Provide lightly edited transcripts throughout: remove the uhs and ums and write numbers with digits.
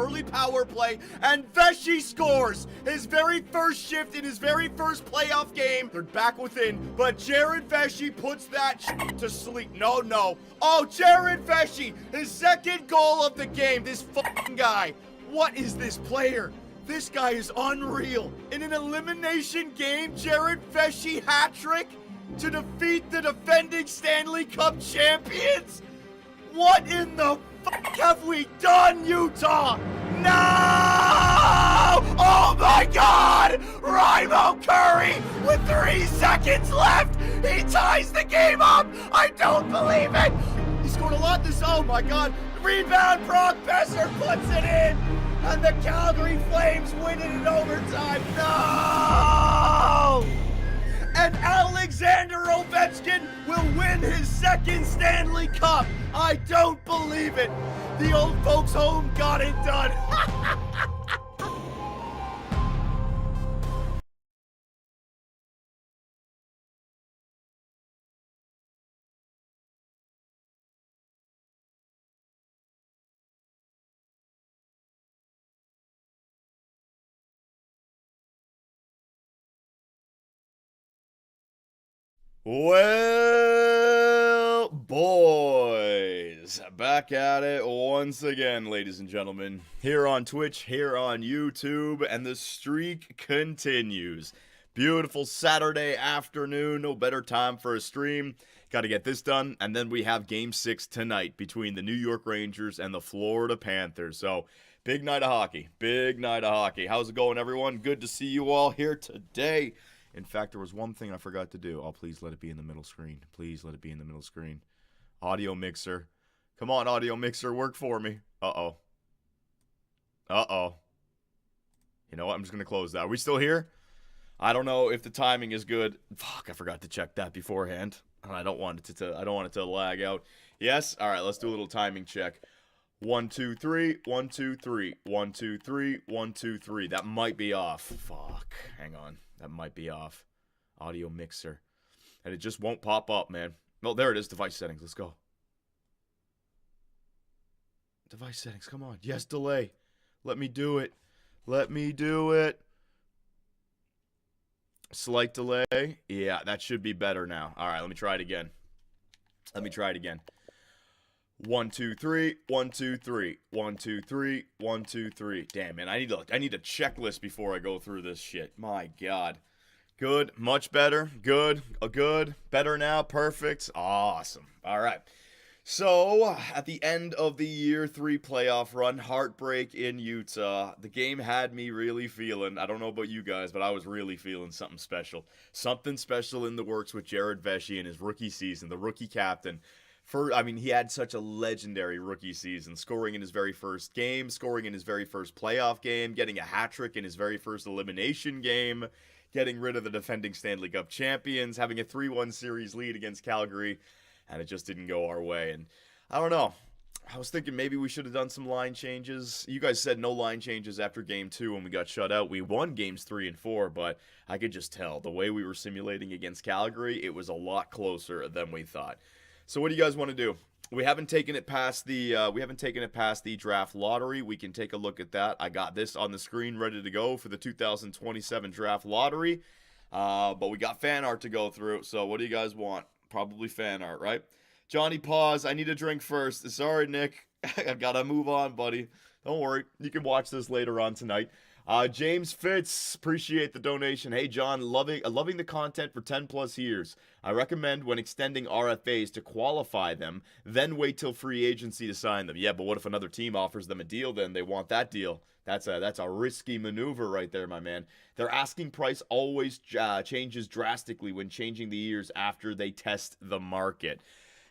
early power play, and Vesey scores his very first shift in his very first playoff game. They're back within, but Jared Vesey puts that to sleep. No. Oh, Jared Vesey, his second goal of the game. This fucking guy. What is this player? This guy is unreal. In an elimination game, Jared Vesey hat-trick to defeat the defending Stanley Cup champions? What in the fuck have we done, Utah? No! Oh my God! Raimo Curry with 3 seconds left! He ties the game up! I don't believe it! He scored a lot this, oh my God. Rebound, Brock Besser puts it in! And the Calgary Flames win it in overtime. No! And Alexander Ovechkin will win his second Stanley Cup. I don't believe it. The old folks home got it done. Well, boys, back at it once again, ladies and gentlemen, here on Twitch, here on YouTube, and the streak continues. Beautiful Saturday afternoon, no better time for a stream. Got to get this done, and then we have Game 6 tonight between the New York Rangers and the Florida Panthers. So, big night of hockey, big night of hockey. How's it going, everyone? Good to see you all here today. In fact, there was one thing I forgot to do. Oh, please let it be in the middle screen. Please let it be in the middle screen. Audio mixer. Come on, audio mixer, work for me. Uh-oh. Uh-oh. You know what? I'm just going to close that. Are we still here? I don't know if the timing is good. Fuck, I forgot to check that beforehand. I don't want it to lag out. Yes? All right, let's do a little timing check. 1, 2, 3. 1, 2, 3. 1, 2, 3. 1, 2, 3. That might be off. Fuck. Hang on. That might be off. Audio mixer. And it just won't pop up, man. No, there it is. Device settings. Let's go. Device settings. Come on. Yes, delay. Let me do it. Let me do it. Slight delay. Yeah, that should be better now. All right, let me try it again. 1, 2, 3. 1, 2, 3. 1, 2, 3. 1, 2, 3. Damn, man, I need a checklist before I go through this shit. My God. Good. Much better. Good. Good. Better now. Perfect. Awesome. All right. So, at the end of the year 3 playoff run, heartbreak in Utah, the game had me really feeling, I don't know about you guys, but I was really feeling something special. Something special in the works with Jared Vesey in his rookie season, the rookie captain. He had such a legendary rookie season, scoring in his very first game, scoring in his very first playoff game, getting a hat-trick in his very first elimination game, getting rid of the defending Stanley Cup champions, having a 3-1 series lead against Calgary, and it just didn't go our way. And I don't know. I was thinking maybe we should have done some line changes. You guys said no line changes after Game 2 when we got shut out. We won Games 3 and 4, but I could just tell the way we were simulating against Calgary, it was a lot closer than we thought. So what do you guys want to do? We haven't taken it past the draft lottery. We can take a look at that. I got this on the screen ready to go for the 2027 draft lottery. But we got fan art to go through. So what do you guys want? Probably fan art, right? Johnny, pause. I need a drink first. Sorry, Nick. I gotta move on, buddy. Don't worry. You can watch this later on tonight. James Fitz, appreciate the donation. Hey, John, loving the content for 10 plus years. I recommend when extending RFAs to qualify them, then wait till free agency to sign them. Yeah, but what if another team offers them a deal, then they want that deal? That's a risky maneuver right there, my man. Their asking price always changes drastically when changing the years after they test the market.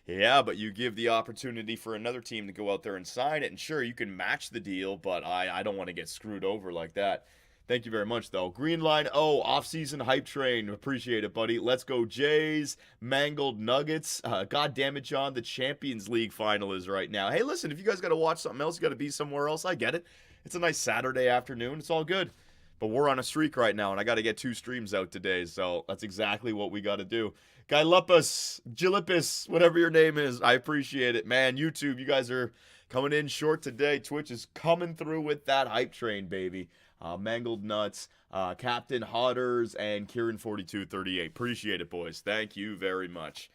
Yeah, but you give the opportunity for another team to go out there and sign it, and sure, you can match the deal, but I don't want to get screwed over like that. Thank you very much, though. Green Line, off-season hype train. Appreciate it, buddy. Let's go, Jays. Mangled Nuggets. God damn it, John. The Champions League final is right now. Hey, listen, if you guys got to watch something else, you got to be somewhere else. I get it. It's a nice Saturday afternoon. It's all good. But we're on a streak right now, and I got to get 2 streams out today, so that's exactly what we got to do. Guy Lepus, Gilipus, whatever your name is, I appreciate it, man. YouTube, you guys are coming in short today. Twitch is coming through with that hype train, baby. Mangled Nuts, Captain Hodders, and Kieran4238. Appreciate it, boys. Thank you very much.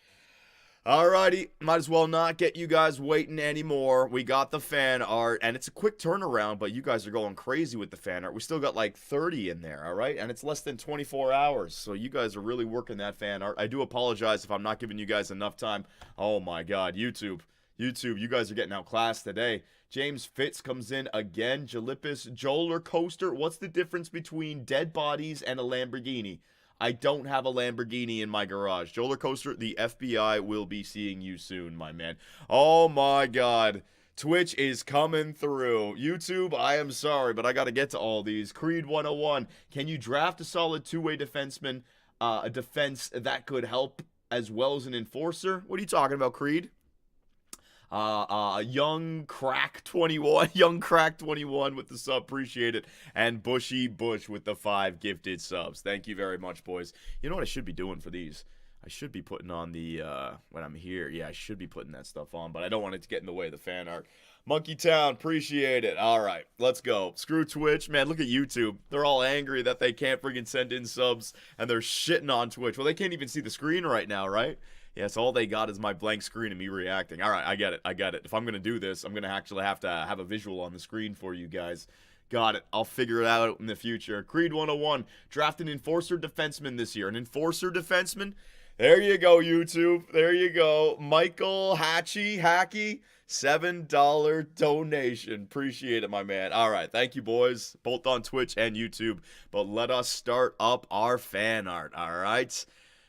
Alrighty, might as well not get you guys waiting anymore. We got the fan art, and it's a quick turnaround, but you guys are going crazy with the fan art. We still got like 30 in there, alright? And it's less than 24 hours, so you guys are really working that fan art. I do apologize if I'm not giving you guys enough time. Oh my god, YouTube, you guys are getting outclassed today. James Fitz comes in again. Jalipis, Joler Coaster. What's the difference between dead bodies and a Lamborghini? I don't have a Lamborghini in my garage. Joler Coaster, the FBI will be seeing you soon, my man. Oh my god. Twitch is coming through. YouTube, I am sorry, but I got to get to all these. Creed 101. Can you draft a solid two-way defenseman, a defense that could help as well as an enforcer? What are you talking about, Creed? Young Crack 21 with the sub, appreciate it, and Bushy Bush with the 5 gifted subs. Thank you very much, boys. You know what I should be doing for these? I should be putting on the when I'm here. Yeah, I should be putting that stuff on, but I don't want it to get in the way of the fan art. Monkey Town, appreciate it. All right, let's go. Screw Twitch, man. Look at YouTube. They're all angry that they can't friggin' send in subs, and they're shitting on Twitch. Well, they can't even see the screen right now, right? Yes, all they got is my blank screen and me reacting. All right, I get it. If I'm going to do this, I'm going to actually have to have a visual on the screen for you guys. Got it. I'll figure it out in the future. Creed 101, draft an enforcer defenseman this year. An enforcer defenseman? There you go, YouTube. There you go. Michael Hacky, $7 donation. Appreciate it, my man. All right, thank you, boys, both on Twitch and YouTube. But let us start up our fan art, all right?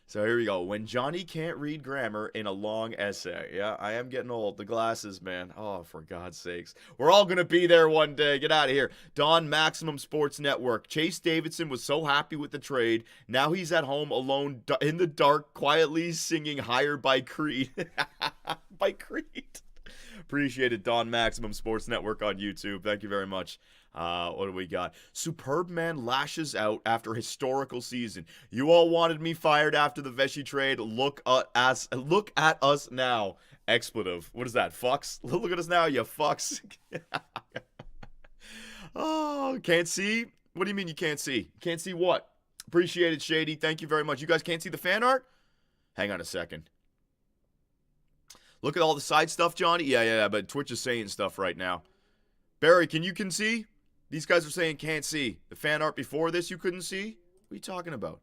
So here we go. When Johnny can't read grammar in a long essay. Yeah, I am getting old. The glasses, man. Oh, for God's sakes. We're all going to be there one day. Get out of here. Don Maximum Sports Network. Chase Davidson was so happy with the trade. Now he's at home alone in the dark, quietly singing Higher by Creed. By Creed. Appreciate it, Don Maximum Sports Network on YouTube. Thank you very much. What do we got? Superb Man lashes out after historical season. You all wanted me fired after the Vesey trade. Look at us now. Expletive. What is that? Fucks? Look at us now, you fucks. Oh, can't see? What do you mean you can't see? Can't see what? Appreciate it, Shady. Thank you very much. You guys can't see the fan art? Hang on a second. Look at all the side stuff, Johnny. Yeah, but Twitch is saying stuff right now. Barry, can you see? These guys are saying can't see. The fan art before this you couldn't see? What are you talking about?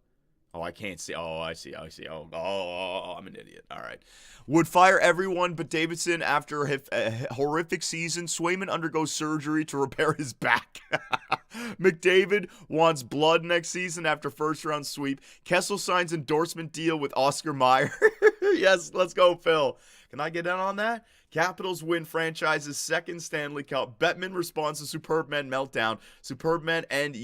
Oh, I can't see. Oh, I see. Oh, I'm an idiot. All right. Would fire everyone but Davidson after a horrific season. Swayman undergoes surgery to repair his back. McDavid wants blood next season after first-round sweep. Kessel signs endorsement deal with Oscar Mayer. Yes, let's go, Phil. Can I get in on that? Capitals win franchise's second Stanley Cup. Bettman responds to Superb Men meltdown. Superb Men end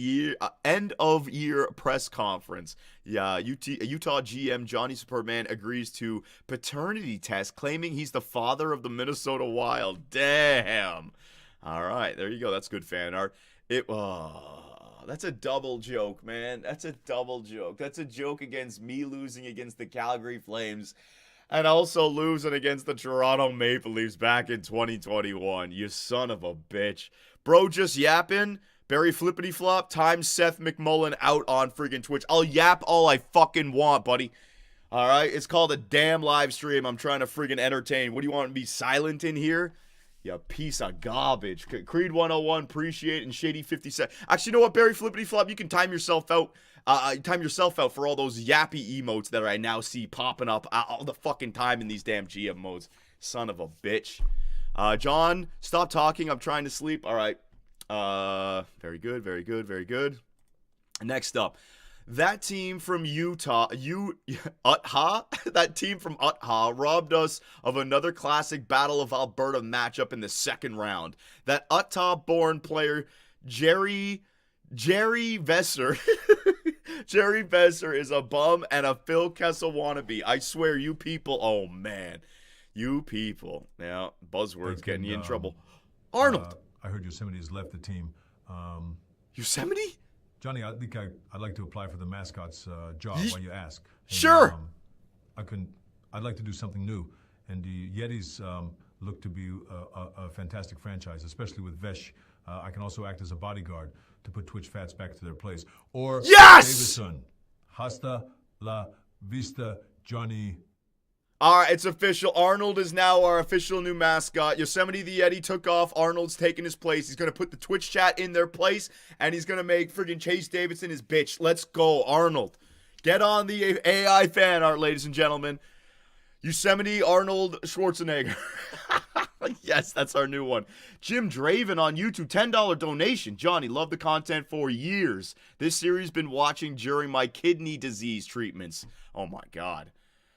of year press conference. Yeah, Utah GM Johnny Superman agrees to paternity test, claiming he's the father of the Minnesota Wild. Damn. All right, there you go. That's good fan art. That's a double joke, man. That's a double joke. That's a joke against me losing against the Calgary Flames. And also losing against the Toronto Maple Leafs back in 2021. You son of a bitch. Bro just yapping. Barry Flippity Flop times Seth McMullen out on friggin' Twitch. I'll yap all I fucking want, buddy. Alright? It's called a damn live stream. I'm trying to friggin' entertain. What do you want to be silent in here? You piece of garbage. Creed 101, appreciate it. And Shady 57. Actually, you know what, Barry Flippity Flop? You can time yourself out. Time yourself out for all those yappy emotes that I now see popping up all the fucking time in these damn GM modes. Son of a bitch. John, stop talking. I'm trying to sleep. All right. Very good. Next up. That team from Utah, that team from Utah robbed us of another classic Battle of Alberta matchup in the second round. That Utah-born player, Jerry Vesser. Jerry Vesser is a bum and a Phil Kessel wannabe. I swear, you people. Oh, man. You people. Now, buzzwords getting you in trouble. Arnold. I heard Yosemite's left the team. Yosemite? Johnny, I think I'd like to apply for the mascot's job while you ask. And, Sure. I'd like to do something new. And the Yetis look to be a fantastic franchise, especially with Vesh. I can also act as a bodyguard to put Twitch Fats back to their place. Or Yes! Davison. Hasta la vista, Johnny. All right, it's official. Arnold is now our official new mascot. Yosemite the Yeti took off. Arnold's taking his place. He's going to put the Twitch chat in their place, and he's going to make friggin' Chase Davidson his bitch. Let's go, Arnold. Get on the AI fan art, ladies and gentlemen. Yosemite Arnold Schwarzenegger. Yes, that's our new one. Jim Draven on YouTube, $10 donation. Johnny, love the content for years. This series been watching during my kidney disease treatments. Oh my God.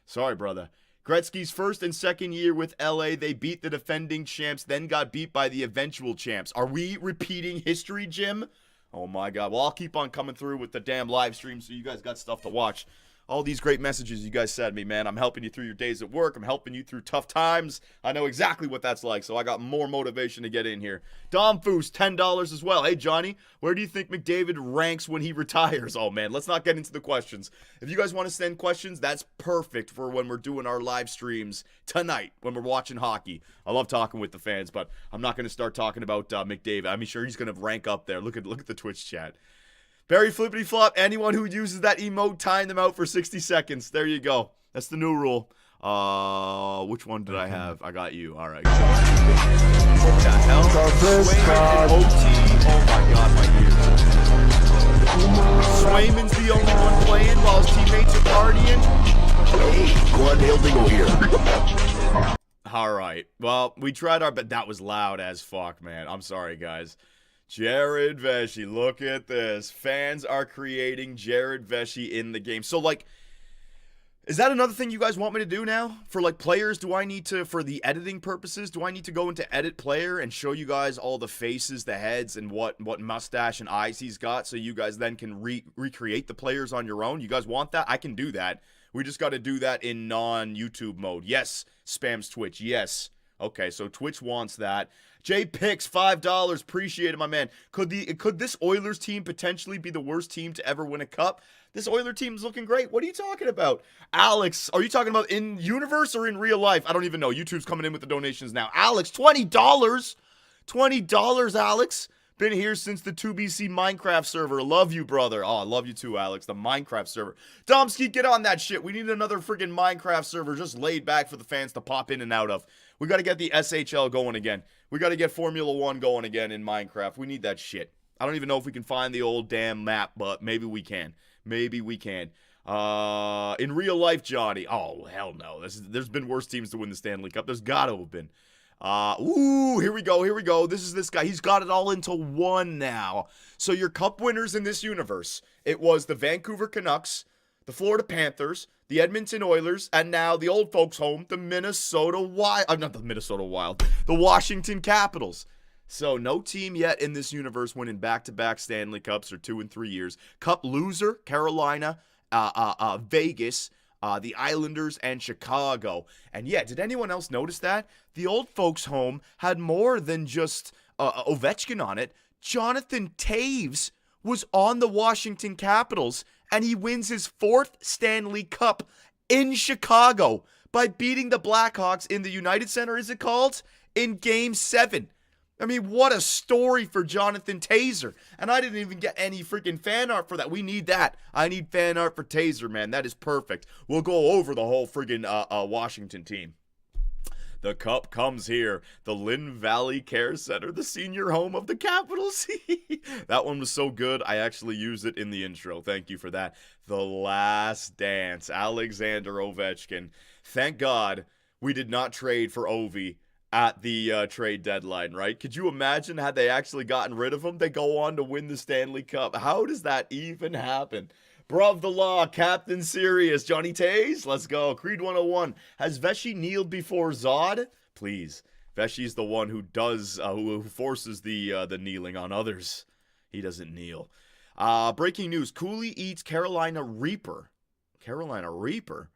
Sorry, brother. Gretzky's first and second year with LA, they beat the defending champs, then got beat by the eventual champs. Are we repeating history, Jim? Oh my God. Well, I'll keep on coming through with the damn live stream so you guys got stuff to watch. All these great messages you guys sent me, man. I'm helping you through your days at work. I'm helping you through tough times. I know exactly what that's like, so I got more motivation to get in here. Dom Foos, $10 as well. Hey, Johnny, where do you think McDavid ranks when he retires? Oh, man, let's not get into the questions. If you guys want to send questions, that's perfect for when we're doing our live streams tonight, when we're watching hockey. I love talking with the fans, but I'm not going to start talking about McDavid. I'm sure he's going to rank up there. Look at the Twitch chat. Barry Flippity Flop, anyone who uses that emote, time them out for 60 seconds. There you go. That's the new rule. Which one did I have? I got you. All right. What the hell? Swayman and OT. Oh my God, my ears. Swayman's the only one playing while his teammates are partying. Hey, Glenn Hildingle here. All right. Well, we tried our best. That was loud as fuck, man. I'm sorry, guys. Jared Vesey, look at this. Fans are creating Jared Vesey in the game. So, like, is that another thing you guys want me to do now? For, like, players, do I need to, for the editing purposes, do I need to go into edit player and show you guys all the faces, the heads, and what mustache and eyes he's got so you guys then can recreate the players on your own? You guys want that? I can do that. We just got to do that in non-YouTube mode. Yes, spams Twitch. Yes. Okay, so Twitch wants that. Jay Picks, $5. Appreciate it, my man. Could this Oilers team potentially be the worst team to ever win a cup? This Oilers team is looking great. What are you talking about? Alex, are you talking about in universe or in real life? I don't even know. YouTube's coming in with the donations now. Alex, $20. $20, Alex. Been here since the 2BC Minecraft server. Love you, brother. Oh, I love you too, Alex. The Minecraft server. Domsky, get on that shit. We need another freaking Minecraft server just laid back for the fans to pop in and out of. We got to get the SHL going again. We got to get Formula 1 going again in Minecraft. We need that shit. I don't even know if we can find the old damn map, but maybe we can. Maybe we can. In real life, Johnny. Oh, hell no. There's been worse teams to win the Stanley Cup. There's got to have been. Here we go. This is this guy. He's got it all into one now. So your cup winners in this universe, it was the Vancouver Canucks, the Florida Panthers, the Edmonton Oilers, and now the old folks home, the Minnesota Wild. Not the Minnesota Wild, the Washington Capitals. So no team yet in this universe winning back-to-back Stanley Cups for 2 and 3 years. Cup loser, Carolina, Vegas, the Islanders, and Chicago. And yeah, did anyone else notice that? The old folks home had more than just Ovechkin on it. Jonathan Toews was on the Washington Capitals, and he wins his 4th Stanley Cup in Chicago by beating the Blackhawks in the United Center, is it called? In Game 7. I mean, what a story for Jonathan Taser. And I didn't even get any freaking fan art for that. We need that. I need fan art for Taser, man. That is perfect. We'll go over the whole freaking Washington team. The cup comes here. The Lynn Valley Care Center, the senior home of the Capitals. That one was so good, I actually used it in the intro. Thank you for that. The Last Dance, Alexander Ovechkin. Thank God we did not trade for Ovi at the trade deadline, right? Could you imagine had they actually gotten rid of him? They go on to win the Stanley Cup. How does that even happen? Bruv the law, Captain Serious, Johnny Taze, let's go. Creed 101, has Vesey kneeled before Zod? Please. Vesey's the one who does, who forces the kneeling on others. He doesn't kneel. Breaking news, Cooley eats Carolina Reaper. Carolina Reaper?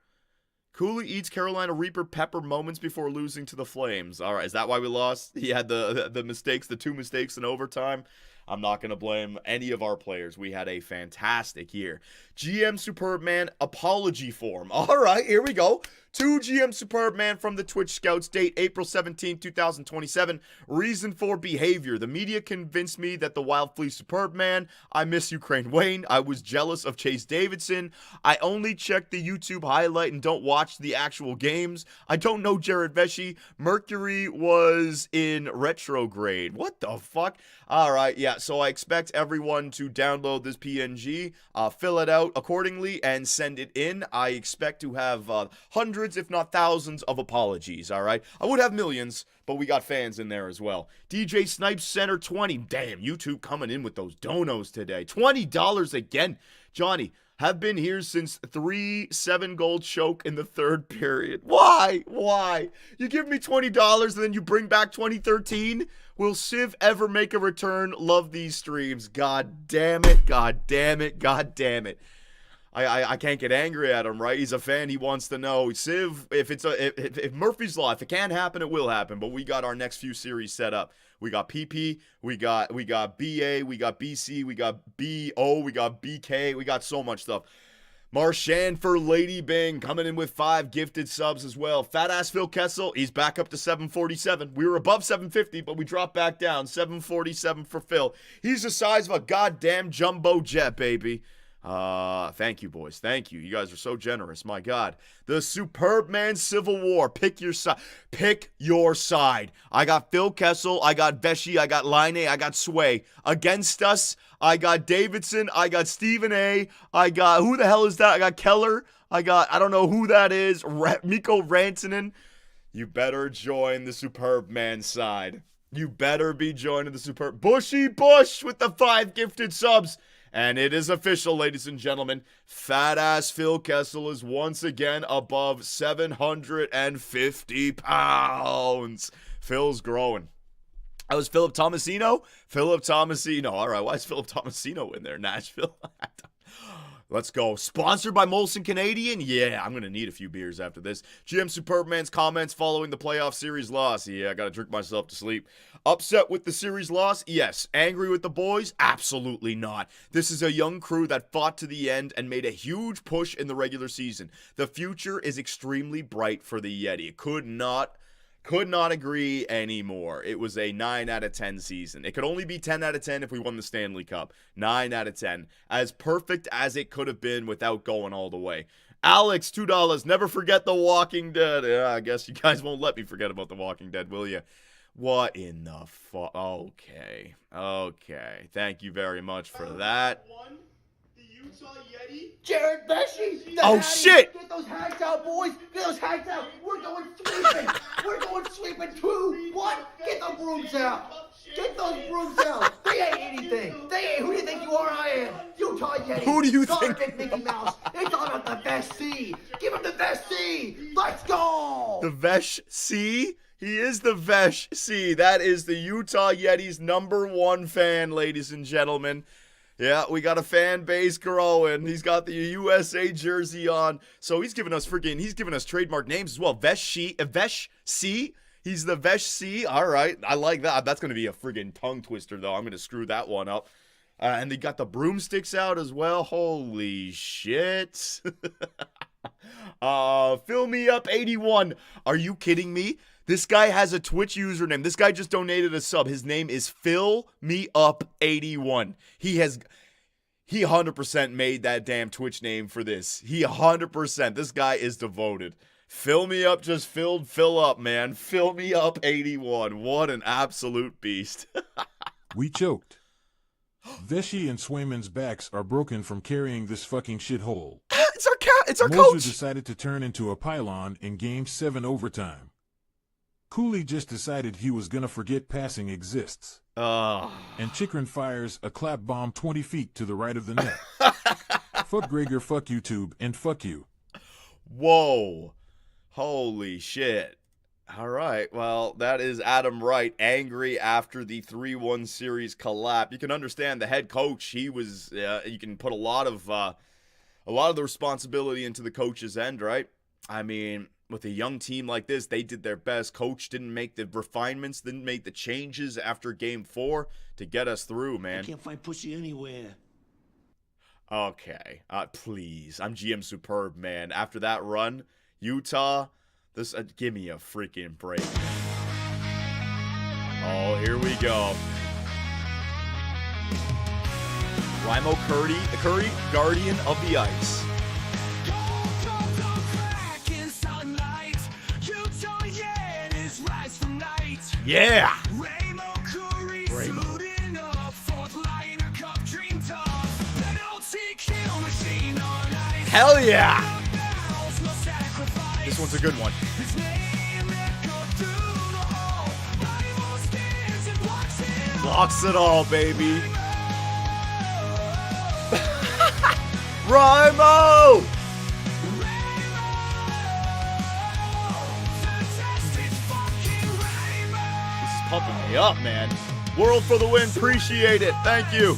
Cooley eats Carolina Reaper pepper moments before losing to the Flames. All right, is that why we lost? He had the mistakes, the 2 mistakes in overtime. I'm not going to blame any of our players. We had a fantastic year. GM Superbman apology form. All right, here we go. To GM Superbman from the Twitch Scouts, date April 17, 2027. Reason for behavior. The media convinced me that the Wild flew Superbman. I miss Ukraine Wayne. I was jealous of Chase Davidson. I only check the YouTube highlight and don't watch the actual games. I don't know Jared Vesey. Mercury was in retrograde. What the fuck? All right, yeah, so I expect everyone to download this PNG, fill it out accordingly, and send it in. I expect to have hundreds, if not thousands, of apologies, all right? I would have millions, but we got fans in there as well. DJ Snipes Center 20. Damn, YouTube coming in with those donos today. $20 again. Johnny, have been here since 3-7 goal choke in the third period. Why? Why? You give me $20 and then you bring back 2013? Will Civ ever make a return? Love these streams. God damn it. God damn it. God damn it. I can't get angry at him, right? He's a fan. He wants to know. Civ, if Murphy's Law, if it can happen, it will happen. But we got our next few series set up. We got PP, we got BA, we got BC, we got BO, we got BK, we got so much stuff. Marchand for Lady Bing coming in with 5 gifted subs as well. Fat ass Phil Kessel, he's back up to 747. We were above 750, but we dropped back down. 747 for Phil. He's the size of a goddamn jumbo jet, baby. Thank you, boys. Thank you. You guys are so generous. My God. The Superbman Civil War. Pick your side. Pick your side. I got Phil Kessel. I got Vesey. I got Line. I got Sway. Against us, I got Davidson. I got Stephen A. I got, who the hell is that? I got Keller. I don't know who that is. Mikko Rantanen. You better join the Superbman side. You better be joining the Superb. Bushy Bush with the 5 gifted subs. And it is official, ladies and gentlemen. Fat ass Phil Kessel is once again above 750 pounds. Phil's growing. That was Philip Tomasino? Philip Tomasino. All right, why is Philip Tomasino in there? Nashville? Let's go. Sponsored by Molson Canadian? Yeah, I'm going to need a few beers after this. GM Superbman's comments following the playoff series loss. Yeah, I got to drink myself to sleep. Upset with the series loss? Yes. Angry with the boys? Absolutely not. This is a young crew that fought to the end and made a huge push in the regular season. The future is extremely bright for the Yeti. Could not agree anymore. It was a 9 out of 10 season. It could only be 10 out of 10 if we won the Stanley Cup. 9 out of 10. As perfect as it could have been without going all the way. Alex, $2. Never forget The Walking Dead. Yeah, I guess you guys won't let me forget about The Walking Dead, will you? What in the fuck? Okay. Thank you very much for that. Jared Vesey! Oh, shit! Get those hacks out, boys! Get those hacks out! We're going sweeping! We're going sweeping 2-1! Get the brooms out! Get those brooms out! They ain't anything! They ain't who do you think you are? I am! Utah Yeti! Who do you Garbage think? Mickey Mouse! It's all about the Vesey! Give him the Vesey! Let's go! The Vesh C? He is the Vesh C. That is the Utah Yeti's #1 fan, ladies and gentlemen. Yeah, we got a fan base growing. He's got the USA jersey on. So he's giving us trademark names as well. Vesh C. He's the Vesh C. All right. I like that. That's going to be a friggin' tongue twister, though. I'm going to screw that one up. And they got the broomsticks out as well. Holy shit. Fill me up 81. Are you kidding me? This guy has a Twitch username. This guy just donated a sub. His name is Fill Me Up 81. He 100% made that damn Twitch name for this. He 100%. This guy is devoted. Fill Me Up just fill up, man. Fill Me Up 81. What an absolute beast. We choked. Vesey and Swayman's backs are broken from carrying this fucking shithole. It's our Moser coach. decided to turn into a pylon in Game 7 overtime. Cooley just decided he was gonna forget passing exists. And Chikrin fires a clap bomb 20 feet to the right of the net. Fuck Gregor, fuck YouTube, and fuck you. Whoa. Holy shit. All right. Well, that is Adam Wright, angry after the 3-1 series collapse. You can understand the head coach. He was, you can put a lot of the responsibility into the coach's end, right? I mean, with a young team like this, they did their best. Coach didn't make the refinements, didn't make the changes after Game 4 to get us through, man. I can't find pussy anywhere. Okay, please. I'm GM Superb, man. After that run, Utah, this give me a freaking break. Oh, here we go. Rimo Curry, Guardian of the Ice. Yeah! Hell yeah! This one's a good one. Blocks it all, baby. Rimo! This is pumping me up, man. World for the win. Appreciate it. Thank you.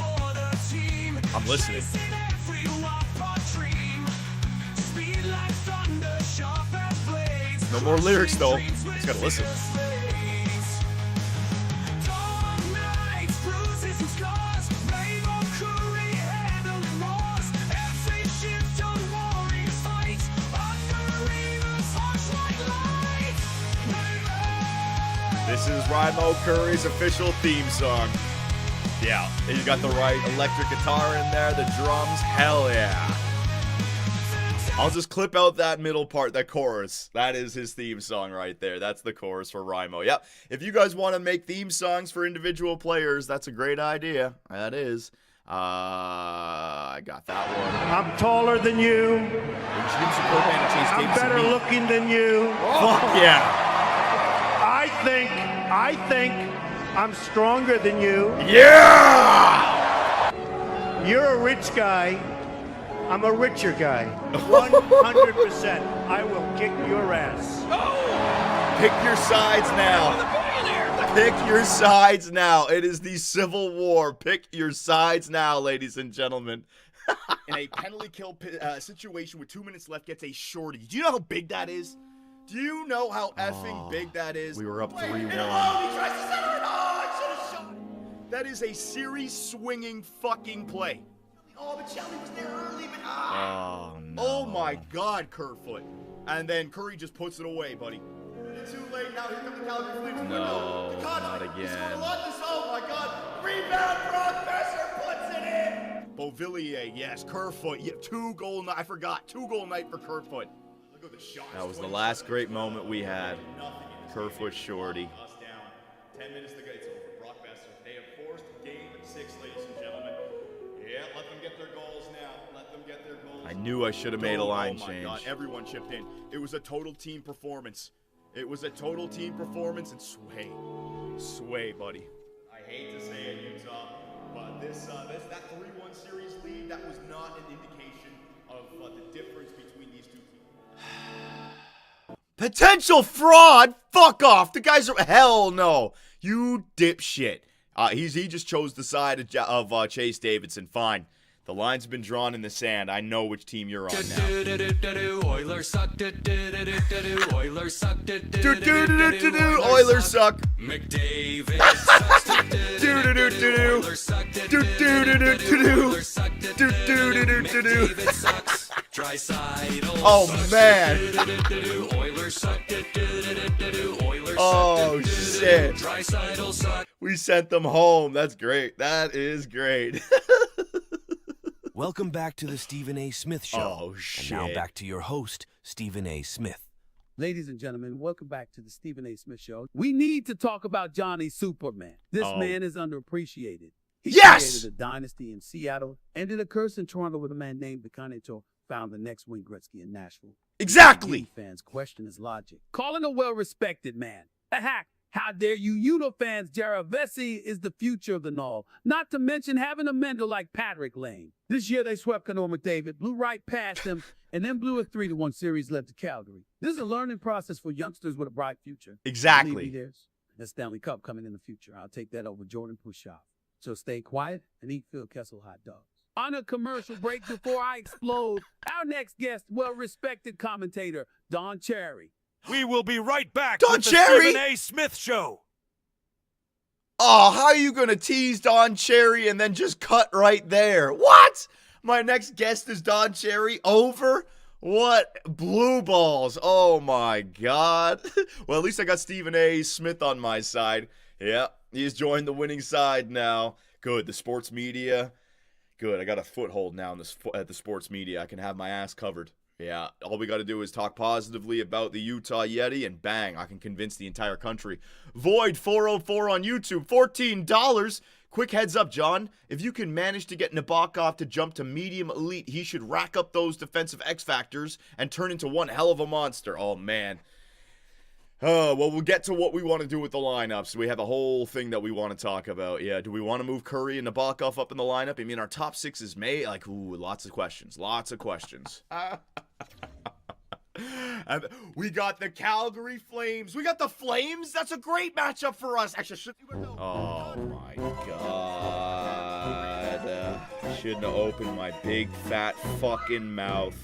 I'm listening. No more lyrics, though. Just gotta listen. This is Rimo Curry's official theme song. Yeah, he's got the right electric guitar in there, the drums. Hell yeah. I'll just clip out that middle part, that chorus. That is his theme song right there. That's the chorus for Rimo. Yep. If you guys want to make theme songs for individual players, that's a great idea. That is. I got that one. I'm taller than you. I'm better looking than you. Fuck yeah. I think I'm stronger than you. Yeah! You're a rich guy. I'm a richer guy. 100%. I will kick your ass. Pick your sides now. Pick your sides now. It is the Civil War. Pick your sides now, ladies and gentlemen. In a penalty kill situation with 2 minutes left, gets a shorty. Do you know how big that is? Do you know how effing big that is? We were up 3-1. That is a series-swinging fucking play. Oh, but Shelby was there early, but Oh, no. Oh, my God, Kerfoot. And then Curry just puts it away, buddy. It's too late now. Here comes the Calgary Flames. No, not again. Oh, my God. Rebound, Brock Besser puts it in. Beauvillier, yes. Kerfoot, yeah, 2-goal night. I forgot. 2-goal night for Kerfoot. Look at the shot. That was the last great moment we had. Kerfoot shorty. 10 minutes to go. It's over. Brock Besser. They have forced game 6, ladies and gentlemen. Yeah, let them get their goals now. Let them get their goals. I knew I should have made a line change. God, everyone chipped in. It was a total team performance. It was a total team performance, and sway, buddy. I hate to say it, Utah, but that 3-1 series lead, that was not an indication of the difference between these two teams. Potential fraud? Fuck off. The guys are hell no. You dipshit. He just chose the side of Chase Davidson. Fine. The line's been drawn in the sand. I know which team you're on now. Oilers suck. Oilers suck. Oilers suck. McDavid sucks. Oh man. Oh shit. We sent them home. That's great. That is great. Welcome back to the Stephen A. Smith Show. Oh, shit. And now back to your host, Stephen A. Smith. Ladies and gentlemen, welcome back to the Stephen A. Smith Show. We need to talk about Johnny Superman. This man is underappreciated. He created a dynasty in Seattle, ended a curse in Toronto with a man named Vicanito, found the next Wayne Gretzky in Nashville. Exactly. Fans question his logic. Calling a well-respected man a hack. How dare you, Uno fans? Jaravesi is the future of the Null. Not to mention having a mentor like Patrick Lane. This year they swept Connor McDavid, blew right past him, and then blew a 3-1 series led to Calgary. This is a learning process for youngsters with a bright future. Exactly. There's the Stanley Cup coming in the future. I'll take that over Jordan Pushoff. So stay quiet and eat Phil Kessel hot dogs. On a commercial break before I explode, our next guest, well-respected commentator, Don Cherry. We will be right back Don with the Cherry! Stephen A. Smith Show. Oh, how are you going to tease Don Cherry and then just cut right there? What? My next guest is Don Cherry? Over? What? Blue balls. Oh, my God. Well, at least I got Stephen A. Smith on my side. Yeah, he's joined the winning side now. Good. The sports media. Good. I got a foothold now at the sports media. I can have my ass covered. Yeah, all we got to do is talk positively about the Utah Yeti, and bang, I can convince the entire country. Void 404 on YouTube, $14. Quick heads up, John. If you can manage to get Nabokov to jump to medium elite, he should rack up those defensive X factors and turn into one hell of a monster. Oh, man. Oh, well, we'll get to what we want to do with the lineups. We have a whole thing that we want to talk about. Yeah, do we want to move Curry and Nabokov up in the lineup? I mean, our top six is May. Like, ooh, lots of questions. Lots of questions. And we got the Calgary Flames. We got the Flames. That's a great matchup for us. Actually, oh my God. Shouldn't have opened my big fat fucking mouth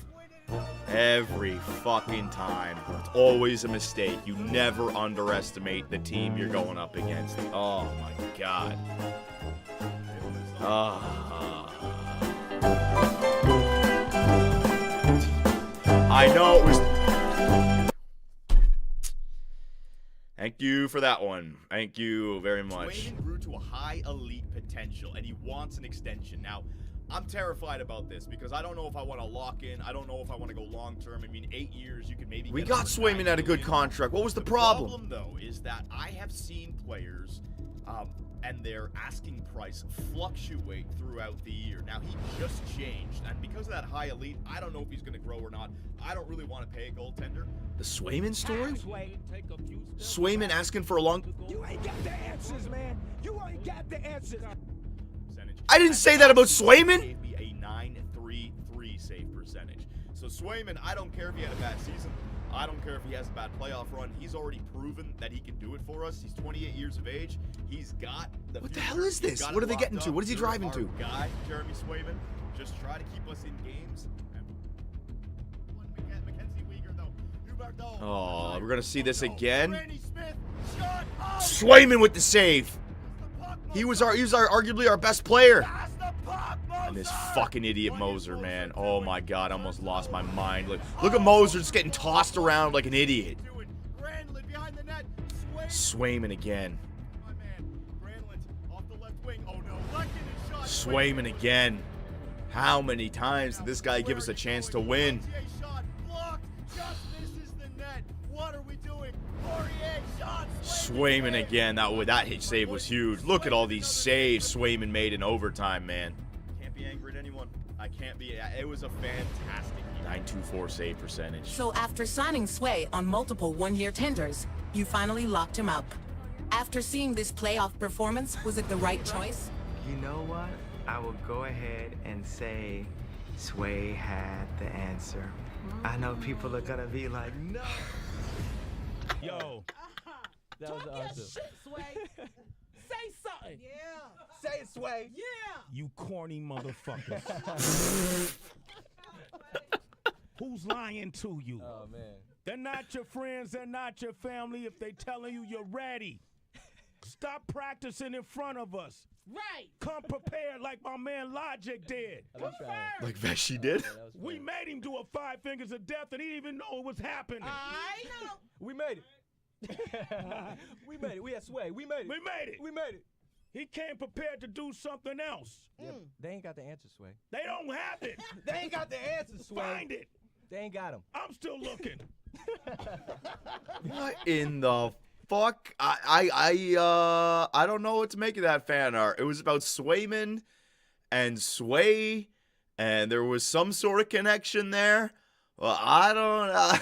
every fucking time. It's always a mistake. You never underestimate the team you're going up against. Oh my God. I know it was. Thank you for that one. Thank you very much. Swayman grew to a high elite potential, and he wants an extension. Now, I'm terrified about this because I don't know if I want to lock in. I don't know if I want to go long term. I mean, 8 years, you could maybe. We got Swayman at a good contract. What was the problem? The problem, though, is that I have seen players and their asking price fluctuate throughout the year. Now, he just changed, and because of that high elite, I don't know if he's going to grow or not. I don't really want to pay a goaltender. The Swayman story? Swayman asking for a long... You ain't got the answers, man. You ain't got the answers. I didn't say that about Swayman. Gave me a 9.33 save percentage. So Swayman, I don't care if he had a bad season. I don't care if he has a bad playoff run. He's already proven that he can do it for us. He's 28 years of age. He's got the What future. The hell is this? What are they getting to? What is he driving to? Guy, Jeremy Swayman, just try to keep us in games. Oh, we're going to see this again. Swayman with the save. He was arguably our best player. And this fucking idiot Moser, man. Oh my God, I almost lost my mind. Look at Moser just getting tossed around like an idiot. Swayman again. Swayman again. How many times did this guy give us a chance to win? Swayman again. That hit save was huge. Look at all these saves Swayman made in overtime, man. Can't be angry at anyone. I can't be. It was a fantastic 924 save percentage. So after signing Sway on multiple one-year tenders, you finally locked him up. After seeing this playoff performance, was it the right choice? You know what? I will go ahead and say Sway had the answer. I know people are gonna be like, no. Yo. That was awesome. Shit, Sway. Say something. Yeah. Say it, Sway. Yeah. You corny motherfuckers. Who's lying to you? Oh, man. They're not your friends. They're not your family if they telling you you're ready. Stop practicing in front of us. Right. Come prepared like my man Logic did. Like Veshy did? We made him do a 5 fingers of death and he didn't even know it was happening. I know. We made it. We made it. We had Sway. We made it. We made it. We made it. He came prepared to do something else. Yeah, they ain't got the answer, Sway. They don't have it. They ain't got the answer, Sway. Find it. They ain't got them. I'm still looking. What in the fuck? I don't know what to make of that fan art. It was about Swayman and Sway, and there was some sort of connection there. Well, I don't.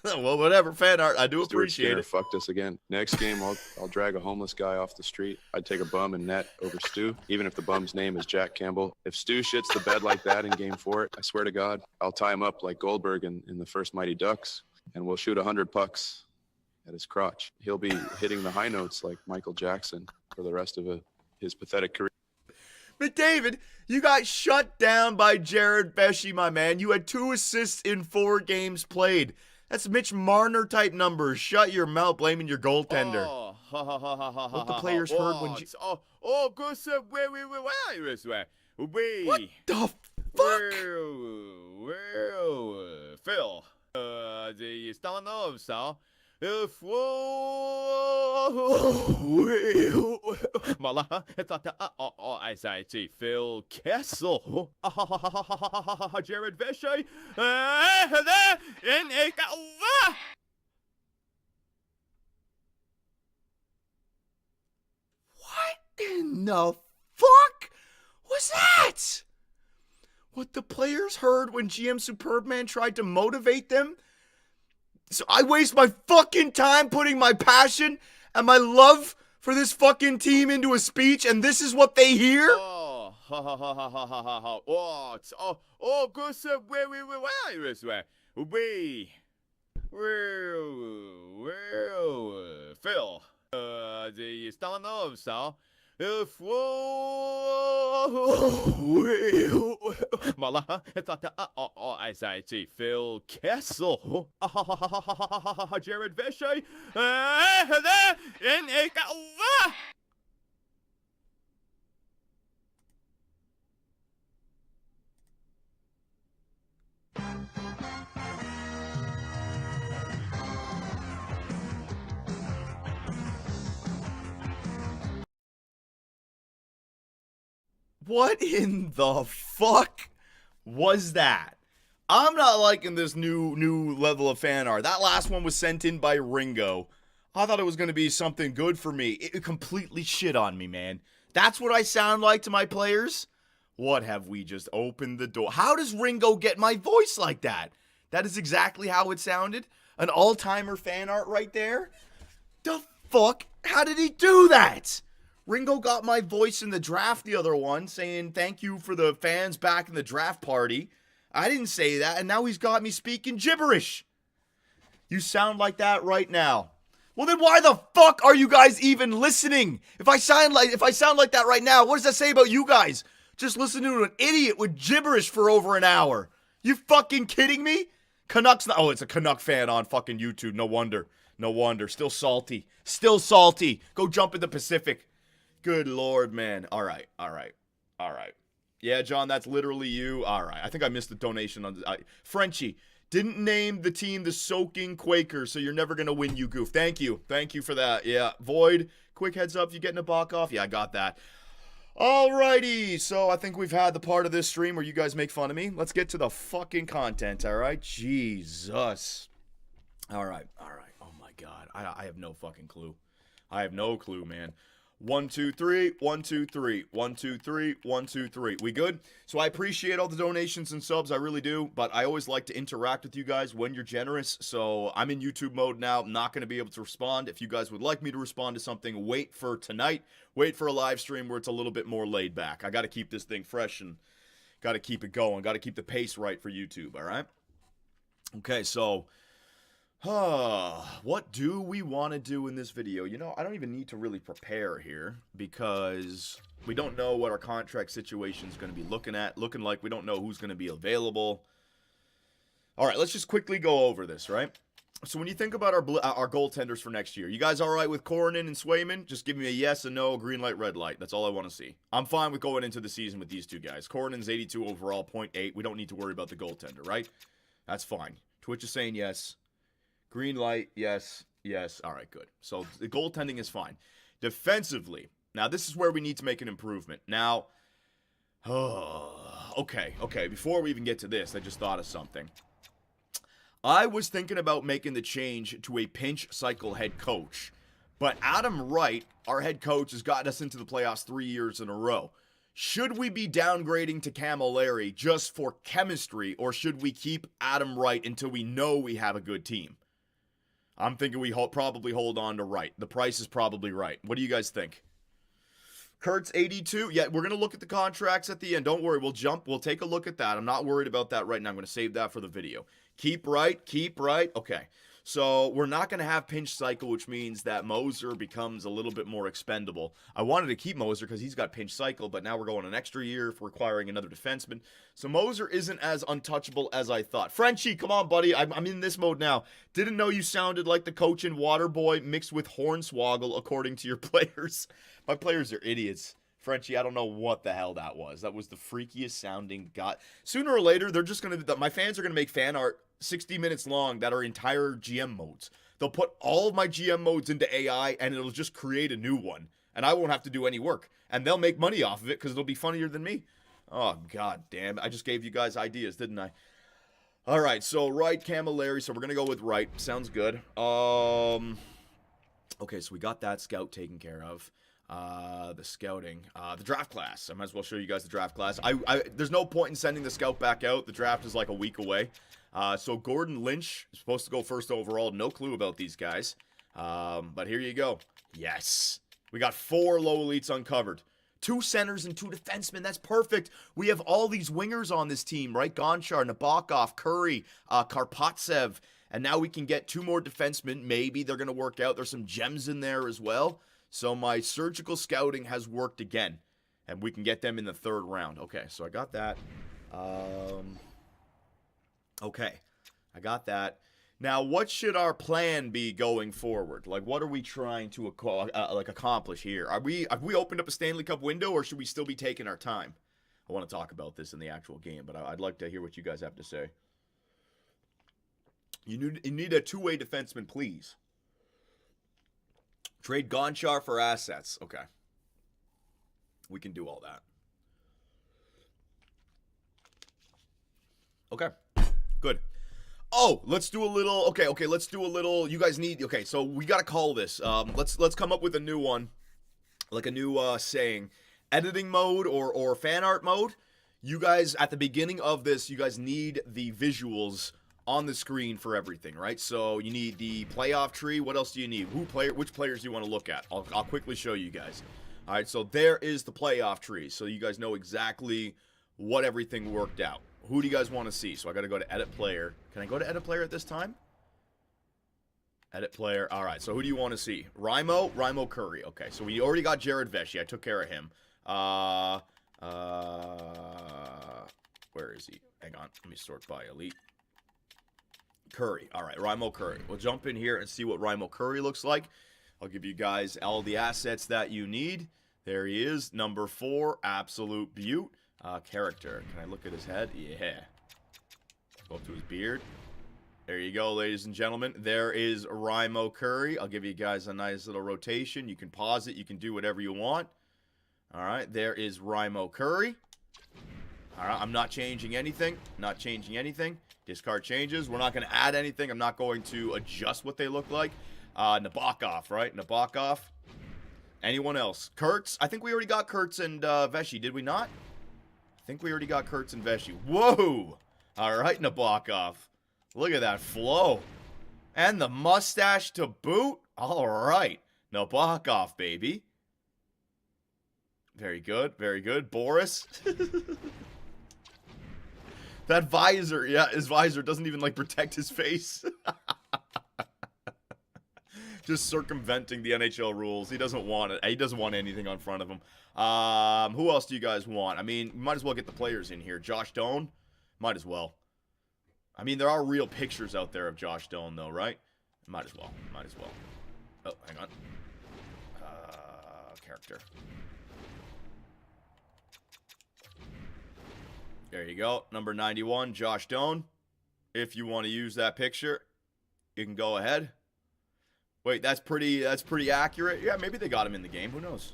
Well, whatever, fan art. I do appreciate it. Fucked us again. Next game, I'll drag a homeless guy off the street. I'd take a bum and net over Stu, even if the bum's name is Jack Campbell. If Stu shits the bed like that in game 4, I swear to God, I'll tie him up like Goldberg in the first Mighty Ducks, and we'll shoot 100 pucks at his crotch. He'll be hitting the high notes like Michael Jackson for the rest of his pathetic career. McDavid, you got shut down by Jared Veshy, my man. You had 2 assists in 4 games played. That's Mitch Marner type numbers. Shut your mouth blaming your goaltender. What the players heard when... good sir. Wait. What the fuck? Phil. The Stanley Cup. Malaha, SIT, Phil Kessel, Jared Veshay, What in the fuck was that? What the players heard when GM Superbman tried to motivate them? So I waste my fucking time putting my passion and my love for this fucking team into a speech, and this is what they hear? Good sir. Wait. Phil. The Stanley Cup. Malaha, SIT, Phil Kessel, Jared Veshay, What in the fuck was that? I'm not liking this new level of fan art. That last one was sent in by Ringo. I thought it was going to be something good for me. It completely shit on me, man. That's what I sound like to my players? What have we just opened the door? How does Ringo get my voice like that? That is exactly how it sounded. An all-timer fan art right there. The fuck? How did he do that? Ringo got my voice in the draft the other one, saying thank you for the fans back in the draft party. I didn't say that, and now he's got me speaking gibberish. You sound like that right now. Well, then why the fuck are you guys even listening? If I sound like that right now, what does that say about you guys? Just listening to an idiot with gibberish for over an hour. You fucking kidding me? Canucks. Oh, it's a Canuck fan on fucking YouTube. No wonder. Still salty. Go jump in the Pacific. Good Lord, man. All right. Yeah, John, that's literally you. All right. I think I missed the donation on Frenchie. Didn't name the team the Soaking Quakers, so you're never going to win, you goof. Thank you for that. Yeah, Void, quick heads up, you getting a balk off? Yeah, I got that. Alrighty, so I think we've had the part of this stream where you guys make fun of me. Let's get to the fucking content, all right? Jesus. All right. Oh, my God. I have no fucking clue. I have no clue, man. 1, 2, 3, 1, 2, 3, 1, 2, 3, 1, 2, 3. We good? So I appreciate all the donations and subs, I really do, but I always like to interact with you guys when you're generous, so I'm in YouTube mode now. I'm not going to be able to respond. If you guys would like me to respond to something, wait for tonight. Wait for a live stream where it's a little bit more laid back. I got to keep this thing fresh and got to keep it going. Got to keep the pace right for YouTube, all right? Okay, so... what do we want to do in this video? You know, I don't even need to really prepare here because we don't know what our contract situation is going to be looking like. We don't know who's going to be available. All right, let's just quickly go over this, right? So when you think about our goaltenders for next year, you guys all right with Coronin and Swayman? Just give me a yes and no, green light, red light. That's all I want to see. I'm fine with going into the season with these two guys. Coronin's 82 overall, 0.8. We don't need to worry about the goaltender, right? That's fine. Twitch is saying yes. Green light, yes. All right, good. So the goaltending is fine. Defensively, now this is where we need to make an improvement. Now, okay. Before we even get to this, I just thought of something. I was thinking about making the change to a pinch cycle head coach. But Adam Wright, our head coach, has gotten us into the playoffs 3 years in a row. Should we be downgrading to Camilleri just for chemistry, or should we keep Adam Wright until we know we have a good team? I'm thinking we probably hold on to Wright. The price is probably right. What do you guys think? Kurt's 82. Yeah, we're going to look at the contracts at the end. Don't worry. We'll take a look at that. I'm not worried about that right now. I'm going to save that for the video. Keep Wright. Okay. So we're not going to have pinch cycle, which means that Moser becomes a little bit more expendable. I wanted to keep Moser because he's got pinch cycle, but now we're going an extra year for requiring another defenseman. So Moser isn't as untouchable as I thought. Frenchie, come on, buddy. I'm in this mode now. Didn't know you sounded like the coach in Waterboy mixed with Hornswoggle, according to your players. My players are idiots. Frenchie, I don't know what the hell that was. That was the freakiest sounding god. Sooner or later, they're just going to, my fans are going to make fan art 60 minutes long that are entire GM modes. They'll put all of my GM modes into AI and it'll just create a new one. And I won't have to do any work. And they'll make money off of it because it'll be funnier than me. Oh, god damn. I just gave you guys ideas, didn't I? All right, so right, Camilleri. So we're going to go with right. Sounds good. Okay, so we got that scout taken care of. The scouting, the draft class. I might as well show you guys the draft class. There's no point in sending the scout back out. The draft is like a week away. So Gordon Lynch is supposed to go first overall. No clue about these guys. But here you go. Yes. We got 4 low elites uncovered. 2 centers and 2 defensemen. That's perfect. We have all these wingers on this team, right? Gonchar, Nabokov, Curry, Karpatsev. And now we can get 2 more defensemen. Maybe they're going to work out. There's some gems in there as well. So my surgical scouting has worked again. And we can get them in the 3rd round. Okay, so I got that. Okay, I got that. Now, what should our plan be going forward? Like, what are we trying to accomplish here? Have we opened up a Stanley Cup window, or should we still be taking our time? I want to talk about this in the actual game, but I'd like to hear what you guys have to say. You need a 2-way defenseman, please. Trade Gonchar for assets. Okay. We can do all that. Okay. Good. Oh, let's do a little. Okay, let's do a little. You guys need. Okay, so we gotta call this. Let's come up with a new one, like a new saying, editing mode or fan art mode. You guys at the beginning of this, you guys need the visuals on the screen for everything, right? So you need the playoff tree. What else do you need? Which players do you want to look at? I'll quickly show you guys. All right, so there is the playoff tree, so you guys know exactly what everything worked out. Who do you guys want to see? So I got to go to edit player. Can I go to edit player at this time? Edit player. All right, so who do you want to see? Raimo Curry. Okay, so we already got Jared Vesey. I took care of him. Where is he? Hang on. Let me sort by elite. Curry. All right, Raimo Curry. We'll jump in here and see what Raimo Curry looks like. I'll give you guys all the assets that you need. There he is, number 4, absolute beaut. Character. Can I look at his head? Yeah. Go up to his beard. There you go, ladies and gentlemen. There is Raimo Curry. I'll give you guys a nice little rotation. You can pause it. You can do whatever you want. All right, there is Raimo Curry. All right, I'm not changing anything. Not changing anything. Discard changes. We're not going to add anything. I'm not going to adjust what they look like. Nabokov, right? Nabokov. Anyone else? Kurtz. I think we already got Kurtz and Vesey, did we not? I think we already got Kurtz and Vesey. Whoa! All right, Nabokov. Look at that flow. And the mustache to boot. All right. Nabokov, baby. Very good. Very good. Boris. That visor. Yeah, his visor doesn't even, like, protect his face. Just circumventing the NHL rules. He doesn't want it. He doesn't want anything on front of him. Who else do you guys want? I mean, might as well get the players in here. Josh Doan? Might as well. I mean, there are real pictures out there of Josh Doan, though, right? Might as well. Might as well. Oh, hang on. Character. There you go. Number 91, Josh Doan. If you want to use that picture, you can go ahead. Wait, that's pretty accurate. Yeah, maybe they got him in the game. Who knows?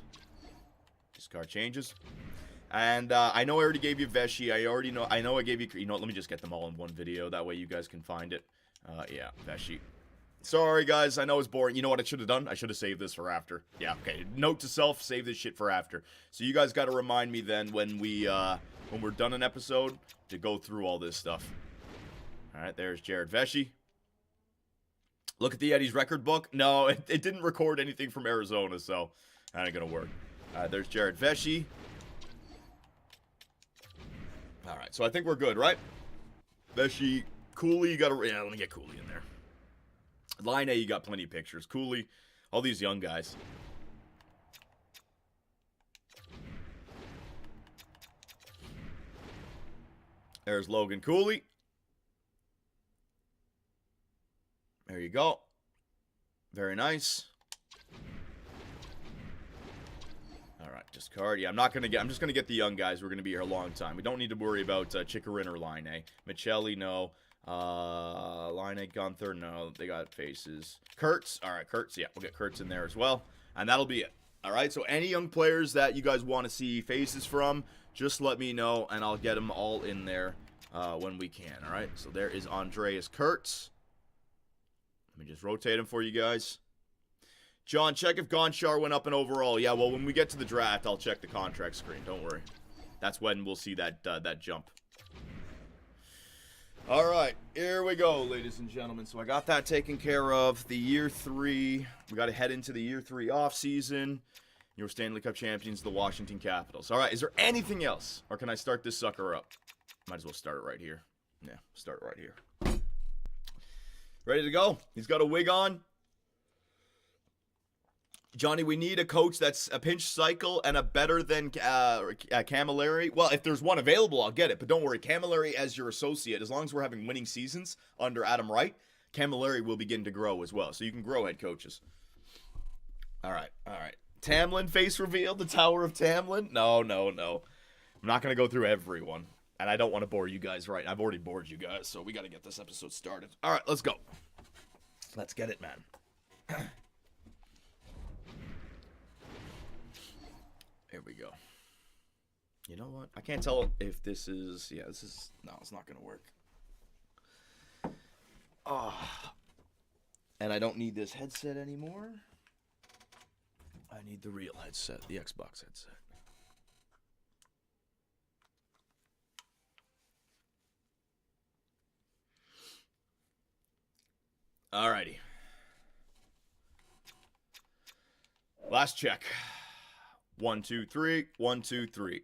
Discard changes. And I know I already gave you Vesey. I know I gave you... You know what? Let me just get them all in one video. That way you guys can find it. Yeah, Vesey. Sorry, guys. I know it's boring. You know what I should have done? I should have saved this for after. Yeah, okay. Note to self, save this shit for after. So you guys got to remind me then when we're done an episode to go through all this stuff. All right, there's Jared Vesey. Look at the Yetis record book. No, it didn't record anything from Arizona, so that ain't going to work. There's Jared Vesey. All right, so I think we're good, right? Vesey, Cooley, you got to... Yeah, let me get Cooley in there. Line A, you got plenty of pictures. Cooley, all these young guys. There's Logan Cooley. There you go. Very nice. All right, discard. Yeah, I'm just gonna get the young guys. We're gonna be here a long time. We don't need to worry about Chikarin or Line A. Michelli, no. Line A, Gunther, no. They got faces. Kurtz. All right, Kurtz. Yeah, we'll get Kurtz in there as well. And that'll be it. All right, so any young players that you guys want to see faces from, just let me know, and I'll get them all in there when we can. All right, so there is Andreas Kurtz. Let me just rotate him for you guys. John, check if Gonchar went up in overall. Yeah, well, when we get to the draft, I'll check the contract screen. Don't worry. That's when we'll see that jump. All right, here we go, ladies and gentlemen. So I got that taken care of. The year 3. We got to head into the year 3 offseason. Your Stanley Cup champions, the Washington Capitals. All right, is there anything else? Or can I start this sucker up? Might as well start it right here. Yeah, start it right here. Ready to go? He's got a wig on. Johnny, we need a coach that's a pinch cycle and a better than Camilleri. Well, if there's one available, I'll get it. But don't worry, Camilleri as your associate, as long as we're having winning seasons under Adam Wright, Camilleri will begin to grow as well. So you can grow head coaches. All right. Tamlin face reveal, the Tower of Tamlin? No. I'm not going to go through everyone. And I don't want to bore you guys, right? I've already bored you guys, so we got to get this episode started. All right, let's go. Let's get it, man. Here we go. You know what? I can't tell if this is... Yeah, this is... No, it's not going to work. And I don't need this headset anymore. I need the real headset, the Xbox headset. Alrighty. Last check. 1, 2, 3. 1, 2, 3.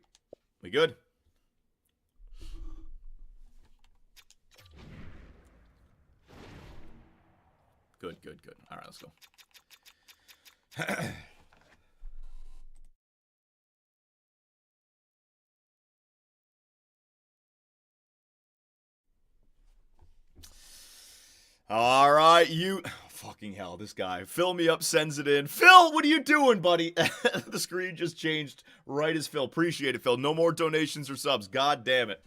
We good? Good. All right, let's go. All right, you... Fucking hell, this guy. Fill me up, sends it in. Phil, what are you doing, buddy? The screen just changed right as Phil. Appreciate it, Phil. No more donations or subs. God damn it.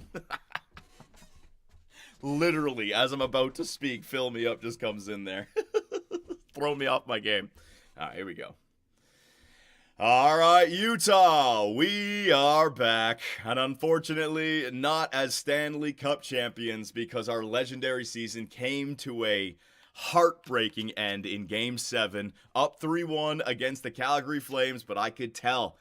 Literally, as I'm about to speak, fill me up just comes in there. Throw me off my game. All right, here we go. All right, Utah, we are back. And unfortunately, not as Stanley Cup champions because our legendary season came to a heartbreaking end in Game 7, up 3-1 against the Calgary Flames, but I could tell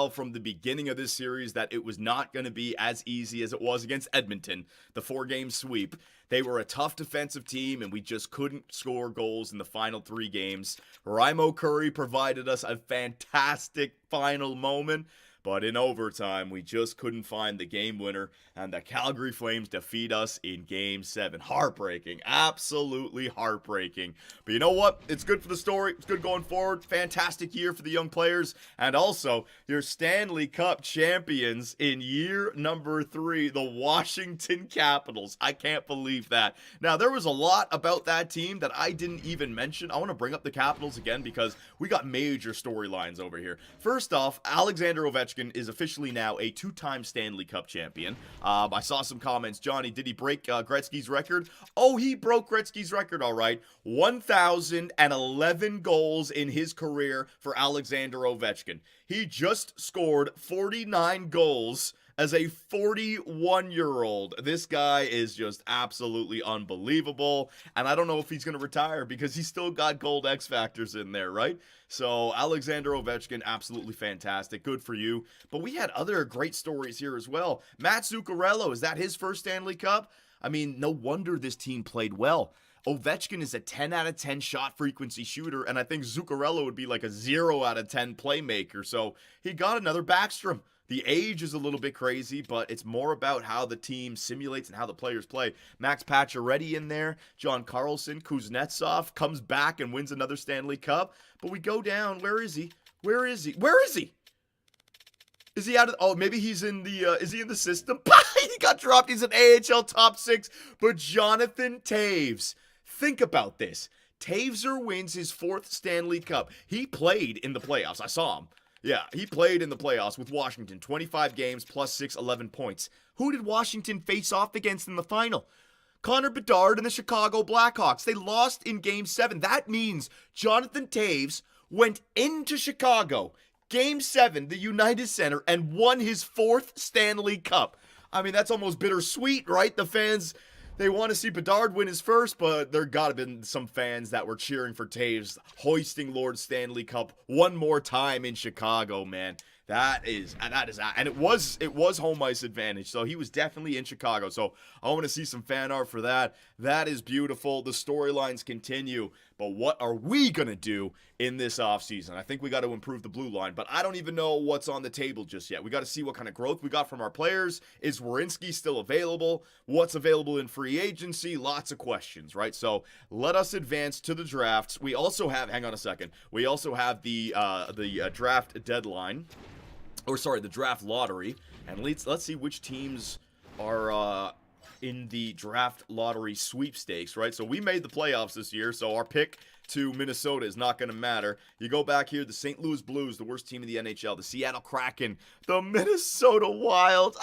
from the beginning of this series that it was not going to be as easy as it was against Edmonton, the 4-game sweep. They were a tough defensive team, and we just couldn't score goals in the final 3 games. Raimo Curry provided us a fantastic final moment, but in overtime, we just couldn't find the game winner, and the Calgary Flames defeat us in Game 7. Heartbreaking. Absolutely heartbreaking. But you know what? It's good for the story. It's good going forward. Fantastic year for the young players. And also, your Stanley Cup champions in year number 3, the Washington Capitals. I can't believe that. Now, there was a lot about that team that I didn't even mention. I want to bring up the Capitals again because we got major storylines over here. First off, Alexander Ovechkin is officially now a 2-time Stanley Cup champion. I saw some comments. Johnny, did he break Gretzky's record? Oh, he broke Gretzky's record, all right. 1,011 goals in his career for Alexander Ovechkin. He just scored 49 goals as a 41-year-old. This guy is just absolutely unbelievable. And I don't know if he's going to retire because he's still got gold X Factors in there, right? So Alexander Ovechkin, absolutely fantastic. Good for you. But we had other great stories here as well. Matt Zuccarello, is that his first Stanley Cup? I mean, no wonder this team played well. Ovechkin is a 10 out of 10 shot frequency shooter, and I think Zuccarello would be like a 0 out of 10 playmaker. So he got another Backstrom. The age is a little bit crazy, but it's more about how the team simulates and how the players play. Max Pacioretty in there, John Carlson, Kuznetsov comes back and wins another Stanley Cup. But we go down. Where is he? Where is he? Where is he? Is he out of... Oh, maybe he's in the... is he in the system? He got dropped. He's an AHL top 6. But Jonathan Toews. Think about this. Taveser wins his 4th Stanley Cup. He played in the playoffs. I saw him. Yeah, he played in the playoffs with Washington. 25 games, plus 6, 11 points. Who did Washington face off against in the final? Connor Bedard and the Chicago Blackhawks. They lost in Game 7. That means Jonathan Toews went into Chicago, Game 7, the United Center, and won his 4th Stanley Cup. I mean, that's almost bittersweet, right? The fans... They want to see Bedard win his first, but there got to been some fans that were cheering for Toews hoisting Lord Stanley Cup one more time in Chicago, man. That is, and it was home ice advantage, so he was definitely in Chicago. So I want to see some fan art for that. That is beautiful. The storylines continue, but what are we gonna do in this offseason? I think we got to improve the blue line, but I don't even know what's on the table just yet. We got to see what kind of growth we got from our players. Is Werenski still available? What's available in free agency? Lots of questions, right? So let us advance to the drafts. We also have, hang on a second. We also have the draft deadline. Or sorry, the draft lottery, and let's see which teams are in the draft lottery sweepstakes, right? So we made the playoffs this year, so our pick to Minnesota is not going to matter. You go back here, the St. Louis Blues, the worst team in the NHL, the Seattle Kraken, the Minnesota Wild,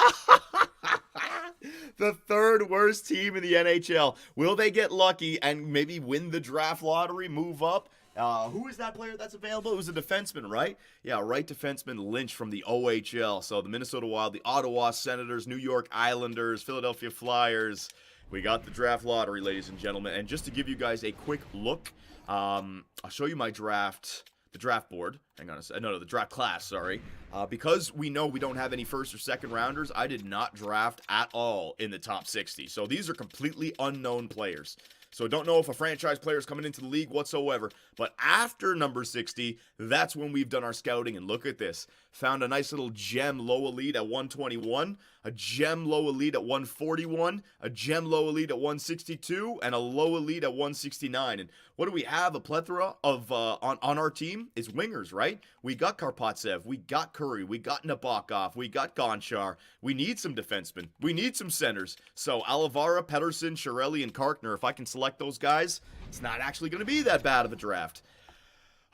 the 3rd worst team in the NHL. Will they get lucky and maybe win the draft lottery, move up? Who is that player that's available? It was a defenseman, right? Yeah, right defenseman Lynch from the OHL. So the Minnesota Wild, the Ottawa Senators, New York Islanders, Philadelphia Flyers. We got the draft lottery, ladies and gentlemen. And just to give you guys a quick look, I'll show you my the draft board. Hang on a second. No, the draft class, sorry. Because we know we don't have any 1st or 2nd rounders, I did not draft at all in the top 60. So these are completely unknown players. So don't know if a franchise player is coming into the league whatsoever. But after number 60, that's when we've done our scouting. And look at this. Found a nice little gem low elite at 121, a gem low elite at 141, a gem low elite at 162, and a low elite at 169. And what do we have? A plethora of, on our team is wingers, right? We got Karpatsev, we got Curry, we got Nabokov, we got Gonchar. We need some defensemen. We need some centers. So Alavara, Pedersen, Chiarelli, and Karkner, if I can select those guys, it's not actually going to be that bad of a draft.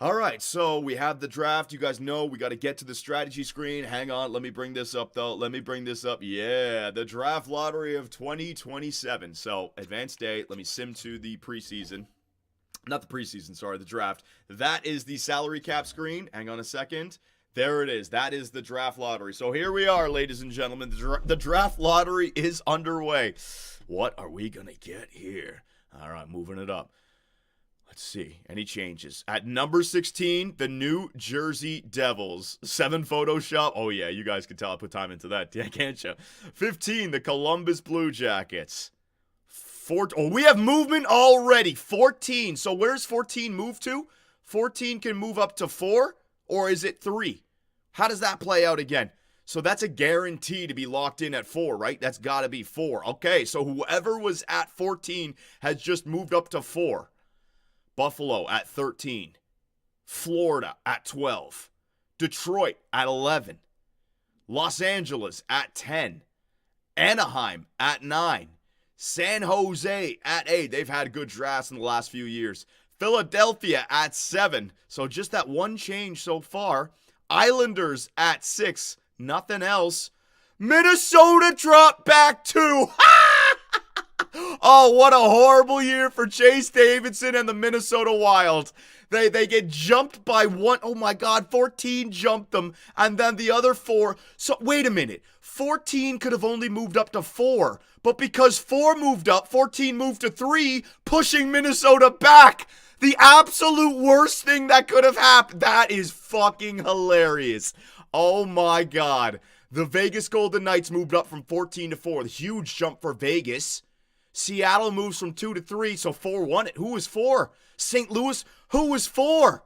All right, so we have the draft. You guys know we got to get to the strategy screen. Hang on, let me bring this up, though. Let me bring this up. Yeah, the draft lottery of 2027. So, advanced date. Let me sim to the preseason. Not the preseason, sorry, the draft. That is the salary cap screen. Hang on a second. There it is. That is the draft lottery. So here we are, ladies and gentlemen. The draft lottery is underway. What are we going to get here? All right, moving it up. Let's see. Any changes? At number 16, the New Jersey Devils. 7 Photoshop. Oh, yeah, you guys can tell I put time into that, can't you? 15, the Columbus Blue Jackets. We have movement already. 14. So where's 14 move to? 14 can move up to 4, or is it 3? How does that play out again? So that's a guarantee to be locked in at 4, right? That's got to be 4. Okay, so whoever was at 14 has just moved up to 4. Buffalo at 13. Florida at 12. Detroit at 11. Los Angeles at 10. Anaheim at 9. San Jose at 8. They've had good drafts in the last few years. Philadelphia at 7. So just that one change so far. Islanders at 6. Nothing else. Minnesota dropped back 2. Oh, what a horrible year for Chase Davidson and the Minnesota Wild. They get jumped by 1. Oh my God, 14 jumped them, and then the other 4. So wait a minute. 14 could have only moved up to 4, but because 4 moved up, 14 moved to 3, pushing Minnesota back. The absolute worst thing that could have happened. That is fucking hilarious. Oh my God. The Vegas Golden Knights moved up from 14 to 4. The huge jump for Vegas. Seattle moves from 2 to 3, so 4 won it. Who was 4? St. Louis. Who was 4?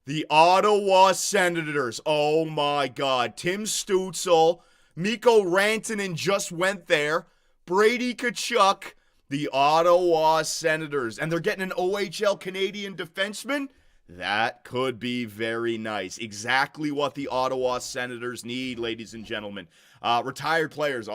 The Ottawa Senators. Oh my God. Tim Stützle, Mikko Rantanen just went there. Brady Tkachuk, the Ottawa Senators. And they're getting an OHL Canadian defenseman? That could be very nice. Exactly what the Ottawa Senators need, ladies and gentlemen. Retired players.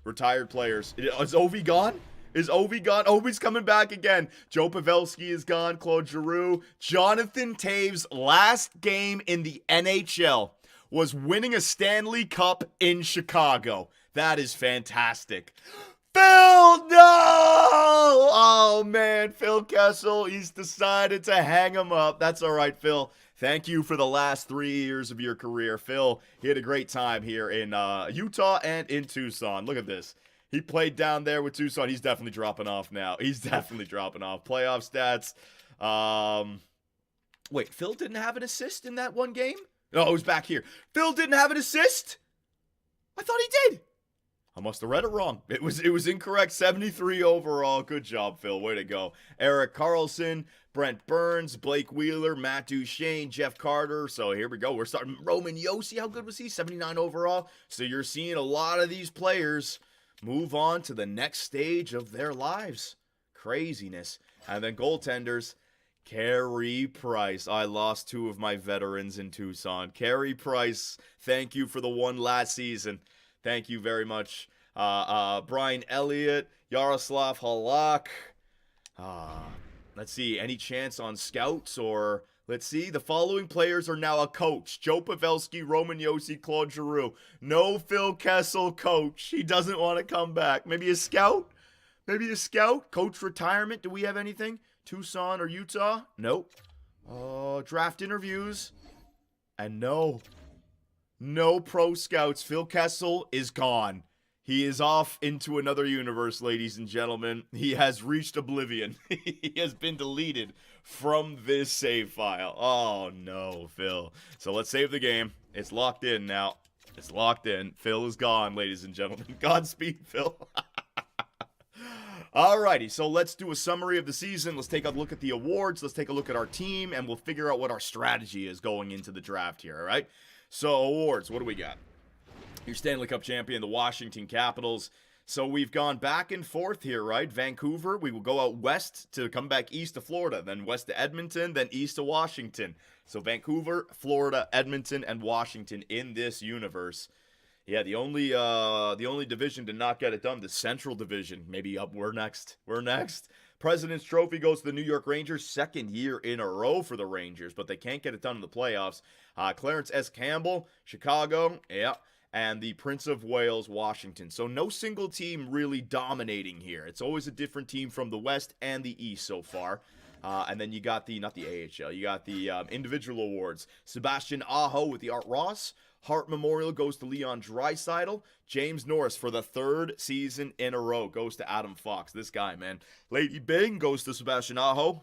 Retired players. Is Ovi gone? Is Ovi gone? Ovi's coming back again. Joe Pavelski is gone. Claude Giroux. Jonathan Toews' last game in the NHL was winning a Stanley Cup in Chicago. That is fantastic. Phil, no! Oh, man, Phil Kessel, he's decided to hang him up. That's all right, Phil. Thank you for the last 3 years of your career. Phil, he had a great time here in Utah and in Tucson. Look at this. He played down there with Tucson. He's definitely dropping off now. He's definitely dropping off. Playoff stats. Wait, Phil didn't have an assist in that one game? No, it was back here. Phil didn't have an assist? I thought he did. I must have read it wrong. It was incorrect. 73 overall. Good job, Phil. Way to go. Eric Carlson, Brent Burns, Blake Wheeler, Matt Duchene, Jeff Carter. So here we go. We're starting. Roman Josi, how good was he? 79 overall. So you're seeing a lot of these players move on to the next stage of their lives. Craziness. And then goaltenders. Carey Price. I lost 2 of my veterans in Tucson. Carey Price, thank you for the one last season. Thank you very much. Brian Elliott, Yaroslav Halak. Let's see, any chance on scouts or... Let's see, the following players are now a coach. Joe Pavelski, Roman Josi, Claude Giroux. No Phil Kessel coach. He doesn't want to come back. Maybe a scout? Maybe a scout? Coach retirement? Do we have anything? Tucson or Utah? Nope. Draft interviews. And no pro scouts. Phil Kessel is gone. He is off into another universe, ladies and gentlemen. He has reached oblivion. He has been deleted from this save file. Oh, no, Phil. So let's save the game. It's locked in now. It's locked in. Phil is gone, ladies and gentlemen. Godspeed, Phil. Alrighty, so let's do a summary of the season. Let's take a look at the awards. Let's take a look at our team, and we'll figure out what our strategy is going into the draft here, all right? So, awards, what do we got? Your Stanley Cup champion, the Washington Capitals. So we've gone back and forth here, right? Vancouver, we will go out west to come back east to Florida, then west to Edmonton, then east to Washington. So Vancouver, Florida, Edmonton, and Washington in this universe. Yeah, the only division to not get it done, the Central Division. Maybe we're next. We're next. President's Trophy goes to the New York Rangers, 2nd year in a row for the Rangers, but they can't get it done in the playoffs. Clarence S. Campbell, Chicago, yeah. And the Prince of Wales, Washington. So no single team really dominating here. It's always a different team from the West and the East so far. And then you got not the AHL, you got the individual awards. Sebastian Aho with the Art Ross. Hart Memorial goes to Leon Draisaitl. James Norris for the 3rd season in a row goes to Adam Fox. This guy, man. Lady Bing goes to Sebastian Aho.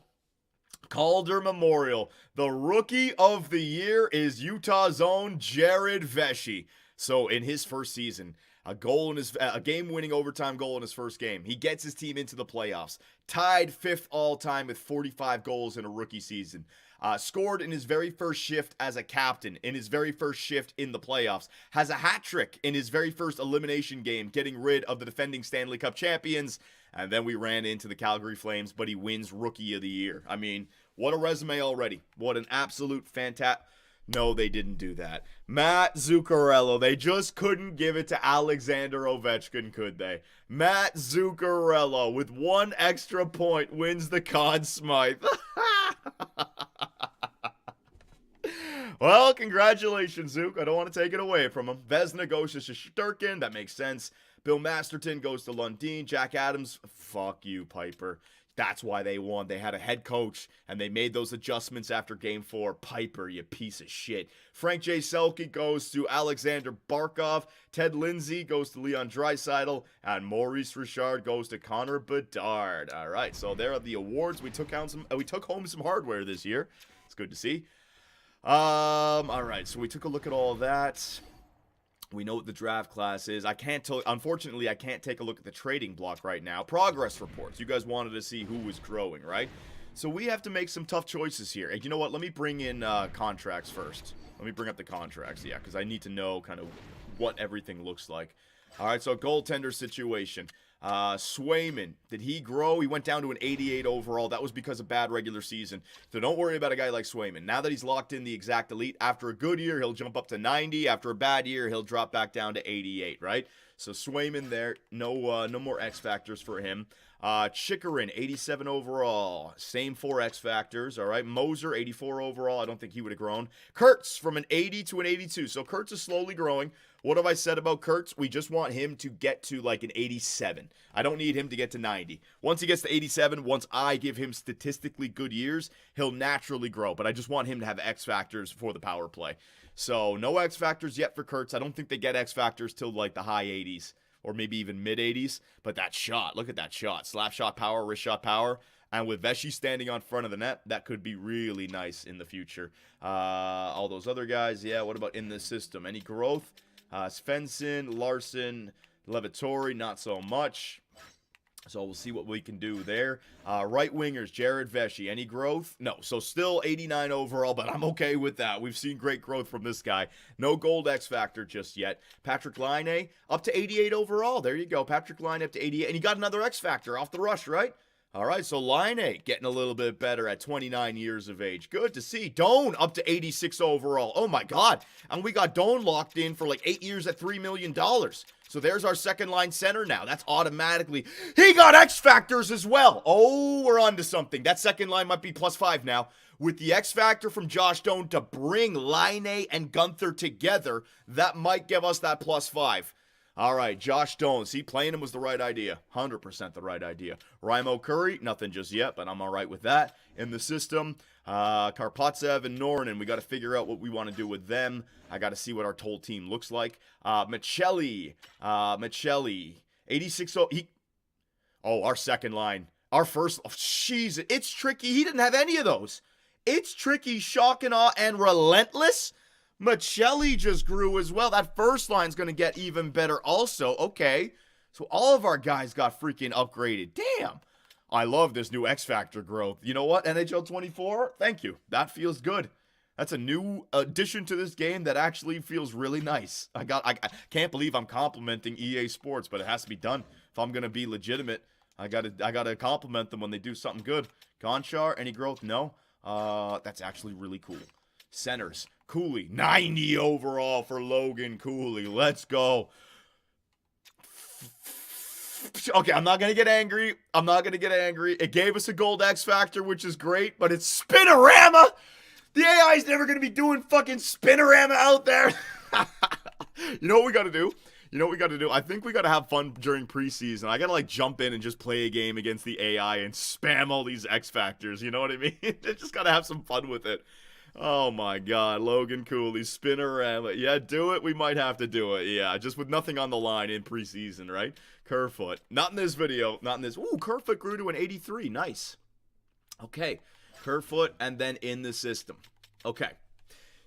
Calder Memorial. The Rookie of the Year is Utah's own Jared Vesey. So in his first season, a game-winning overtime goal in his first game. He gets his team into the playoffs. Tied 5th all-time with 45 goals in a rookie season. Scored in his very first shift as a captain, in his very first shift in the playoffs. Has a hat trick in his very first elimination game, getting rid of the defending Stanley Cup champions. And then we ran into the Calgary Flames, but he wins Rookie of the Year. I mean, what a resume already. What an absolute fantastic... No, they didn't do that. Matt Zuccarello. They just couldn't give it to Alexander Ovechkin, could they? Matt Zuccarello, with 1 extra point, wins the Conn Smythe. Well, congratulations, Zook. I don't want to take it away from him. Vezina goes to Shesterkin. That makes sense. Bill Masterton goes to Lundin. Jack Adams. Fuck you, Piper. That's why they won. They had a head coach, and they made those adjustments after Game 4. Piper, you piece of shit. Frank J. Selke goes to Alexander Barkov. Ted Lindsay goes to Leon Draisaitl. And Maurice Richard goes to Connor Bedard. All right, so there are the awards. We took home some hardware this year. It's good to see. All right, so we took a look at all of that. We know what the draft class is. Unfortunately, I can't take a look at the trading block right now. Progress reports. You guys wanted to see who was growing, right? So we have to make some tough choices here. And you know what? Let me bring in contracts first. Let me bring up the contracts, yeah, because I need to know kind of what everything looks like. All right, so goaltender situation. Swayman, did he grow? He went down to an 88 overall. That was because of bad regular season. So don't worry about a guy like Swayman. Now that he's locked in the exact elite, after a good year, he'll jump up to 90. After a bad year, he'll drop back down to 88, right? So Swayman there, no more X factors for him. Chikrin, 87 overall. Same 4 X factors, all right? Moser, 84 overall. I don't think he would have grown. Kurtz from an 80 to an 82. So Kurtz is slowly growing. What have I said about Kurtz? We just want him to get to like an 87. I don't need him to get to 90. Once he gets to 87, once I give him statistically good years, he'll naturally grow. But I just want him to have X factors for the power play. So no X factors yet for Kurtz. I don't think they get X factors till like the high 80s or maybe even mid 80s. But that shot, look at that shot. Slap shot power, wrist shot power. And with Vesey standing on front of the net, that could be really nice in the future. All those other guys, yeah, what about in the system? Any growth? Svensson, Larson, Levitori, not so much. So we'll see what we can do there. Right wingers, Jared Vesey. Any growth? No. So still 89 overall, but I'm okay with that. We've seen great growth from this guy. No gold X factor just yet. Patrick Laine, up to 88 overall. There you go. Patrick Laine up to 88. And he got another X factor off the rush, right? All right, so Laine getting a little bit better at 29 years of age. Good to see. Doan up to 86 overall. Oh, my God. And we got Doan locked in for like 8 years at $3 million. So there's our second-line center now. That's automatically... He got X factors as well. Oh, we're on to something. That second line might be +5 now. With the X factor from Josh Doan to bring Laine and Gunther together, that might give us that +5. All right, Josh Doan. See, playing him was the right idea. 100% the right idea. Raimo Curry, nothing just yet, but I'm all right with that. In the system, Karpatsev and Nornan, we got to figure out what we want to do with them. I got to see what our whole team looks like. Michelli, 86. Our second line. Our first, jeez, it's tricky. He didn't have any of those. It's tricky, shock and awe, and relentless. Michelli just grew as well. That first line's going to get even better also. Okay. So all of our guys got freaking upgraded. Damn. I love this new X Factor growth. You know what? NHL 24? Thank you. That feels good. That's a new addition to this game that actually feels really nice. I can't believe I'm complimenting EA Sports, but it has to be done. If I'm going to be legitimate, I got to compliment them when they do something good. Gonchar, any growth? No. That's actually really cool. Centers. Cooley, 90 overall for Logan Cooley. Let's go. Okay, I'm not going to get angry. It gave us a gold X Factor, which is great, but it's Spinorama. The AI is never going to be doing fucking Spinorama out there. You know what we got to do? I think we got to have fun during preseason. I got to like jump in and just play a game against the AI and spam all these X Factors. You know what I mean? Just got to have some fun with it. Oh my God, Logan Cooley, Spinorama. Yeah, do it. We might have to do it. Yeah, just with nothing on the line in preseason, right? Kerfoot. Not in this video. Not in this. Ooh, Kerfoot grew to an 83. Nice. Okay, Kerfoot and then in the system. Okay,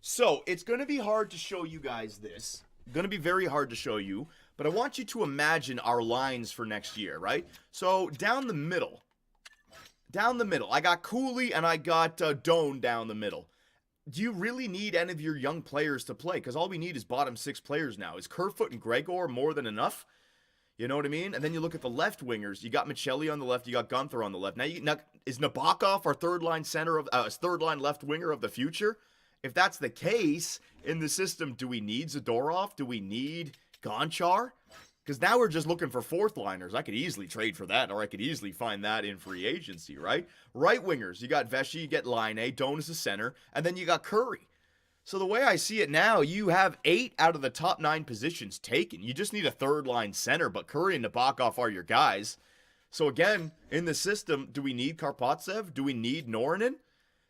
so it's going to be hard to show you guys this. Going to be very hard to show you, but I want you to imagine our lines for next year, right? So down the middle, I got Cooley and I got Doan down the middle. Do you really need any of your young players to play? Because all we need is bottom 6 players now. Is Kerfoot and Gregor more than enough? You know what I mean? And then you look at the left wingers. You got Michelli on the left. You got Gunther on the left. Now, is Nabokov our third line third line left winger of the future? If that's the case in the system, do we need Zadorov? Do we need Gonchar? Because now we're just looking for fourth liners. I could easily trade for that, or I could easily find that in free agency, right? Right wingers, you got Vesey, you get Laine, Doan is the center, and then you got Curry. So the way I see it now, you have 8 out of the top 9 positions taken. You just need a third line center, but Curry and Nabokov are your guys. So again, in the system, do we need Karpatsev? Do we need Nornan?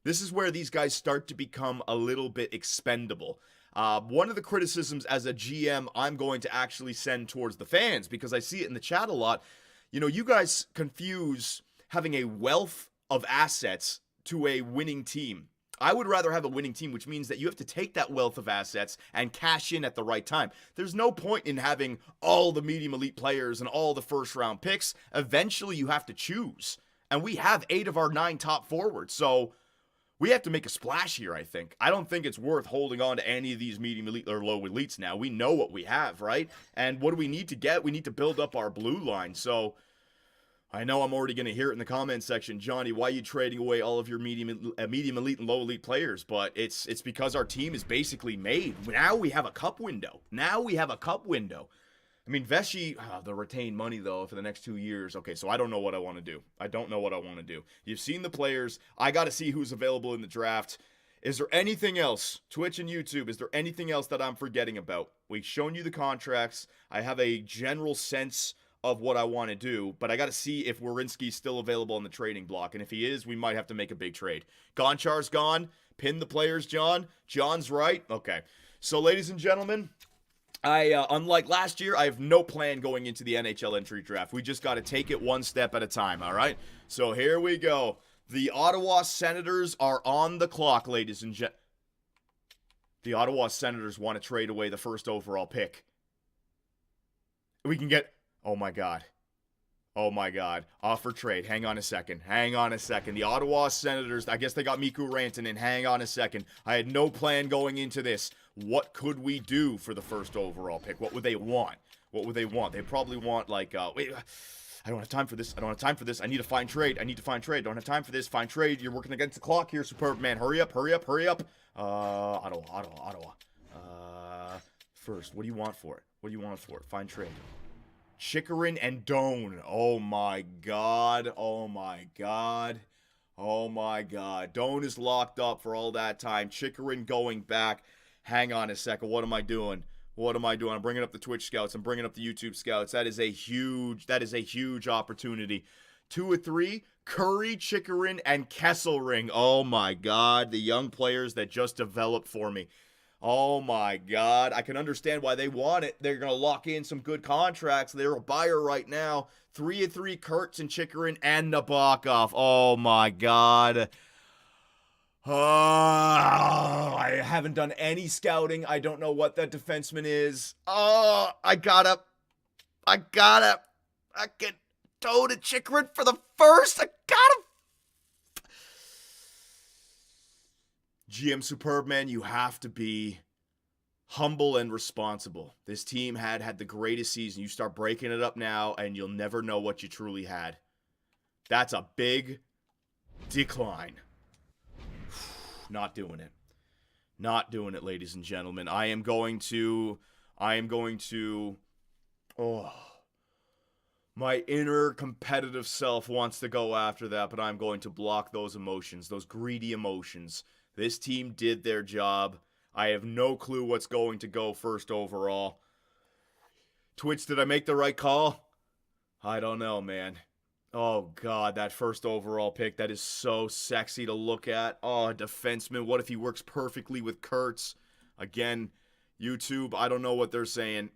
This is where these guys start to become a little bit expendable. One of the criticisms as a GM I'm going to actually send towards the fans, because I see it in the chat a lot, you guys confuse having a wealth of assets to a winning team. I would rather have a winning team, which means that you have to take that wealth of assets and cash in at the right time. There's no point in having all the medium elite players and all the first round picks. Eventually you have to choose. And we have 8 of our 9 top forwards. So we have to make a splash here, I think. I don't think it's worth holding on to any of these medium elite or low elites now. We know what we have, right? And what do we need to get? We need to build up our blue line. So I know I'm already going to hear it in the comment section. Johnny, why are you trading away all of your medium elite and low elite players? But it's because our team is basically made. Now we have a cup window. I mean, Vesey, the retained money, though, for the next 2 years. Okay, so I don't know what I want to do. You've seen the players. I got to see who's available in the draft. Is there anything else, Twitch and YouTube, is there anything else that I'm forgetting about? We've shown you the contracts. I have a general sense of what I want to do, but I got to see if Werenski's still available on the trading block. And if he is, we might have to make a big trade. Gonchar's gone. Pin the players, John. John's right. Okay. So, ladies and gentlemen, unlike last year, I have no plan going into the NHL entry draft. We just got to take it one step at a time, all right? So here we go. The Ottawa Senators are on the clock, ladies and gentlemen. The Ottawa Senators want to trade away the first overall pick. We can get... Oh, my God. Offer trade. Hang on a second. The Ottawa Senators, I guess they got Mikko Rantanen. Hang on a second. I had no plan going into this. What could we do for the first overall pick? What would they want? They probably want, like, wait, I don't have time for this. I need to find trade. Don't have time for this. Find trade. You're working against the clock here, Superb Man. Hurry up. Ottawa. First, what do you want for it? Find trade. Chychrun and Doan. Oh my god. Doan is locked up for all that time. Chychrun going back. Hang on a second. What am I doing? I'm bringing up the Twitch scouts. I'm bringing up the YouTube scouts. That is a huge opportunity. 2 or 3, Curry, Chychrun, and Kesselring. Oh my god. The young players that just developed for me. Oh my god. I can understand why they want it. They're going to lock in some good contracts. They're a buyer right now. 3 of 3, Kurtz and Chychrun and Nabokov. Oh my god. I haven't done any scouting. I don't know what that defenseman is. Oh, I can go to Chychrun for the first. I gotta. GM Superb Man, you have to be humble and responsible. This team had the greatest season. You start breaking it up now, and you'll never know what you truly had. That's a big decline. Not doing it, ladies and gentlemen. I am going to, my inner competitive self wants to go after that, but I'm going to block those emotions, those greedy emotions. This team did their job. I have no clue what's going to go first overall. Twitch, did I make the right call? I don't know, man. Oh, God, that first overall pick, that is so sexy to look at. Oh, a defenseman. What if he works perfectly with Kurtz? Again, YouTube, I don't know what they're saying.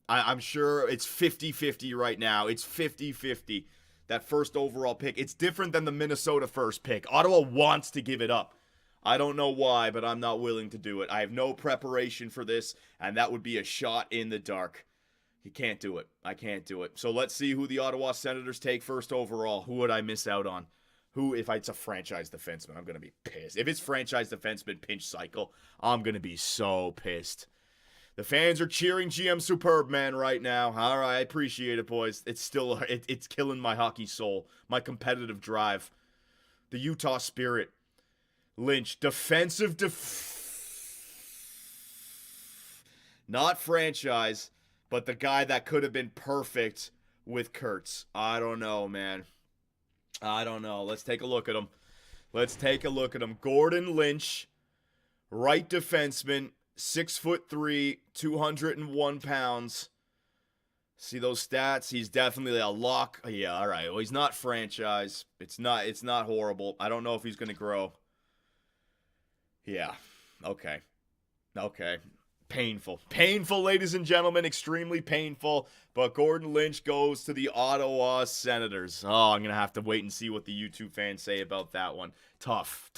I'm sure it's 50-50 right now. It's 50-50. That first overall pick. It's different than the Minnesota first pick. Ottawa wants to give it up. I don't know why, but I'm not willing to do it. I have no preparation for this, and that would be a shot in the dark. You can't do it. I can't do it. So let's see who the Ottawa Senators take first overall. Who would I miss out on? Who, if it's a franchise defenseman, I'm going to be pissed. If it's franchise defenseman pinch cycle, I'm going to be so pissed. The fans are cheering GM Superb Man right now. All right, I appreciate it, boys. It's still, it's killing my hockey soul, my competitive drive. The Utah Spirit. Lynch, not franchise, but the guy that could have been perfect with Kurtz. I don't know, man. I don't know. Let's take a look at him. Gordon Lynch, right defenseman, 6'3", 201 pounds. See those stats? He's definitely a lock. Yeah, all right. Well, he's not franchise. It's not horrible. I don't know if he's going to grow. Yeah. Okay. Painful, ladies and gentlemen. Extremely painful. But Gordon Lynch goes to the Ottawa Senators. Oh, I'm going to have to wait and see what the YouTube fans say about that one. Tough.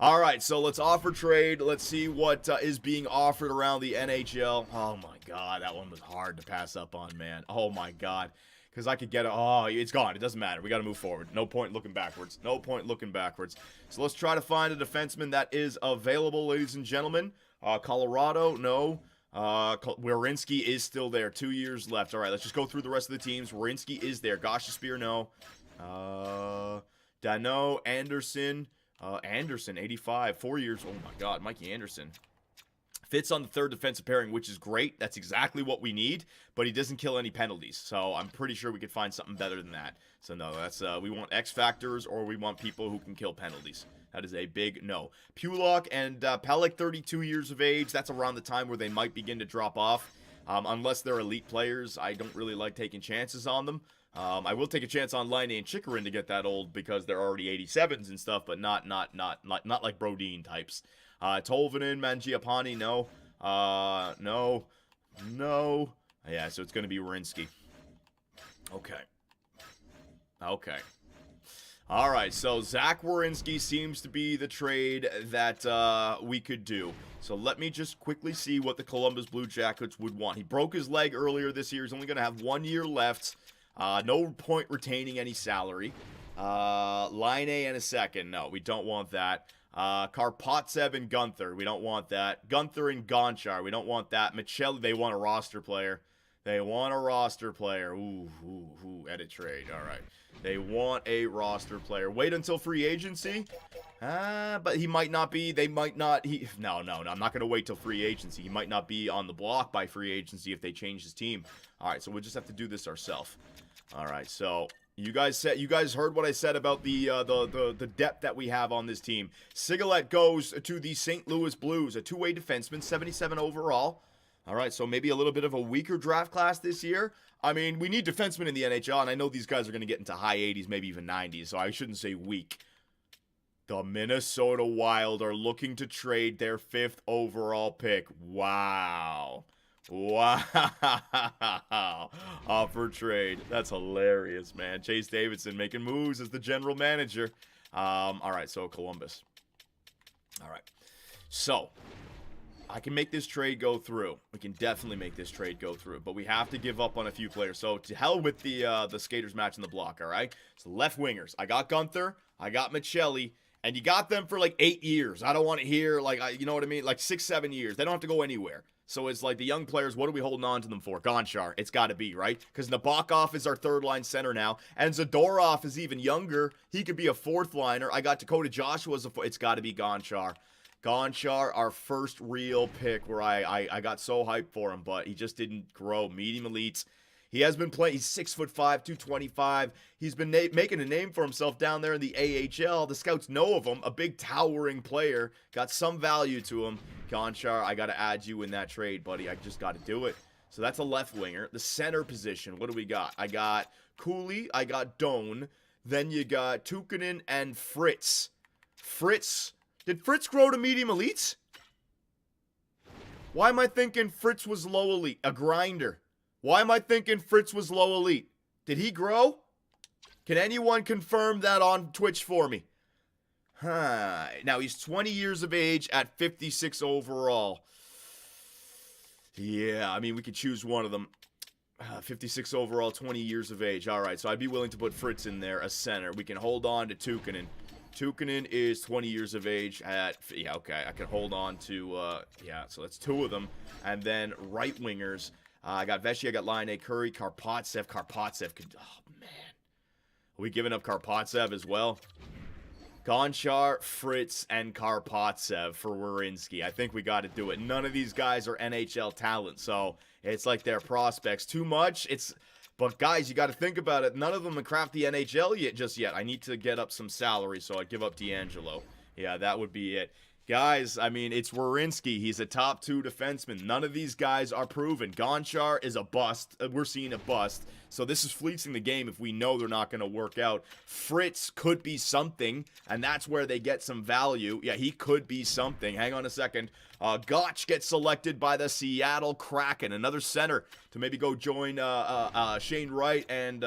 All right, so let's offer trade. Let's see what is being offered around the NHL. Oh, my God. That one was hard to pass up on, man. Oh, my God. Because I could get it. Oh, it's gone. It doesn't matter. We got to move forward. No point looking backwards. No point looking backwards. So let's try to find a defenseman that is available, ladies and gentlemen. Colorado, no. Werenski is still there. 2 years left. All right, let's just go through the rest of the teams. Werenski is there. Gostisbehere, no. Dano, Anderson. Anderson, 85. 4 years. Oh, my God. Mikey Anderson. Fits on the third defensive pairing, which is great. That's exactly what we need, but he doesn't kill any penalties. So I'm pretty sure we could find something better than that. So no, that's we want X factors or we want people who can kill penalties. That is a big no. Pulak and Pellick, 32 years of age. That's around the time where they might begin to drop off. Unless they're elite players, I don't really like taking chances on them. I will take a chance on Laine and Chikrin to get that old because they're already 87s and stuff, but not like Brodin types. Tolvanen, Mangiapane, no. No. Yeah, so it's going to be Werenski. Okay. All right, so Zach Werenski seems to be the trade that we could do. So let me just quickly see what the Columbus Blue Jackets would want. He broke his leg earlier this year. He's only going to have 1 year left. No point retaining any salary. Laine and a second. No, we don't want that. Karpatsev and Gunther. We don't want that. Gunther and Gonchar. We don't want that. Michelli, they want a roster player. Ooh, edit trade. All right. They want a roster player. Wait until free agency? But he might not be. They might not. No. I'm not going to wait till free agency. He might not be on the block by free agency if they change his team. All right, so we'll just have to do this ourselves. All right, so you guys heard what I said about the depth that we have on this team. Sigalet goes to the St. Louis Blues, a two-way defenseman, 77 overall. All right, so maybe a little bit of a weaker draft class this year. I mean, we need defensemen in the NHL, and I know these guys are going to get into high 80s, maybe even 90s, so I shouldn't say weak. The Minnesota Wild are looking to trade their 5th overall pick. Wow. Offer trade. That's hilarious, man. Chase Davidson making moves as the general manager. All right, so Columbus. All right. So, I can make this trade go through. We can definitely make this trade go through, but we have to give up on a few players. So, to hell with the skaters matching the block, all right? So, left wingers. I got Gunther. I got Michelli. And you got them for like 8 years. I don't want to hear, like, you know what I mean? Like 6-7 years. They don't have to go anywhere. So it's like the young players, what are we holding on to them for? Gonchar, it's got to be, right? Because Nabokov is our third-line center now. And Zadorov is even younger. He could be a fourth-liner. I got Dakota Joshua as it's got to be Gonchar. Gonchar, our first real pick where I got so hyped for him, but he just didn't grow. Medium elites. He has been playing, he's 6'5", 225. He's been making a name for himself down there in the AHL. The scouts know of him, a big towering player. Got some value to him. Gonchar, I got to add you in that trade, buddy. I just got to do it. So that's a left winger. The center position, what do we got? I got Cooley, I got Doan. Then you got Tukkanen and Fritz. Did Fritz grow to medium elites? Why am I thinking Fritz was low elite? A grinder. Why am I thinking Fritz was low elite? Did he grow? Can anyone confirm that on Twitch for me? Now, he's 20 years of age at 56 overall. Yeah, I mean, we could choose one of them. 56 overall, 20 years of age. All right, so I'd be willing to put Fritz in there as center. We can hold on to Tukkanen. Tukkanen is 20 years of age at... Yeah, okay, I can hold on to... yeah, so that's 2 of them. And then right wingers... I got Vesey, I got Laine, Curry, Karpatsev. Karpatsev could... Oh, man. Are we giving up Karpatsev as well? Gonchar, Fritz, and Karpatsev for Werenski. I think we got to do it. None of these guys are NHL talent, so it's like they're prospects. Too much? But, guys, you got to think about it. None of them have cracked the NHL yet. I need to get up some salary, so I'd give up D'Angelo. Yeah, that would be it. Guys, I mean, it's Werenski. He's a top 2 defenseman. None of these guys are proven. Gonchar is a bust. We're seeing a bust. So this is fleecing the game if we know they're not going to work out. Fritz could be something, and that's where they get some value. Yeah, he could be something. Hang on a second. Gotch gets selected by the Seattle Kraken. Another center to maybe go join Shane Wright and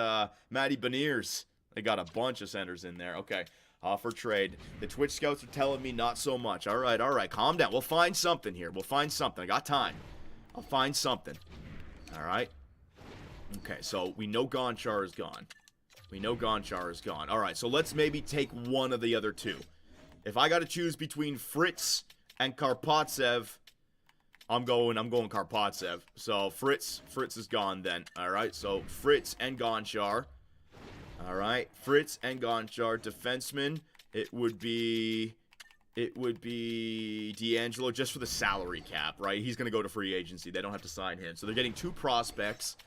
Matty Beniers. They got a bunch of centers in there. Okay. Offer trade. The Twitch scouts are telling me not so much. All right. Calm down. We'll find something here. I got time. I'll find something. All right. Okay, so we know Gonchar is gone. We know Gonchar is gone. All right, so let's maybe take one of the other two. If I got to choose between Fritz and Karpatsev, I'm going Karpatsev. So Fritz is gone then. All right, so Fritz and Gonchar. All right, Fritz and Gonchar, defenseman. It would be D'Angelo just for the salary cap, right? He's going to go to free agency. They don't have to sign him. So they're getting two prospects.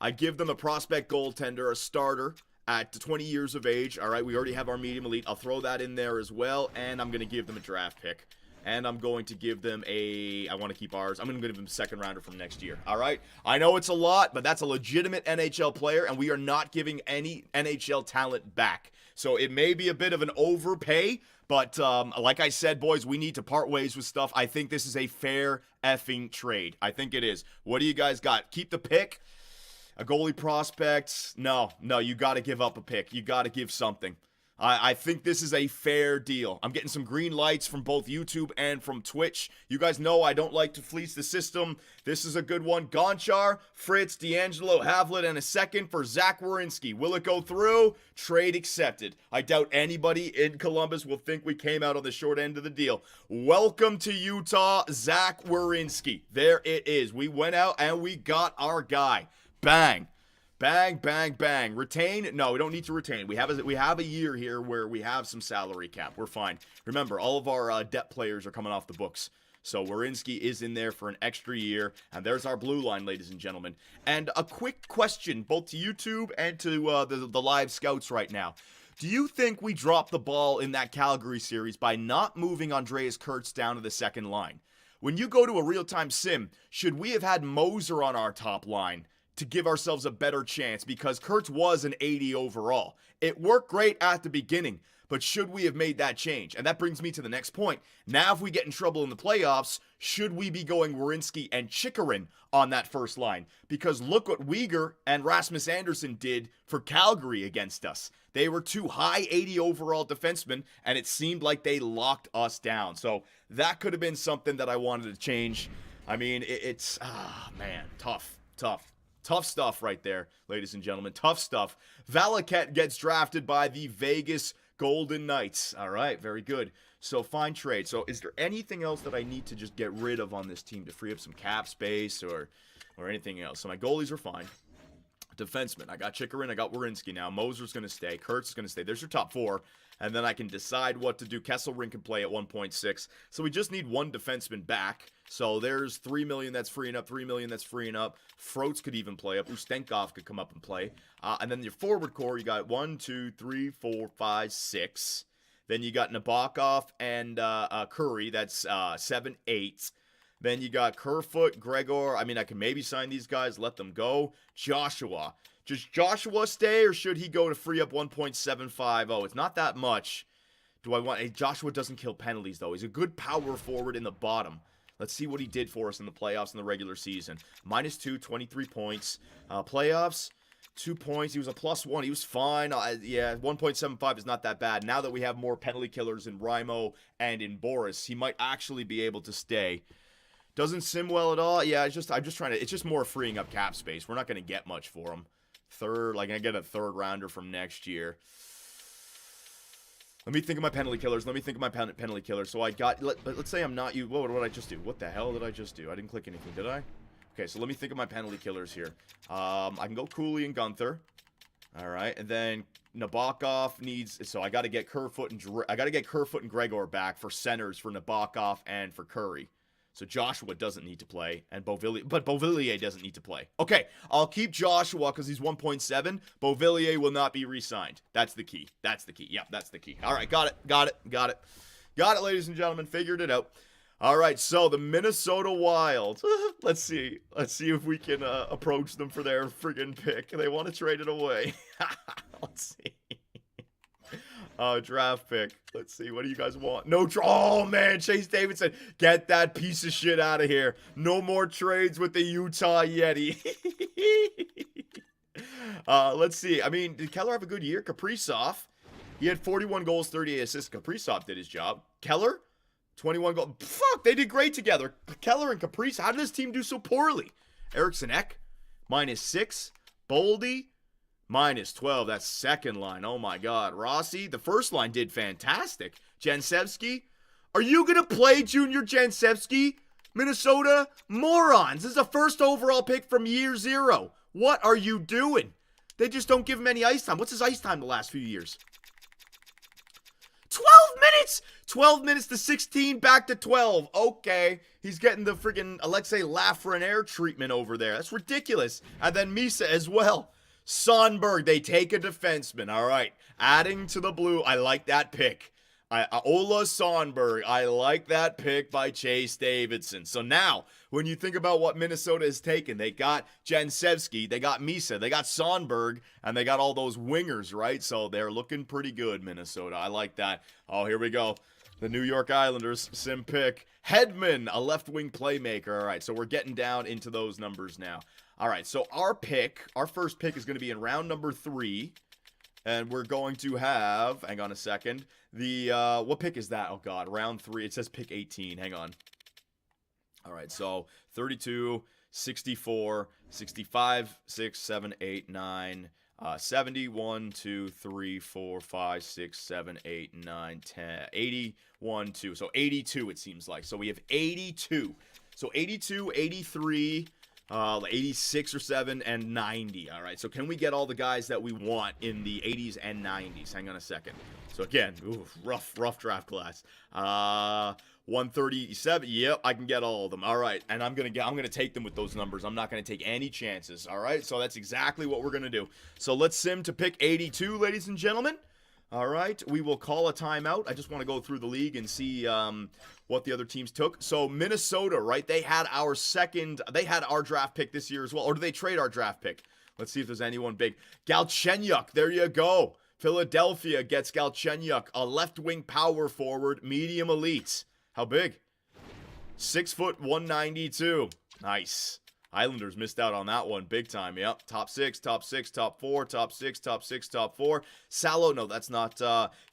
I give them a prospect goaltender, a starter at 20 years of age. All right, we already have our medium elite. I'll throw that in there as well, and I'm going to give them a draft pick. And I'm going to give them I want to keep ours. I'm going to give them a second rounder from next year. All right? I know it's a lot, but that's a legitimate NHL player, and we are not giving any NHL talent back. So it may be a bit of an overpay, but like I said, boys, we need to part ways with stuff. I think this is a fair effing trade. I think it is. What do you guys got? Keep the pick? A goalie prospect? No, you got to give up a pick. You got to give something. I think this is a fair deal. I'm getting some green lights from both YouTube and from Twitch. You guys know I don't like to fleece the system. This is a good one. Gonchar, Fritz, D'Angelo, Havlet, and a second for Zach Werenski. Will it go through? Trade accepted. I doubt anybody in Columbus will think we came out on the short end of the deal. Welcome to Utah, Zach Werenski. There it is. We went out and we got our guy. Bang. Bang, bang, bang. Retain? No, we don't need to retain. We have a year here where we have some salary cap. We're fine. Remember, all of our depth players are coming off the books. So Werenski is in there for an extra year. And there's our blue line, ladies and gentlemen. And a quick question, both to YouTube and to the live scouts right now. Do you think we dropped the ball in that Calgary series by not moving Andreas Kurtz down to the second line? When you go to a real-time sim, should we have had Moser on our top line to give ourselves a better chance, because Kurtz was an 80 overall? It worked great at the beginning, but should we have made that change? And that brings me to the next point. Now, if we get in trouble in the playoffs, should we be going Werenski and Chychrun on that first line? Because look what Weegar and Rasmus Andersson did for Calgary against us. They were two high 80 overall defensemen, and it seemed like they locked us down. So that could have been something that I wanted to change. I mean, it's man, tough stuff right there, ladies and gentlemen. Tough stuff. Valaket gets drafted by the Vegas Golden Knights. All right, very good. So, fine trade. So, is there anything else that I need to just get rid of on this team to free up some cap space or anything else? So, my goalies are fine. Defenseman, I got Chychrun, I got Werenski now. Moser's going to stay. Kurtz is going to stay. There's your top four. And then I can decide what to do. Kesselring can play at 1.6. So we just need one defenseman back. So there's 3 million that's freeing up, 3 million that's freeing up. Froats could even play up. Ustenkov could come up and play. And then your forward core, you got 1, 2, 3, 4, 5, 6. Then you got Nabokov and Curry. That's 7, 8. Then you got Kerfoot, Gregor. I mean, I can maybe sign these guys, let them go. Joshua. Does Joshua stay, or should he go to free up 1.750? It's not that much. Do I want... Hey, Joshua doesn't kill penalties, though. He's a good power forward in the bottom. Let's see what he did for us in the playoffs in the regular season. -2, 23 points. Playoffs, 2 points. He was a +1. He was fine. Yeah, 1.75 is not that bad. Now that we have more penalty killers in Raimo and in Boris, he might actually be able to stay. Doesn't sim well at all. Yeah, I'm just trying to... It's just more freeing up cap space. We're not going to get much for him. I get a third rounder from next year. Let me think of my penalty killers. Penalty killers. So I got... Let's say I'm not you. What did I just do? What the hell did I just do? I didn't click anything, did I? Okay, so let me think of my penalty killers here. I can go Cooley and Gunther. All right, and then Nabokov needs... So I got to get Kerfoot and Gregor back for centers for Nabokov and for Curry. So Joshua doesn't need to play, and Beauvillier doesn't need to play. Okay, I'll keep Joshua because he's 1.7. Beauvillier will not be re-signed. That's the key. Yep, that's the key. All right, got it, ladies and gentlemen. Figured it out. All right, so the Minnesota Wild. Let's see if we can approach them for their friggin' pick. They want to trade it away. Let's see. Draft pick. Let's see. What do you guys want? Oh, man. Chase Davidson. Get that piece of shit out of here. No more trades with the Utah Yeti. Let's see. I mean, did Keller have a good year? Kaprizov. He had 41 goals, 38 assists. Kaprizov did his job. Keller, 21 goals. Fuck, they did great together. Keller and Kaprizov. How did this team do so poorly? Eriksson Ek, -6. Boldy, -12. That's second line. Oh my God. Rossi, the first line did fantastic. Jensevsky, are you going to play Junior Jensevsky? Minnesota? Morons. This is a first overall pick from year 0. What are you doing? They just don't give him any ice time. What's his ice time the last few years? 12 minutes! 12 minutes to 16, back to 12. Okay. He's getting the friggin' Alexei Lafreniere treatment over there. That's ridiculous. And then Misa as well. Sonberg, they take a defenseman. All right. Adding to the blue. I like that pick. Ola Sonberg. I like that pick by Chase Davidson. So now, when you think about what Minnesota has taken, they got Jensevsky, they got Misa, they got Sonberg, and they got all those wingers, right? So they're looking pretty good, Minnesota. I like that. Oh, here we go. The New York Islanders, sim pick. Hedman, a left-wing playmaker. All right, so we're getting down into those numbers now. All right, so our first pick is going to be in round number 3. And we're going to have, hang on a second, what pick is that? Oh, God, round 3. It says pick 18. Hang on. All right, so 32, 64, 65, 6, 7, 8, 9, 70, 1, 2, 3, 4, 5, 6, 7, 8, 9, 10, 80, 1, 2. So 82, it seems like. So we have 82. So 82, 83... 86 or 7 and 90. All right, so can we get all the guys that we want in the 80s and 90s? Hang on a second. So again, rough draft class. 137. Yep, I can get all of them. All right, and I'm gonna take them with those numbers. I'm not gonna take any chances. All right, so that's exactly what we're gonna do. So let's sim to pick 82, ladies and gentlemen. All right, we will call a timeout. I just want to go through the league and see what the other teams took. So Minnesota, right? They had our draft pick this year as well. Or did they trade our draft pick? Let's see if there's anyone big. Galchenyuk, there you go. Philadelphia gets Galchenyuk, a left-wing power forward, medium elite. How big? 6 foot, 192. Nice. Islanders missed out on that one big time. Yep. Top 6, top 6, top 4, top 6, top 6, top 4. Salo, no, that's not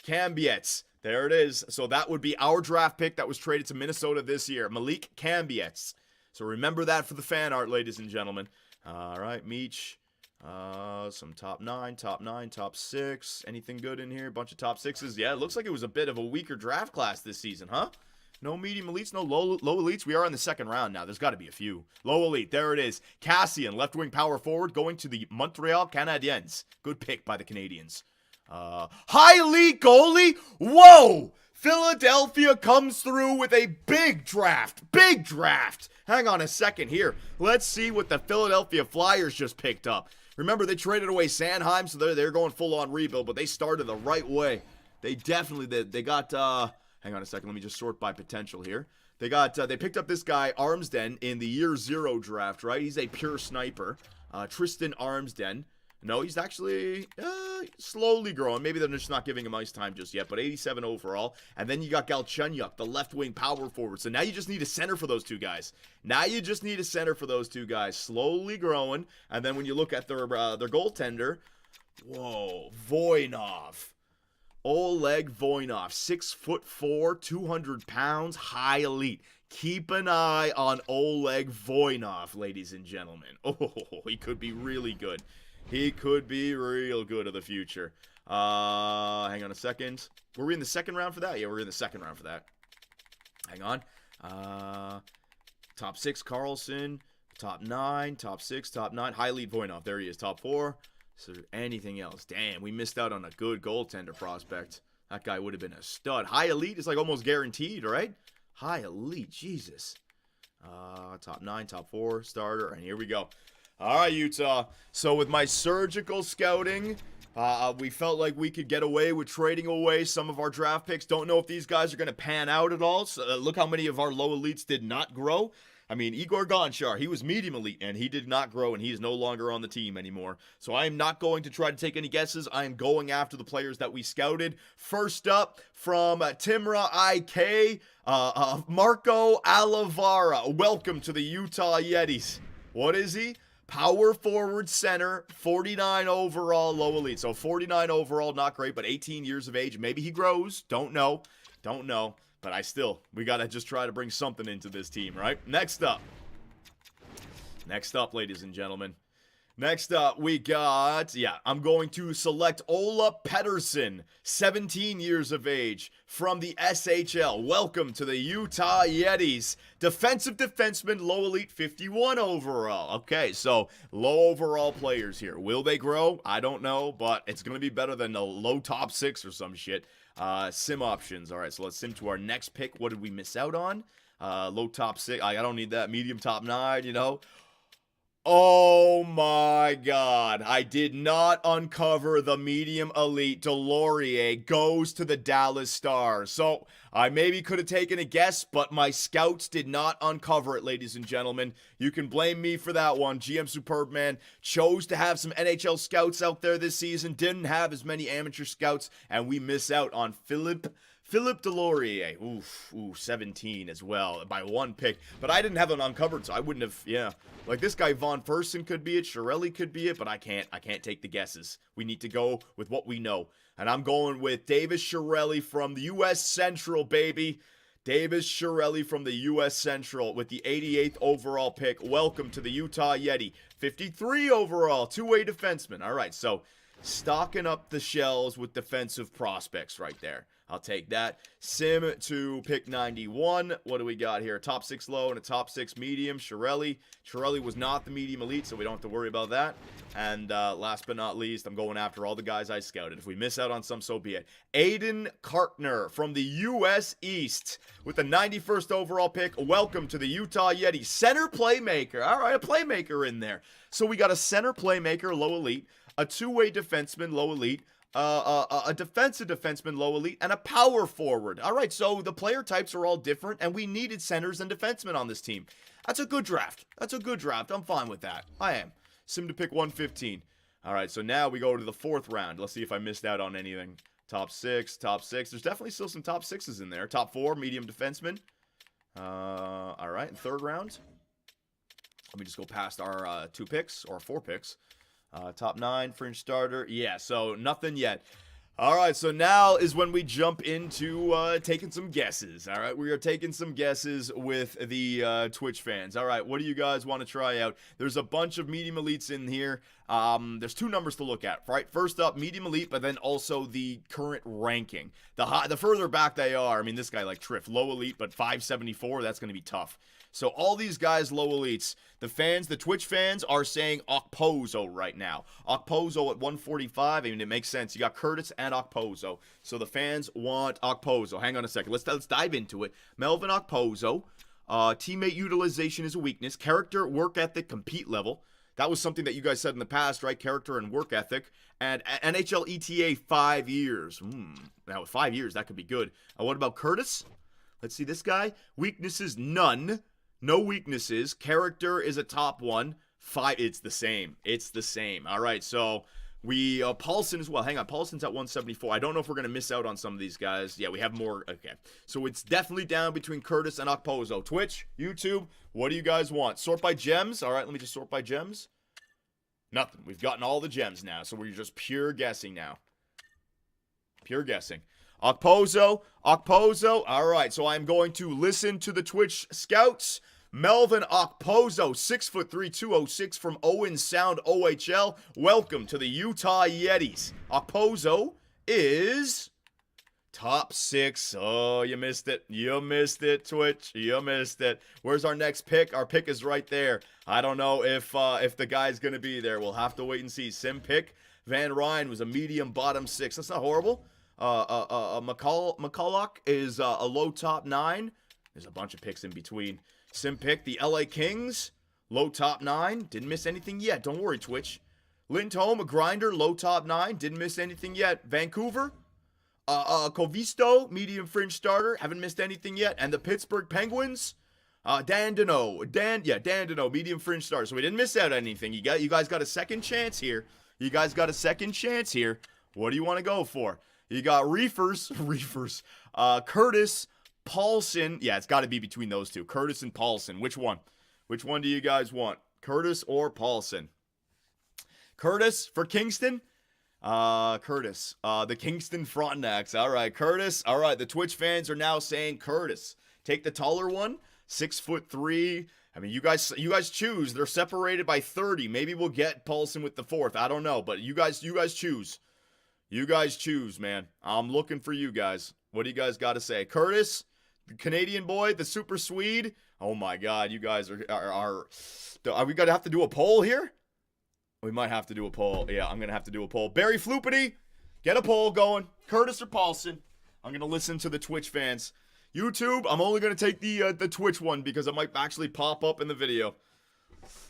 Cambietz. There it is. So that would be our draft pick that was traded to Minnesota this year. Malik Cambietz. So remember that for the fan art, ladies and gentlemen. All right, Meech. Some top 9, top 6. Anything good in here? Bunch of top 6s. Yeah, it looks like it was a bit of a weaker draft class this season, huh? No medium elites, no low elites. We are in the second round now. There's got to be a few. Low elite, there it is. Cassian, left-wing power forward, going to the Montreal Canadiens. Good pick by the Canadiens. High elite goalie? Whoa! Philadelphia comes through with a big draft. Big draft. Hang on a second here. Let's see what the Philadelphia Flyers just picked up. Remember, they traded away Sanheim, so they're going full-on rebuild, but they started the right way. They definitely did. They got... hang on a second. Let me just sort by potential here. They picked up this guy, Armsden, in the year 0 draft, right? He's a pure sniper. Tristan Armsden. No, he's actually slowly growing. Maybe they're just not giving him ice time just yet, but 87 overall. And then you got Galchenyuk, the left-wing power forward. So now you just need a center for those two guys. Slowly growing. And then when you look at their goaltender, whoa, Voynov. Oleg Voynov, 6'4", 200 pounds, high elite. Keep an eye on Oleg Voynov, ladies and gentlemen. Oh, he could be really good. He could be real good of the future. Hang on a second. Were we in the second round for that? Yeah, we're in the second round for that. Hang on. Top 6, Carlson. Top 9, top 6, top 9. High elite Voynov. There he is. Top 4. Is there anything else? Damn, we missed out on a good goaltender prospect. That guy would have been a stud. High elite is like almost guaranteed, right? High elite, Jesus. Top 9, top 4, starter, and here we go. All right, Utah. So with my surgical scouting, we felt like we could get away with trading away some of our draft picks. Don't know if these guys are going to pan out at all. So, look how many of our low elites did not grow. I mean, Igor Gonchar, he was medium elite, and he did not grow, and he is no longer on the team anymore. So I am not going to try to take any guesses. I am going after the players that we scouted. First up, from Timra IK, Marco Alavara. Welcome to the Utah Yetis. What is he? Power forward center, 49 overall, low elite. So 49 overall, not great, but 18 years of age. Maybe he grows. Don't know. But we got to just try to bring something into this team, right? Next up, Next up, ladies and gentlemen. Next up, we got, I'm going to select Ola Pettersson, 17 years of age, from the SHL. Welcome to the Utah Yetis. Defensive defenseman, low elite, 51 overall. Okay, so low overall players here. Will they grow? I don't know, but it's going to be better than a low top 6 or some shit. Sim options. All right, so let's sim to our next pick. What did we miss out on? Low top 6. I don't need that. Medium top 9, you know. Oh my god, I did not uncover the medium elite. Delorier goes to the Dallas Stars. So I maybe could have taken a guess, but my scouts did not uncover it, ladies and gentlemen. You can blame me for that one. GM Superbman chose to have some NHL scouts out there this season, didn't have as many amateur scouts, and we miss out on Philip Delorier. Oof, 17 as well, by 1 pick. But I didn't have it uncovered, so I wouldn't have, Like this guy, Von Fersen could be it, Chiarelli could be it, but I can't take the guesses. We need to go with what we know. And I'm going with Davis Chiarelli from the U.S. Central, baby. Davis Chiarelli from the U.S. Central with the 88th overall pick. Welcome to the Utah Yeti. 53 overall, two-way defenseman. All right, so stocking up the shelves with defensive prospects right there. I'll take that. Sim to pick 91. What do we got here? Top 6 low and a top 6 medium. Chiarelli. Chiarelli was not the medium elite, so we don't have to worry about that. And last but not least, I'm going after all the guys I scouted. If we miss out on some, so be it. Aiden Kartner from the U.S. East with the 91st overall pick. Welcome to the Utah Yeti. Center playmaker. All right, a playmaker in there. So we got a center playmaker, low elite, a two-way defenseman, low elite, a defensive defenseman, low elite, and a power forward. All right, so the player types are all different, and we needed centers and defensemen on this team. That's a good draft. I'm fine with that. I am. Sim to pick 115. All right, so now we go to the 4th round. Let's see if I missed out on anything. Top 6. There's definitely still some top 6s in there. Top 4, medium defenseman. All right, 3rd round. Let me just go past our 2 picks, or 4 picks. Top 9, fringe starter. Yeah, so nothing yet. All right, so now is when we jump into taking some guesses. All right, we are taking some guesses with the Twitch fans. All right, what do you guys want to try out? There's a bunch of medium elites in here. There's 2 numbers to look at, right? First up, medium elite, but then also the current ranking. The further back they are, I mean, this guy like Triff, low elite, but 574, that's going to be tough. So all these guys, low elites, the Twitch fans are saying Okposo right now. Okposo at 145. I mean, it makes sense. You got Curtis and Okposo. So the fans want Okposo. Hang on a second. Let's dive into it. Melvin Okposo. Teammate utilization is a weakness. Character, work ethic, compete level. That was something that you guys said in the past, right? Character and work ethic. And NHL ETA 5 years. Now with 5 years, that could be good. What about Curtis? Let's see this guy. Weaknesses, none. No weaknesses. Character is a top 1. 5, it's the same. All right, so we, Paulson as well. Hang on, Paulson's at 174. I don't know if we're going to miss out on some of these guys. Yeah, we have more. Okay, so it's definitely down between Curtis and Okposo. Twitch, YouTube, what do you guys want? Sort by gems? All right, let me just sort by gems. Nothing. We've gotten all the gems now, so we're just pure guessing now. Pure guessing. Okposo. All right, so I'm going to listen to the Twitch scouts. Melvin Okposo, 6'3", 206 from Owen Sound, OHL. Welcome to the Utah Yetis. Okposo is top 6. Oh, you missed it. Twitch. You missed it. Where's our next pick? Our pick is right there. I don't know if the guy's gonna be there. We'll have to wait and see. Sim pick. Van Ryn was a medium bottom 6. That's not horrible. McCulloch is a low top 9. There's a bunch of picks in between. Sim pick, the LA Kings, low top 9. Didn't miss anything yet. Don't worry, Twitch. Lindholm, a grinder, low top 9. Didn't miss anything yet. Vancouver, Covisto, medium fringe starter. Haven't missed anything yet. And the Pittsburgh Penguins, Dan Deneau, medium fringe starter. So we didn't miss out on anything. You guys got a second chance here. What do you want to go for? You got Reefers, Curtis, Paulson. Yeah, it's got to be between those two. Curtis and Paulson. Which one? Which one do you guys want? Curtis or Paulson? Curtis for Kingston? Curtis. The Kingston Frontenacs. All right, Curtis. All right, the Twitch fans are now saying Curtis. Take the taller one. 6'3". I mean, you guys choose. They're separated by 30. Maybe we'll get Paulson with the 4th. I don't know, but you guys choose. You guys choose, man. I'm looking for you guys. What do you guys got to say? Curtis, the Canadian boy, the super Swede. Oh my God, you guys are we gonna have to do a poll here? We might have to do a poll. Yeah, I'm gonna have to do a poll. Barry Floopity, get a poll going. Curtis or Paulson? I'm gonna listen to the Twitch fans. YouTube, I'm only gonna take the Twitch one because it might actually pop up in the video.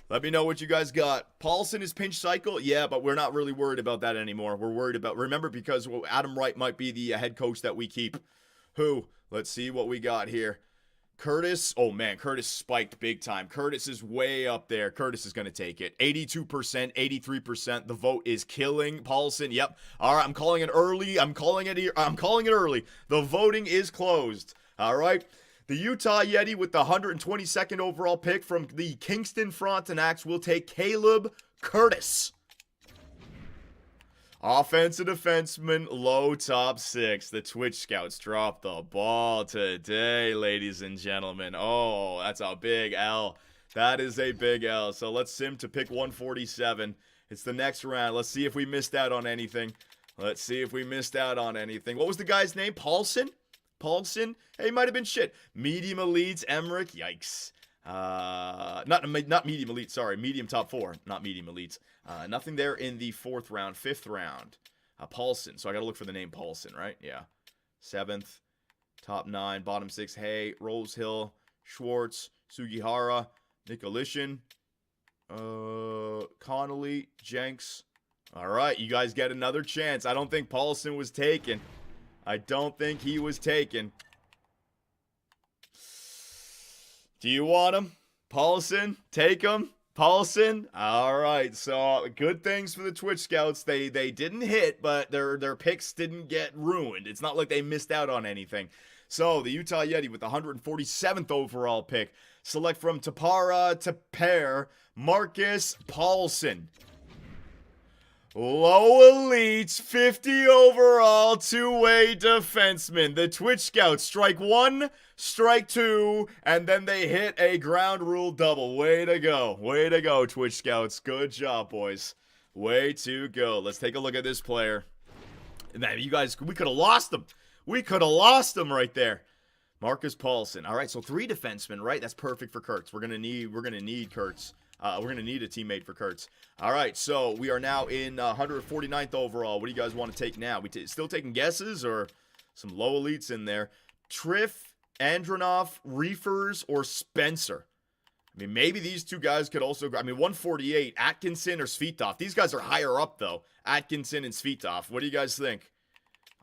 Let me know what you guys got. Paulson is pinch cycle? Yeah, but we're not really worried about that anymore. We're worried about, remember, because Adam Wright might be the head coach that we keep. Who? Let's see what we got here. Curtis. Oh, man, Curtis spiked big time. Curtis is way up there. Curtis is going to take it. 82%, 83%. The vote is killing Paulson. Yep. All right, I'm calling it early. I'm calling it early. The voting is closed. All right. The Utah Yeti with the 122nd overall pick from the Kingston Frontenacs will take Caleb Curtis. Offensive defenseman, low top 6. The Twitch scouts dropped the ball today, ladies and gentlemen. Oh, that's a big L. That is a big L. So let's sim to pick 147. It's the next round. Let's see if we missed out on anything. What was the guy's name? Paulson? Hey, he might have been shit. Medium elites, Emmerich. Yikes. Not medium elite, sorry. Medium top 4, not medium elites. Nothing there in the 4th round. 5th round. Paulson. So I got to look for the name Paulson, right? Yeah. 7th. Top 9. Bottom 6. Hay. Rosehill. Schwartz. Sugihara. Nicolishin. Connolly. Jenks. All right. You guys get another chance. I don't think Paulson was taken. I don't think he was taken. Do you want him? Paulson? Take him? Paulson? All right. So good things for the Twitch scouts. They didn't hit, but their picks didn't get ruined. It's not like they missed out on anything. So the Utah Yeti with the 147th overall pick. Select from Tapara to pair Marcus Paulson. Low elites, 50 overall, 2-way defenseman. The Twitch scouts strike 1, strike 2, and then they hit a ground rule double. Way to go. Way to go, Twitch scouts. Good job, boys. Way to go. Let's take a look at this player. Man, you guys, we could have lost him. We could have lost him right there. Marcus Paulson. All right, so 3 defensemen, right? That's perfect for Kurtz. We're gonna need Kurtz. We're going to need a teammate for Kurtz. All right, so we are now in 149th overall. What do you guys want to take now? Still taking guesses or some low elites in there? Triff, Andronov, Reefers, or Spencer? I mean, maybe these two guys could also go. I mean, 148, Atkinson or Svitov. These guys are higher up, though. Atkinson and Svitov. What do you guys think?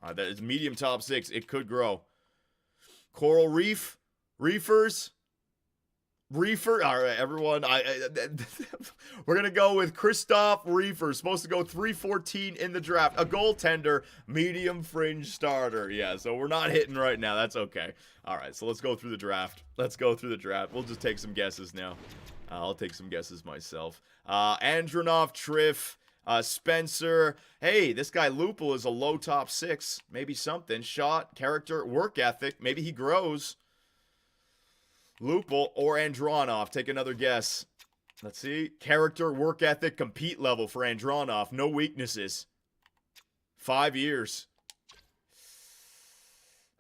That is medium top 6. It could grow. Coral Reef, Reefers. All right, everyone. We're going to go with Christoph Reefer. Supposed to go 314 in the draft. A goaltender, medium fringe starter. Yeah, so we're not hitting right now. That's okay. All right, so let's go through the draft. We'll just take some guesses now. I'll take some guesses myself. Andronov, Triff, Spencer. Hey, this guy Lupul is a low top 6. Maybe something. Shot, character, work ethic. Maybe he grows. Lupul or Andronov. Take another guess. Let's see. Character, work ethic, compete level for Andronov. No weaknesses. 5 years.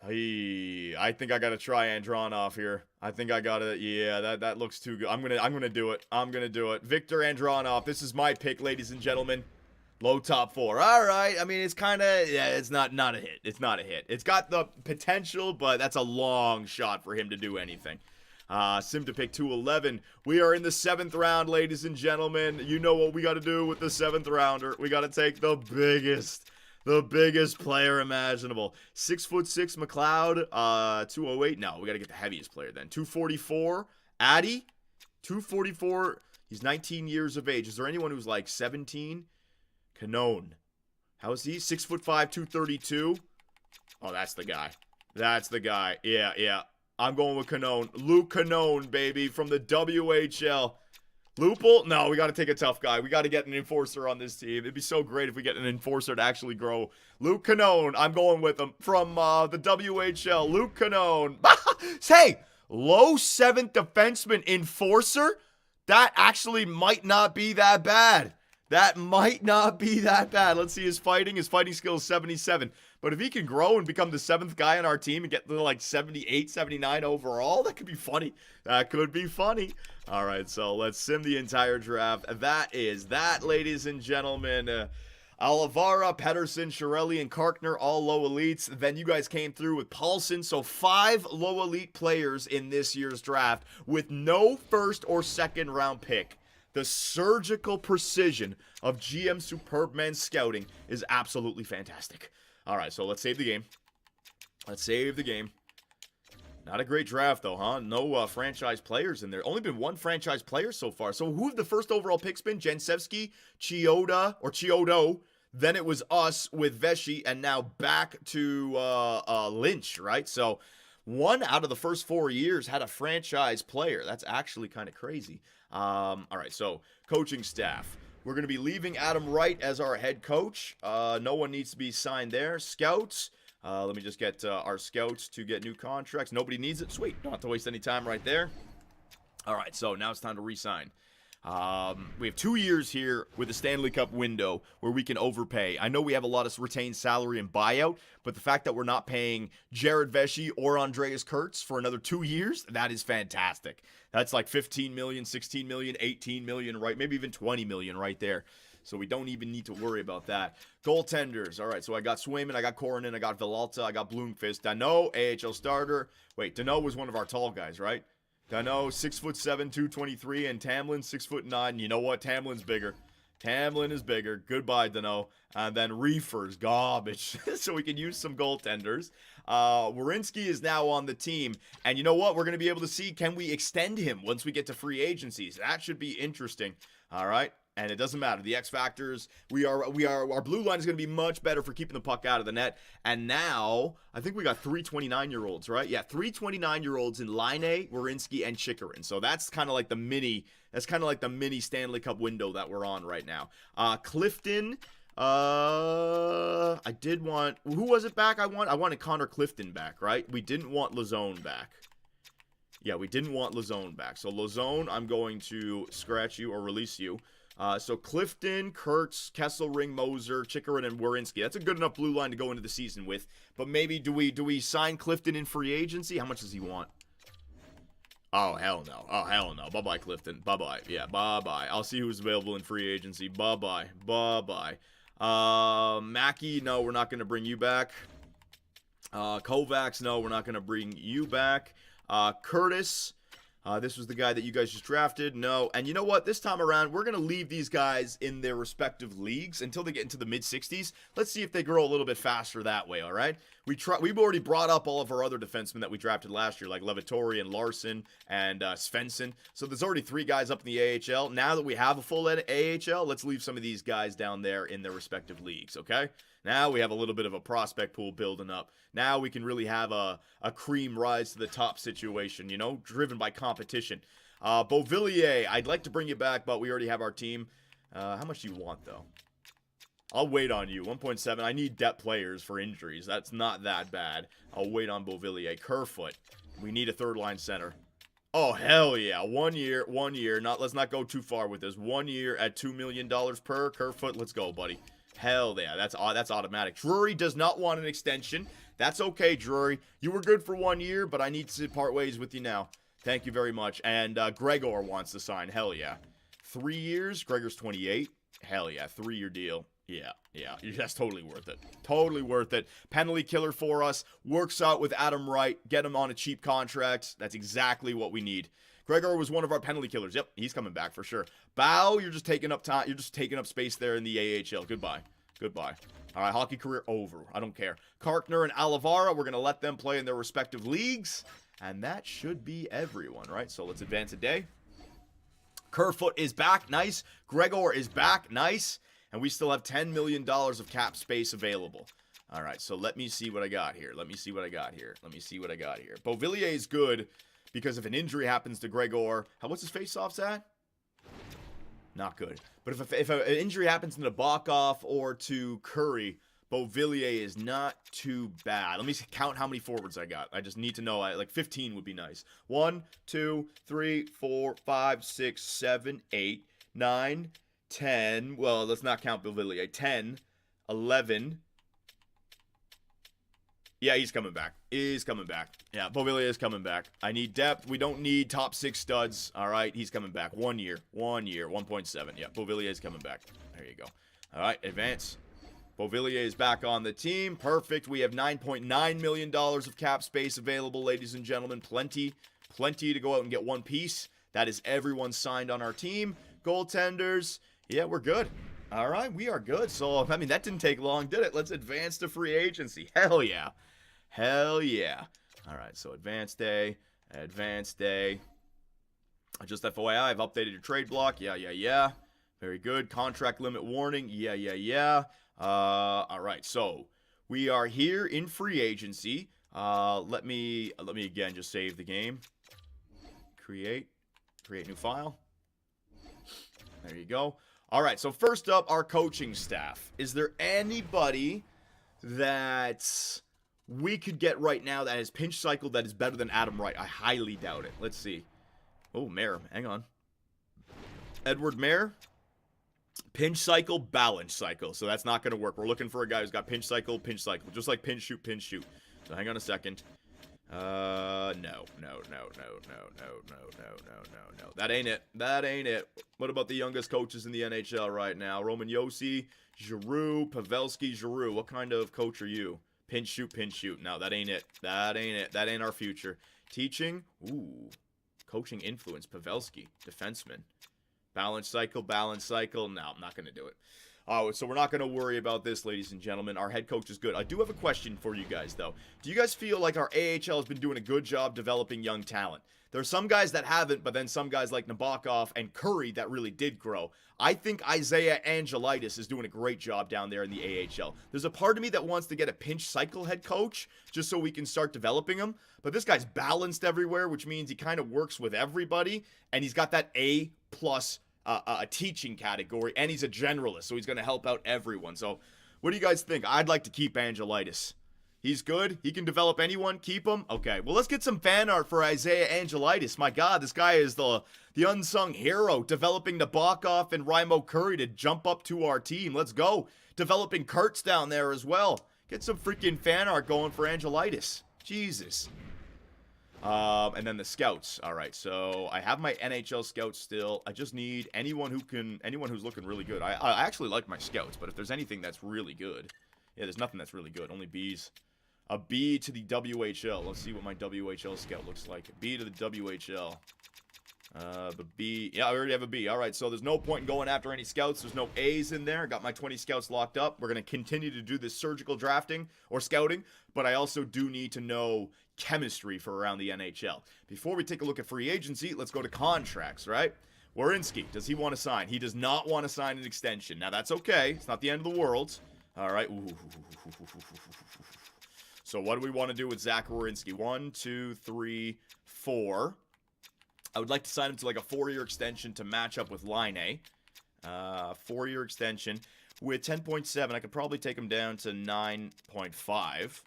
Hey, I think I gotta try Andronov here. I think I gotta. Yeah, that looks too good. I'm gonna do it. Victor Andronov. This is my pick, ladies and gentlemen. Low top 4. All right. I mean, it's kind of, yeah, it's not a hit. It's not a hit. It's got the potential, but that's a long shot for him to do anything. Sim to pick 211. We are in the 7th round, ladies and gentlemen. You know what we got to do with the 7th rounder. We got to take the biggest player imaginable. 6'6" McLeod, 208. No, we got to get the heaviest player then. 244, Addy, 244. He's 19 years of age. Is there anyone who's like 17? Canone. How is he? 6'5", 232. Oh, that's the guy. Yeah. I'm going with Canone. Luke Canone, baby, from the WHL. Lupul? No, we got to take a tough guy. We got to get an enforcer on this team. It'd be so great if we get an enforcer to actually grow. Luke Canone, I'm going with him from the WHL. Luke Canone. Hey, Low 7th defenseman enforcer? That actually might not be that bad. That might not be that bad. Let's see his fighting. His fighting skill is 77. But if he can grow and become the 7th guy on our team and get to like 78, 79 overall, that could be funny. That could be funny. All right, so let's sim the entire draft. That is that, ladies and gentlemen. Alvara, Pedersen, Shirelli, and Karkner, all low elites. Then you guys came through with Paulson. So 5 low elite players in this year's draft with no first or second round pick. The surgical precision of GM Superbman scouting is absolutely fantastic. All right, so let's save the game. Let's save the game. Not a great draft, though, huh? No franchise players in there. Only been 1 franchise player so far. So who have the first overall picks been? Jansevsky, Chiodo. Then it was us with Vesey, and now back to Lynch, right? So 1 out of the first 4 years had a franchise player. That's actually kind of crazy. All right, so coaching staff. We're going to be leaving Adam Wright as our head coach. No one needs to be signed there. Scouts. Let me just get our scouts to get new contracts. Nobody needs it. Sweet. Don't have to waste any time right there. All right, so now it's time to re-sign. We have 2 years here with the Stanley Cup window where we can overpay. I know we have a lot of retained salary and buyout, but the fact that we're not paying Jared Vesey or Andreas Kurtz for another 2 years, that is fantastic. That's like 15 million, 16 million, 18 million, right? Maybe even 20 million right there. So we don't even need to worry about that. Goaltenders. All right, so I got Swayman, I got Koronen, I got Villalta, I got Bloomqvist. Dano, AHL starter. Wait, Dano was one of our tall guys, right? Dano, 6'7", 223, and Tamlin, 6'9". You know what? Tamlin's bigger. Tamlin is bigger. Goodbye, Dano. And then Reefers, garbage. So we can use some goaltenders. Werenski is now on the team. And you know what? We're going to be able to see, can we extend him once we get to free agencies? That should be interesting. All right. And it doesn't matter. The X factors, our blue line is going to be much better for keeping the puck out of the net. And now, I think we got 3 29-year-olds, right? Yeah, 3 29-year-olds in Line, Werenski, and Chikrin. So that's kind of like the mini Stanley Cup window that we're on right now. Clifton, I did want, who was it back I wanted Connor Clifton back, right? We didn't want Lazone back. Yeah, we didn't want Lazone back. So Lazone, I'm going to scratch you or release you. So Clifton, Kurtz, Kesselring, Moser, Chikrin, and Werenski. That's a good enough blue line to go into the season with. But maybe do we sign Clifton in free agency? How much does he want? Oh, hell no. Oh, hell no. Bye-bye, Clifton. Bye-bye. Yeah, bye-bye. I'll see who's available in free agency. Bye-bye. Bye-bye. Mackey, no, we're not going to bring you back. Kovacs, no, we're not going to bring you back. Curtis, this was the guy that you guys just drafted. No. And you know what? This time around, we're going to leave these guys in their respective leagues until they get into the mid-60s. Let's see if they grow a little bit faster that way, all right? We've already brought up all of our other defensemen that we drafted last year, like Levatori and Larson and Svensson. So there's already 3 guys up in the AHL. Now that we have a full AHL, let's leave some of these guys down there in their respective leagues, okay? Now we have a little bit of a prospect pool building up. Now we can really have a cream rise to the top situation, you know, driven by competition. Beauvillier, I'd like to bring you back, but we already have our team. How much do you want, though? I'll wait on you. 1.7. I need depth players for injuries. That's not that bad. I'll wait on Beauvillier. Kerfoot, we need a third-line center. Oh, hell yeah. 1 year, 1 year. Let's not go too far with this. 1 year at $2 million per. Kerfoot, let's go, buddy. Hell yeah, that's automatic. Drury does not want an extension. That's okay, Drury. You were good for 1 year, but I need to part ways with you now. Thank you very much. And Gregor wants to sign. Hell yeah. 3 years. Gregor's 28. Hell yeah. 3-year deal. Yeah. That's totally worth it. Totally worth it. Penalty killer for us. Works out with Adam Wright. Get him on a cheap contract. That's exactly what we need. Gregor was one of our penalty killers. Yep, he's coming back for sure. Bow, you're just taking up time. You're just taking up space there in the AHL. Goodbye. All right, hockey career over. I don't care. Karkner and Alvara, we're going to let them play in their respective leagues. And that should be everyone, right? So let's advance a day. Kerfoot is back. Nice. Gregor is back. Nice. And we still have $10 million of cap space available. All right, so let me see what I got here. Beauvillier is good. Because if an injury happens to Gregor, what's his face-offs at? Not good. But if an injury happens to Nabokov or to Curry, Beauvillier is not too bad. Let me count how many forwards I got. I just need to know. Like 15 would be nice. 1, 2, 3, 4, 5, 6, 7, 8, 9, 10. Well, let's not count Beauvillier. 10, 11. Yeah, he's coming back. He's coming back. Yeah, Beauvillier is coming back. I need depth. We don't need top 6 studs. All right, he's coming back. 1 year. 1 year. 1.7. Yeah, Beauvillier is coming back. There you go. All right, advance. Beauvillier is back on the team. Perfect. We have $9.9 million of cap space available, ladies and gentlemen. Plenty to go out and get one piece. That is everyone signed on our team. Goaltenders. Yeah, we're good. All right, we are good. So, I mean, that didn't take long, did it? Let's advance to free agency. Hell yeah. Hell yeah. All right, so advance day. Just FYI, I've updated your trade block. Yeah. Very good. Contract limit warning. Yeah. All right, so we are here in free agency. Let me again just save the game. Create new file. There you go. All right, so first up, our coaching staff. Is there anybody that we could get right now that has pinch cycle that is better than Adam Wright? I highly doubt it. Let's see. Oh, Mayer. Hang on. Edward Mayer. Pinch cycle, balance cycle. So that's not going to work. We're looking for a guy who's got pinch cycle. Just like pinch shoot. So hang on a second. No. That ain't it. What about the youngest coaches in the NHL right now? Roman Josi, Giroux, Pavelski, Giroux. What kind of coach are you? Pinch shoot. No, that ain't it. That ain't our future. Teaching. Ooh. Coaching influence. Pavelski. Defenseman. Balance cycle. No, I'm not going to do it. So we're not going to worry about this, ladies and gentlemen. Our head coach is good. I do have a question for you guys, though. Do you guys feel like our AHL has been doing a good job developing young talent? There are some guys that haven't, but then some guys like Nabokov and Curry that really did grow. I think Isaiah Angelitis is doing a great job down there in the AHL. There's a part of me that wants to get a pinch cycle head coach just so we can start developing him. But this guy's balanced everywhere, which means he kind of works with everybody. And he's got that A+ a teaching category, and he's a generalist, so he's going to help out everyone. So what do you guys think? I'd like to keep Angelitis. He's good. He can develop anyone. Keep him. Okay, well, let's get some fan art for Isaiah Angelitis. My God, this guy is the unsung hero, developing Nabokov and Raimo Curry to jump up to our team. Let's go. Developing Kurtz down there as well. Get some freaking fan art going for Angelitis. Jesus. And then the scouts. All right, so I have my NHL scouts still. I just need anyone who's looking really good. I actually like my scouts, but if there's anything that's really good, yeah, there's nothing that's really good. Only Bs. A B to the WHL. Let's see what my WHL scout looks like. B to the WHL. The B. Yeah, I already have a B. All right, so there's no point in going after any scouts. There's no A's in there. Got my 20 scouts locked up. We're going to continue to do this surgical drafting or scouting, but I also do need to know chemistry for around the NHL. Before we take a look at free agency, let's go to contracts, right? Werenski, does he want to sign? He does not want to sign an extension. Now, that's okay. It's not the end of the world. All right. Ooh. So what do we want to do with Zach Werenski? 1, 2, 3, 4. I would like to sign him to like a 4-year extension to match up with Line A. 4-year extension. With 10.7, I could probably take him down to 9.5.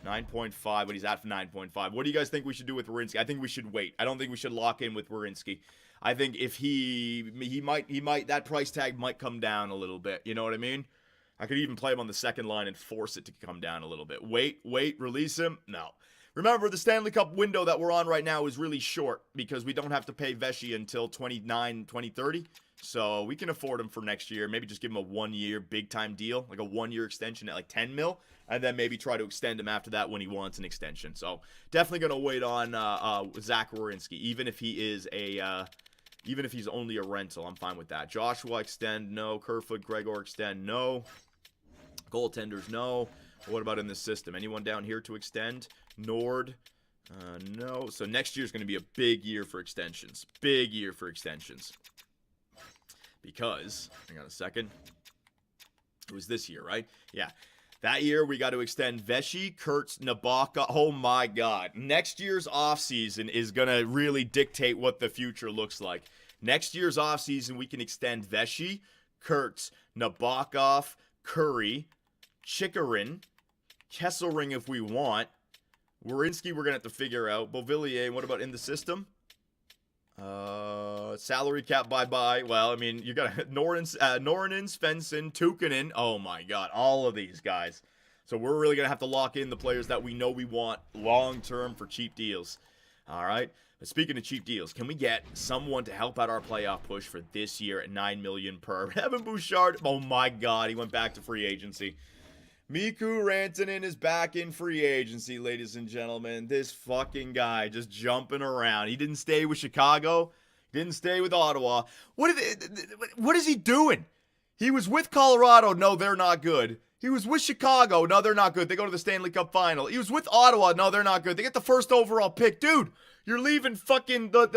9.5, but he's at 9.5. What do you guys think we should do with Werenski? I think we should wait. I don't think we should lock in with Werenski. I think if he might that price tag might come down a little bit. You know what I mean? I could even play him on the second line and force it to come down a little bit. Wait, release him? No. Remember, the Stanley Cup window that we're on right now is really short because we don't have to pay Vesey until 2030. So we can afford him for next year. Maybe just give him a 1-year big-time deal, like a 1-year extension at like 10 mil, and then maybe try to extend him after that when he wants an extension. So definitely going to wait on Zach Werenski, even if he's only a rental. I'm fine with that. Joshua, extend, no. Kerfoot, Gregor, extend, no. Goaltenders, no. What about in the system? Anyone down here to extend? Nord, no. So next year is going to be a big year for extensions. Big year for extensions. Because, hang on a second. It was this year, right? Yeah. That year, we got to extend Vesey, Kurtz, Nabokov. Oh, my God. Next year's offseason is going to really dictate what the future looks like. Next year's offseason, we can extend Vesey, Kurtz, Nabokov, Curry, Chikarin. Kesselring if we want. Werenski we're going to have to figure out. Beauvillier, what about in the system? Salary cap bye-bye. Well, I mean, you got Norinen, Svensson, Tukkonen. Oh my god, all of these guys. So we're really going to have to lock in the players that we know we want long-term for cheap deals. All right? But speaking of cheap deals, can we get someone to help out our playoff push for this year at $9 million per? Evan Bouchard, oh my god, he went back to free agency. Mikko Rantanen is back in free agency, ladies and gentlemen. This fucking guy just jumping around. He didn't stay with Chicago. Didn't stay with Ottawa. What is he doing? He was with Colorado. No, they're not good. He was with Chicago. No, they're not good. They go to the Stanley Cup final. He was with Ottawa. No, they're not good. They get the first overall pick. Dude, you're leaving fucking at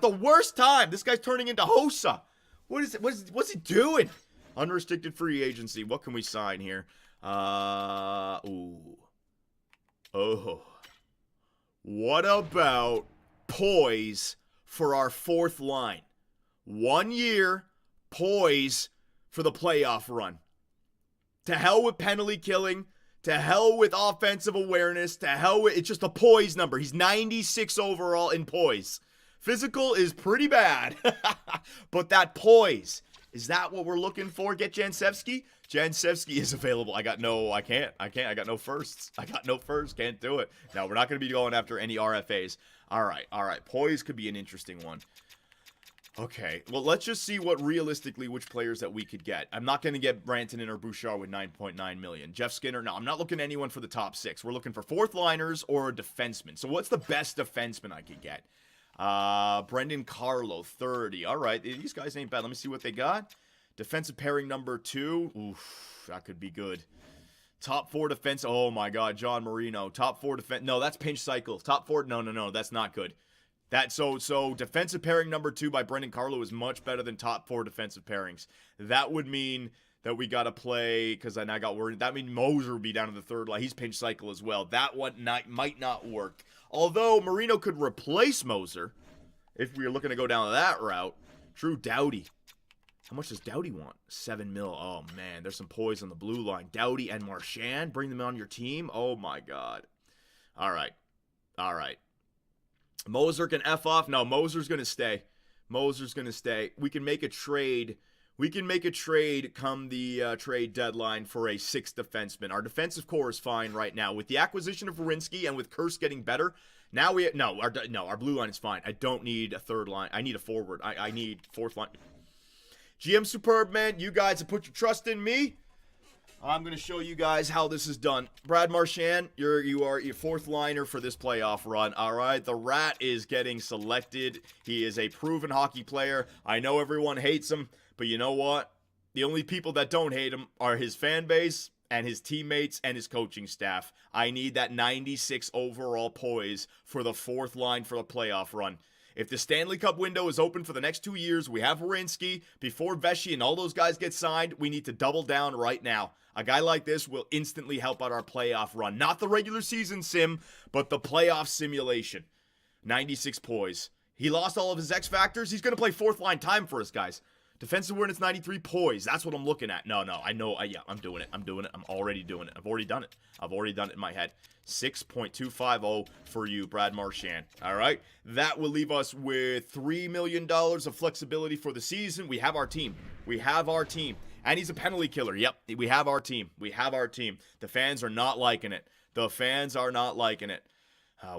the worst time. This guy's turning into Hossa. What's he doing? Unrestricted free agency. What can we sign here? What about poise for our fourth line? 1 year, poise for the playoff run. To hell with penalty killing. To hell with offensive awareness. To hell with, it's just a poise number. He's 96 overall in poise. Physical is pretty bad. But that poise, is that what we're looking for? Get Jansevsky? Jansevsky is available. I got no firsts. Can't do it. No, we're not going to be going after any RFAs. All right. Poise could be an interesting one. Okay, well, let's just see which players that we could get. I'm not going to get Rantanen or Bouchard with $9.9 million. Jeff Skinner, no, I'm not looking at anyone for the top 6. We're looking for fourth liners or a defenseman. So what's the best defenseman I could get? Brendan Carlo, 30. All right, these guys ain't bad. Let me see what they got. Defensive pairing number 2. Oof, that could be good. Top 4 defense. Oh my God, John Marino. Top 4 defense. No, that's pinch cycle. Top 4. No, that's not good. So defensive pairing number 2 by Brendan Carlo is much better than top 4 defensive pairings. That would mean that we got to play, because then I got worried. That means Moser would be down in the third line. He's pinch cycle as well. That one might not work. Although Marino could replace Moser if we were looking to go down that route. Drew Doughty. How much does Doughty want? $7 million. Oh, man. There's some poise on the blue line. Doughty and Marchand. Bring them on your team. Oh, my God. All right. Moser can F off. No, Moser's going to stay. We can make a trade. Come the trade deadline for a 6th defenseman. Our defensive core is fine right now. With the acquisition of Werenski and with Kurse getting better, now our blue line is fine. I don't need a third line. I need a forward. I need fourth line. GM Superb, man, you guys have put your trust in me. I'm going to show you guys how this is done. Brad Marchand, you are your fourth liner for this playoff run. All right, the Rat is getting selected. He is a proven hockey player. I know everyone hates him, but you know what? The only people that don't hate him are his fan base and his teammates and his coaching staff. I need that 96 overall poise for the fourth line for the playoff run. If the Stanley Cup window is open for the next 2 years, we have Werenski, before Vesey and all those guys get signed, we need to double down right now. A guy like this will instantly help out our playoff run. Not the regular season sim, but the playoff simulation. 96 poise. He lost all of his X factors. He's going to play fourth line time for us, guys. Defensive awareness 93 poise. That's what I'm looking at. No, I know. I'm doing it. I'm already doing it. I've already done it in my head. 6.250 for you, Brad Marchand. All right. That will leave us with $3 million of flexibility for the season. We have our team. And he's a penalty killer. Yep. We have our team. The fans are not liking it.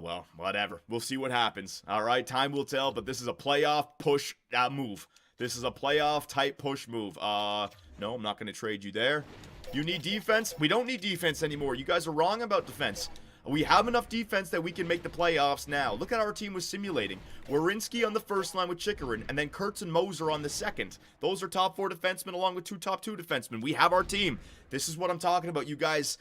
Well, whatever. We'll see what happens. All right. Time will tell, but this is a playoff push move. This is a playoff type push move. No, I'm not going to trade you there. You need defense? We don't need defense anymore. You guys are wrong about defense. We have enough defense that we can make the playoffs now. Look at our team was simulating. Werenski on the first line with Chikarin, and then Kurtz and Moser on the second. Those are top 4 defensemen along with 2 top 2 defensemen. We have our team. This is what I'm talking about. You guys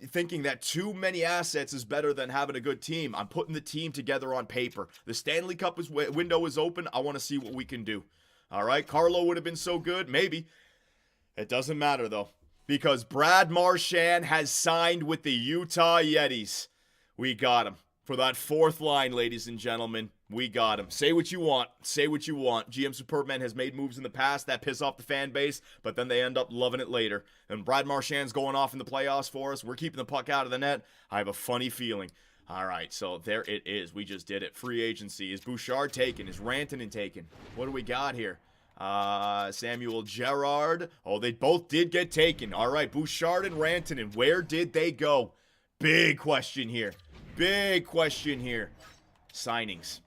thinking that too many assets is better than having a good team. I'm putting the team together on paper. The Stanley Cup window is open. I want to see what we can do. All right, Carlo would have been so good. Maybe. It doesn't matter, though, because Brad Marchand has signed with the Utah Yetis. We got him. For that fourth line, ladies and gentlemen, we got him. Say what you want. Say what you want. GM Superman has made moves in the past that piss off the fan base, but then they end up loving it later. And Brad Marchand's going off in the playoffs for us. We're keeping the puck out of the net. I have a funny feeling. All right, so there it is. We just did it. Free agency. Is Bouchard taken? Is Rantanen taken? What do we got here? Samuel Gerard. Oh, they both did get taken. All right, Bouchard and Rantanen. Where did they go? Big question here. Big question here. Signings.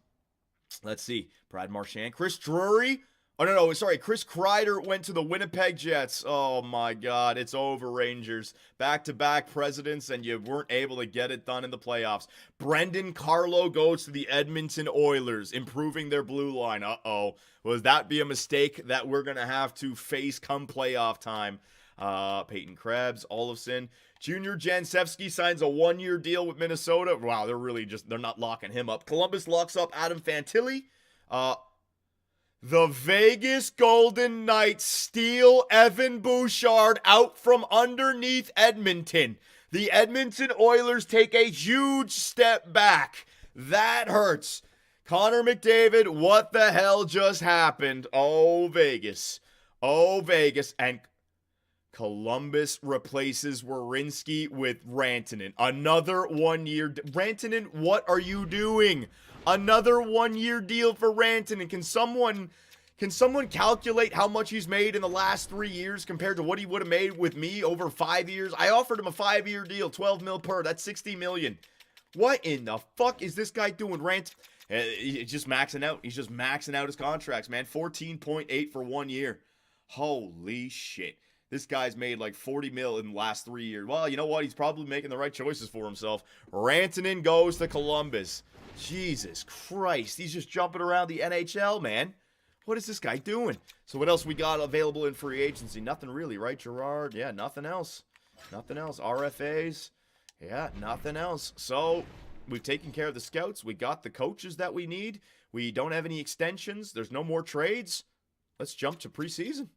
Let's see. Brad Marchand. Chris Drury. Oh, no, sorry. Chris Kreider went to the Winnipeg Jets. Oh, my God. It's over, Rangers. Back-to-back presidents, and you weren't able to get it done in the playoffs. Brendan Carlo goes to the Edmonton Oilers, improving their blue line. Uh-oh. Will that be a mistake that we're going to have to face come playoff time? Peyton Krebs, Olofsson. Junior Jansevsky signs a 1-year deal with Minnesota. Wow, they're not locking him up. Columbus locks up Adam Fantilli. The Vegas Golden Knights steal Evan Bouchard out from underneath Edmonton. The Edmonton Oilers take a huge step back. That hurts. Connor McDavid, what the hell just happened? Oh, Vegas. Oh, Vegas. And Columbus replaces Werenski with Rantanen. Another 1-year... Rantanen, what are you doing? Another 1-year deal for Rantanen. Can someone calculate how much he's made in the last 3 years compared to what he would have made with me over 5 years? I offered him a 5-year deal, 12 mil per. That's 60 million. What in the fuck is this guy doing? He's just maxing out. He's just maxing out his contracts, man. 14.8 for 1 year. Holy shit. This guy's made like 40 mil in the last 3 years. Well, you know what? He's probably making the right choices for himself. Rantanen goes to Columbus. Jesus Christ. He's just jumping around the NHL, man. What is this guy doing? So what else we got available in free agency? Nothing really, right, Gerard? Yeah, nothing else. Nothing else. RFAs. Yeah, nothing else. So we've taken care of the scouts. We got the coaches that we need. We don't have any extensions. There's no more trades. Let's jump to preseason.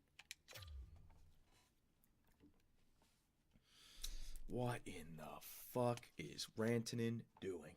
What in the fuck is Rantanen doing?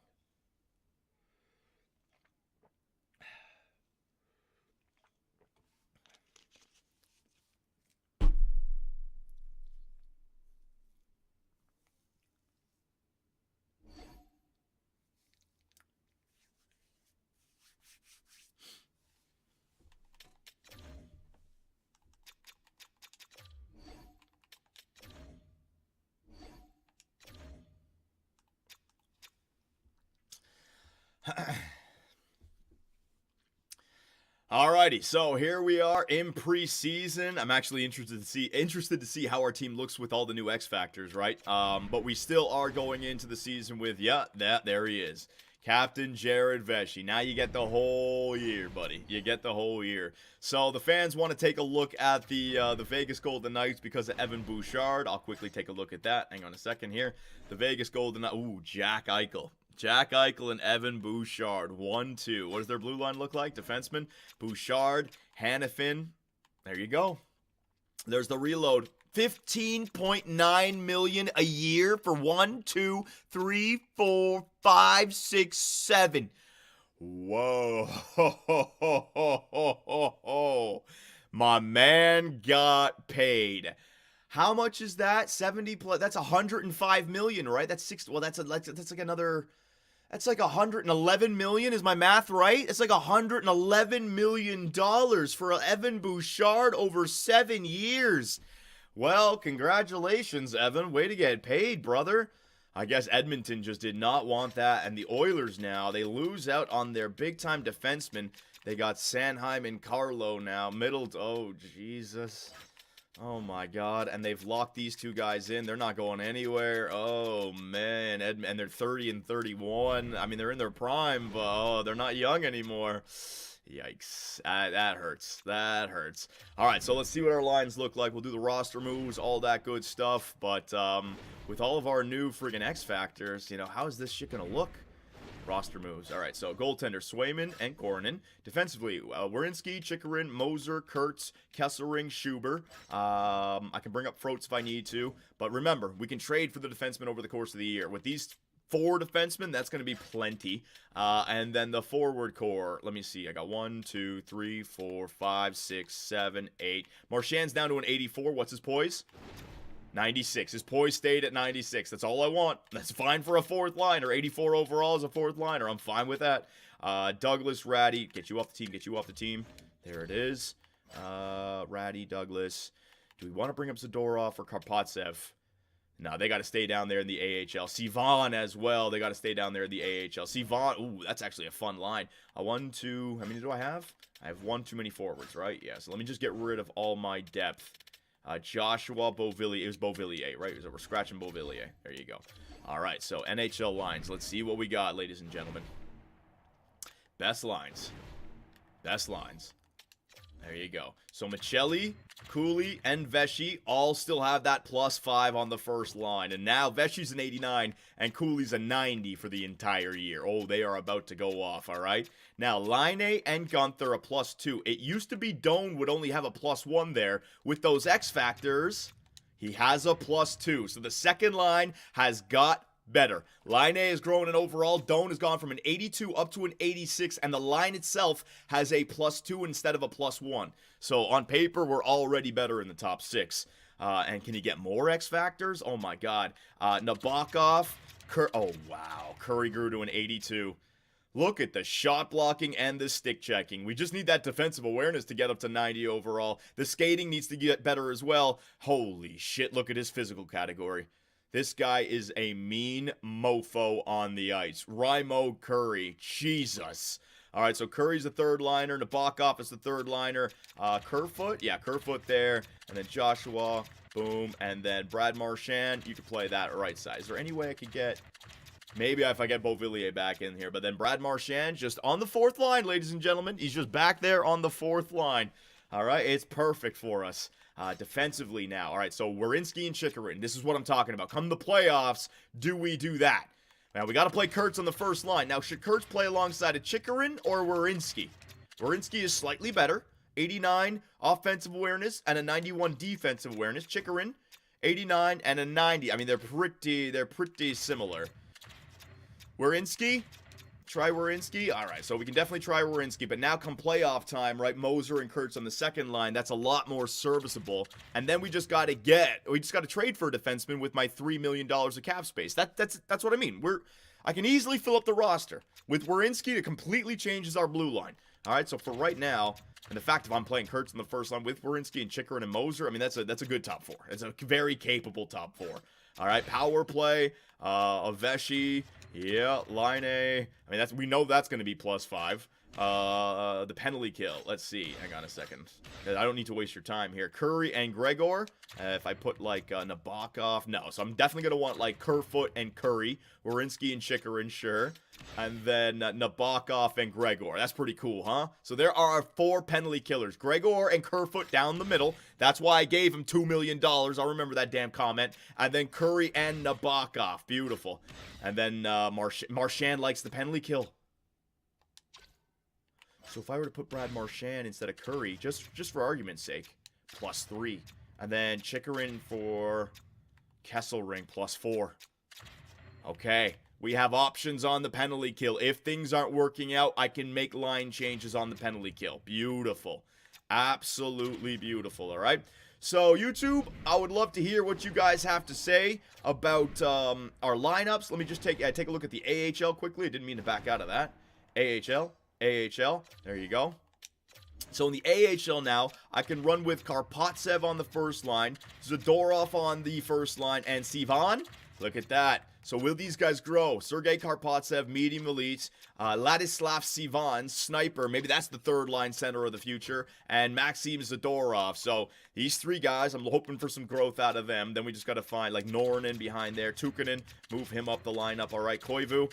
Alrighty, so here we are in preseason. I'm actually interested to see how our team looks with all the new X factors, right? But we still are going into the season with there he is, Captain Jared Vesey. Now you get the whole year, buddy. You get the whole year. So the fans want to take a look at the Vegas Golden Knights because of Evan Bouchard. I'll quickly take a look at that. Hang on a second here. The Vegas Golden Knights. Ooh, Jack Eichel. Jack Eichel and Evan Bouchard. 1-2. What does their blue line look like? Defenseman. Bouchard. Hannafin. There you go. There's the reload. $15.9 million a year for 1, 2, 3, 4, 5, 6, 7. Whoa. My man got paid. How much is that? 70 plus. That's 105 million, right? That's 6. Well, that's like another. That's like 111 million. Is my math right? It's like 111 million dollars for Evan Bouchard over 7 years. Well, congratulations, Evan. Way to get paid, brother. I guess Edmonton just did not want that, and the Oilers now, they lose out on their big-time defensemen. They got Sanheim and Carlo now. Oh, Jesus. Oh, my God. And they've locked these two guys in. They're not going anywhere. Oh, man. And they're 30 and 31. I mean, they're in their prime, but they're not young anymore. Yikes. That hurts. That hurts. All right, so let's see what our lines look like. We'll do the roster moves, all that good stuff. But with all of our new friggin' X factors, you know, how is this shit going to look? Roster moves. All right, so goaltender, Swayman and Kornin. Defensively, Werenski, Chikrin, Moser, Kurtz, Kesselring, Schuber. I can bring up Froats if I need to. But remember, we can trade for the defenseman over the course of the year. With these 4 defensemen, that's going to be plenty. And then the forward core, let me see. I got 1, 2, 3, 4, 5, 6, 7, 8. Marchand's down to an 84. What's his poise? 96. His poise stayed at 96. That's all I want. That's fine for a 4th liner. 84 overall as a 4th liner. I'm fine with that. Douglas, Ratty, get you off the team, get you off the team. There it is. Ratty, Douglas. Do we want to bring up Zadorov or Karpatsev? No, they got to stay down there in the AHL. Sivan as well. They got to stay down there in the AHL. Sivan, ooh, that's actually a fun line. 1, 2, how many do I have? I have 1 too many forwards, right? Yeah, so let me just get rid of all my depth. Joshua Beauvillier. It was Beauvillier, right? So we're scratching Beauvillier. There you go. All right, so NHL lines. Let's see what we got, ladies and gentlemen. Best lines. Best lines. There you go. So Michelli, Cooley, and Veshy all still have that +5 on the first line. And now Veshy's an 89 and Cooley's a 90 for the entire year. Oh, they are about to go off, all right? Now, Laine and Gunther a +2. It used to be Doan would only have a +1 there. With those X factors, he has a +2. So the second line has got better. Laine has grown in overall. Doan has gone from an 82 up to an 86, and the line itself has a +2 instead of a +1. So on paper, we're already better in the top 6. And can you get more X factors? Oh my God. Nabokov. Oh wow. Curry grew to an 82. Look at the shot blocking and the stick checking. We just need that defensive awareness to get up to 90 overall. The skating needs to get better as well. Holy shit, look at his physical category. This guy is a mean mofo on the ice. Raimo Curry. Jesus. All right, so Curry's the 3rd liner. Nabokov is the 3rd liner. Kerfoot? Yeah, Kerfoot there. And then Joshua. Boom. And then Brad Marchand. You could play that right side. Is there any way I could get... Maybe if I get Beauvillier back in here. But then Brad Marchand just on the 4th line, ladies and gentlemen. He's just back there on the 4th line. All right, it's perfect for us. Defensively now. All right, so Werenski and Chychrun. This is what I'm talking about. Come the playoffs, do we do that? Now, we got to play Kurtz on the first line. Now, should Kurtz play alongside of Chychrun or Werenski? Werenski is slightly better. 89 offensive awareness and a 91 defensive awareness. Chychrun, 89 and a 90. I mean, they're pretty similar. Werenski? Try Werenski? All right, so we can definitely try Werenski, but now come playoff time, right? Moser and Kurtz on the second line, that's a lot more serviceable. And then we just got to trade for a defenseman with my $3 million of cap space. That's what I mean. I can easily fill up the roster. With Werenski, it completely changes our blue line. All right, so for right now, and the fact if I'm playing Kurtz in the first line with Werenski and Chychrun and Moser, I mean, that's a good top 4. It's a very capable top 4. All right, power play, Aveshi, yeah, Laine. I mean, we know that's going to be +5. The penalty kill. Let's see. Hang on a second. I don't need to waste your time here. Curry and Gregor. If I put like Nabokov, no. So I'm definitely gonna want like Kerfoot and Curry, Werenski and Chychrun, sure, and then Nabokov and Gregor. That's pretty cool, huh? So there are our 4 penalty killers: Gregor and Kerfoot down the middle. That's why I gave him $2 million. I'll remember that damn comment. And then Curry and Nabokov. Beautiful. And then Marchand likes the penalty kill. So if I were to put Brad Marchand instead of Curry, just for argument's sake, +3. And then Chychrun for Kesselring, +4. Okay, we have options on the penalty kill. If things aren't working out, I can make line changes on the penalty kill. Beautiful. Absolutely beautiful, all right? So, YouTube, I would love to hear what you guys have to say about our lineups. Let me just take a look at the AHL quickly. I didn't mean to back out of that. AHL. There you go. So in the AHL now, I can run with Karpatsev on the first line, Zadorov on the first line, and Sivan. Look at that. So will these guys grow? Sergei Karpatsev, medium elite. Ladislav Sivan, sniper. Maybe that's the 3rd line center of the future. And Maxim Zadorov. So these 3 guys, I'm hoping for some growth out of them. Then we just got to find like Nornin behind there. Tukkanen, move him up the lineup. All right, Koivu.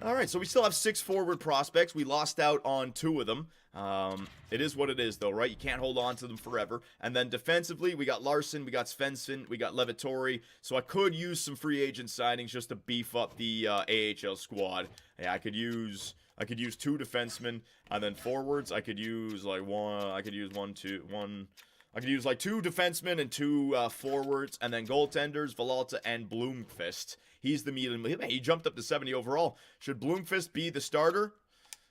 All right, so we still have 6 forward prospects. We lost out on 2 of them. It is what it is, though, right? You can't hold on to them forever. And then defensively, we got Larson, we got Svensson, we got Levitori. So I could use some free agent signings just to beef up the AHL squad. Yeah, I could use 2 defensemen, and then forwards, I could use like one. I could use like 2 defensemen and 2 forwards, and then goaltenders, Villalta and Bloomqvist. He's the meat and he jumped up to 70 overall. Should Bloomqvist be the starter?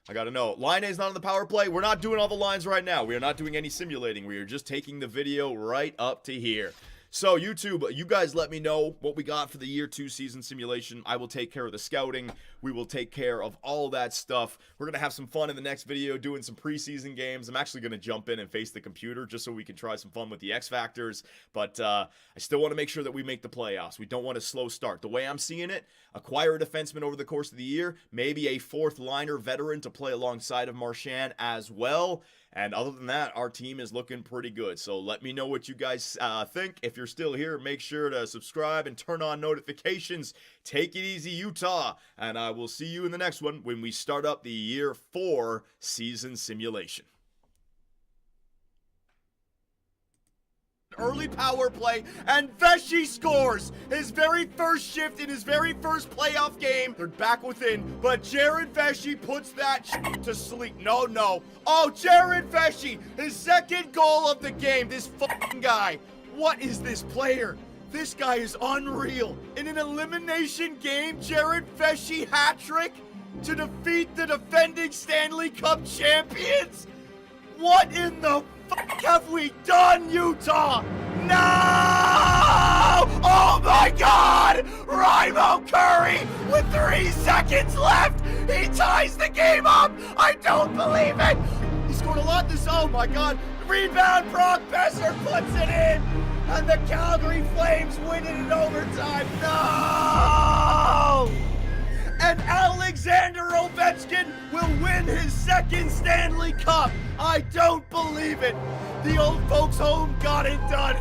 I gotta know. Line A's not on the power play. We're not doing all the lines right now. We are not doing any simulating. We are just taking the video right up to here. So, YouTube, you guys let me know what we got for the Year 2 season simulation. I will take care of the scouting. We will take care of all that stuff. We're going to have some fun in the next video doing some preseason games. I'm actually going to jump in and face the computer just so we can try some fun with the X Factors. But I still want to make sure that we make the playoffs. We don't want a slow start. The way I'm seeing it, acquire a defenseman over the course of the year, maybe a 4th liner veteran to play alongside of Marchand as well. And other than that, our team is looking pretty good. So let me know what you guys think. If you're still here, make sure to subscribe and turn on notifications. Take it easy, Utah. And I will see you in the next one when we start up the Year 4 season simulation. Early power play, and Vesey scores his very first shift in his very first playoff game. They're back within, but Jared Vesey puts that to sleep. No. Oh, Jared Vesey, his 2nd goal of the game. This fucking guy. What is this player? This guy is unreal. In an elimination game, Jared Vesey hat-trick to defeat the defending Stanley Cup champions? What in the fuck have we done, Utah? No! Oh my God! Raimo Curry with 3 seconds left! He ties the game up! I don't believe it! He scored a lot this. Oh my God! Rebound, Brock Besser puts it in! And the Calgary Flames win it in overtime. No! And Alexander Ovechkin will win his 2nd Stanley Cup. I don't believe it. The old folks home got it done.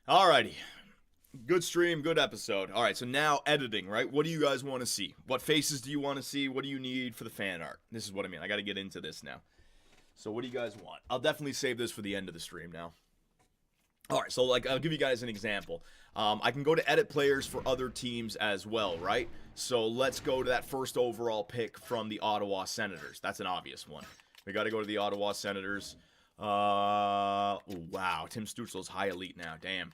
Alrighty. Good stream, good episode. Alright, so now editing, right? What do you guys want to see? What faces do you want to see? What do you need for the fan art? This is what I mean. I got to get into this now. So what do you guys want? I'll definitely save this for the end of the stream now. Alright, so like I'll give you guys an example. I can go to edit players for other teams as well, right? So let's go to that 1st overall pick from the Ottawa Senators. That's an obvious one. We got to go to the Ottawa Senators. Wow, Tim Stützle's high elite now. Damn.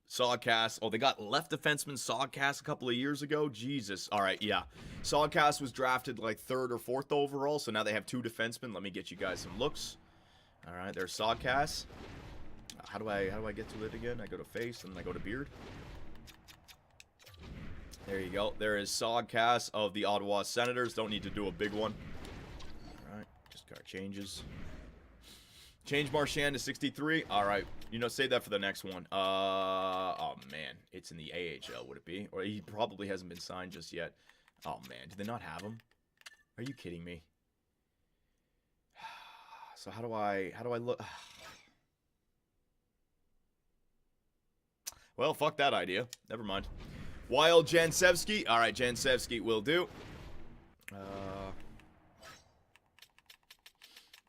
Sawcast. Oh, they got left defenseman Sawcast a couple of years ago. Jesus. All right, yeah. Sawcast was drafted like 3rd or 4th overall, so now they have 2 defensemen. Let me get you guys some looks. All right, there's Sawcast. How do I get to it again? I go to face and then I go to beard. There you go. There is Sawcast of the Ottawa Senators. Don't need to do a big one. All right, just got changes. Change Marchand to 63. All right, save that for the next one. Oh man, it's in the AHL. Would it be? Or he probably hasn't been signed just yet. Oh man, do they not have him? Are you kidding me? So how do I look? Well, fuck that idea. Never mind. Wild Jansevsky. All right, Jansevsky will do.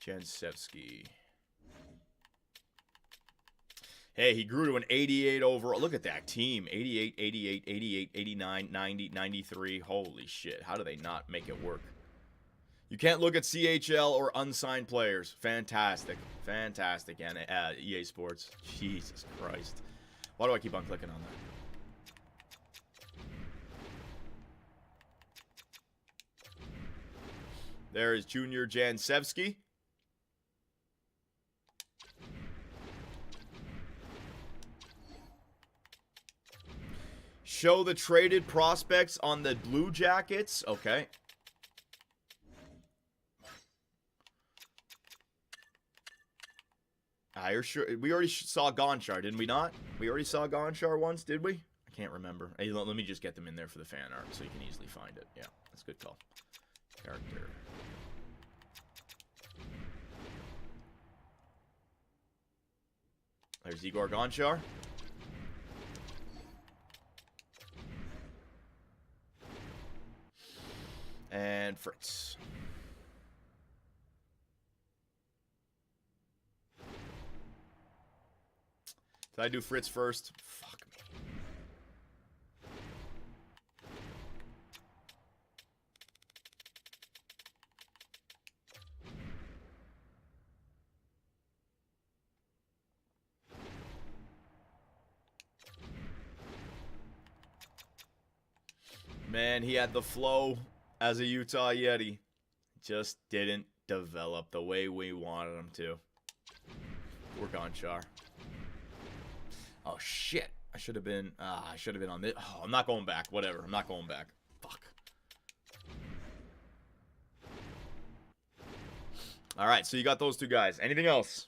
Jansevsky. Hey, he grew to an 88 overall. Look at that team. 88, 88, 88, 89, 90, 93. Holy shit. How do they not make it work? You can't look at CHL or unsigned players. Fantastic. Fantastic. And EA Sports. Jesus Christ. Why do I keep on clicking on that? There is Junior Jansevsky. Show the traded prospects on the Blue Jackets. Okay. You're sure we already saw Gonchar, didn't we not? We already saw Gonchar once, did we? I can't remember. Hey, let me just get them in there for the fan art so you can easily find it. Yeah, that's a good call. Character. There's Igor Gonchar. And Fritz. Did I do Fritz first? Fuck me. Man, he had the flow as a Utah Yeti. Just didn't develop the way we wanted him to. Work on Char. Oh, shit. I should have been on this. Oh, I'm not going back. Whatever. I'm not going back. Fuck. All right, so you got those two guys. Anything else?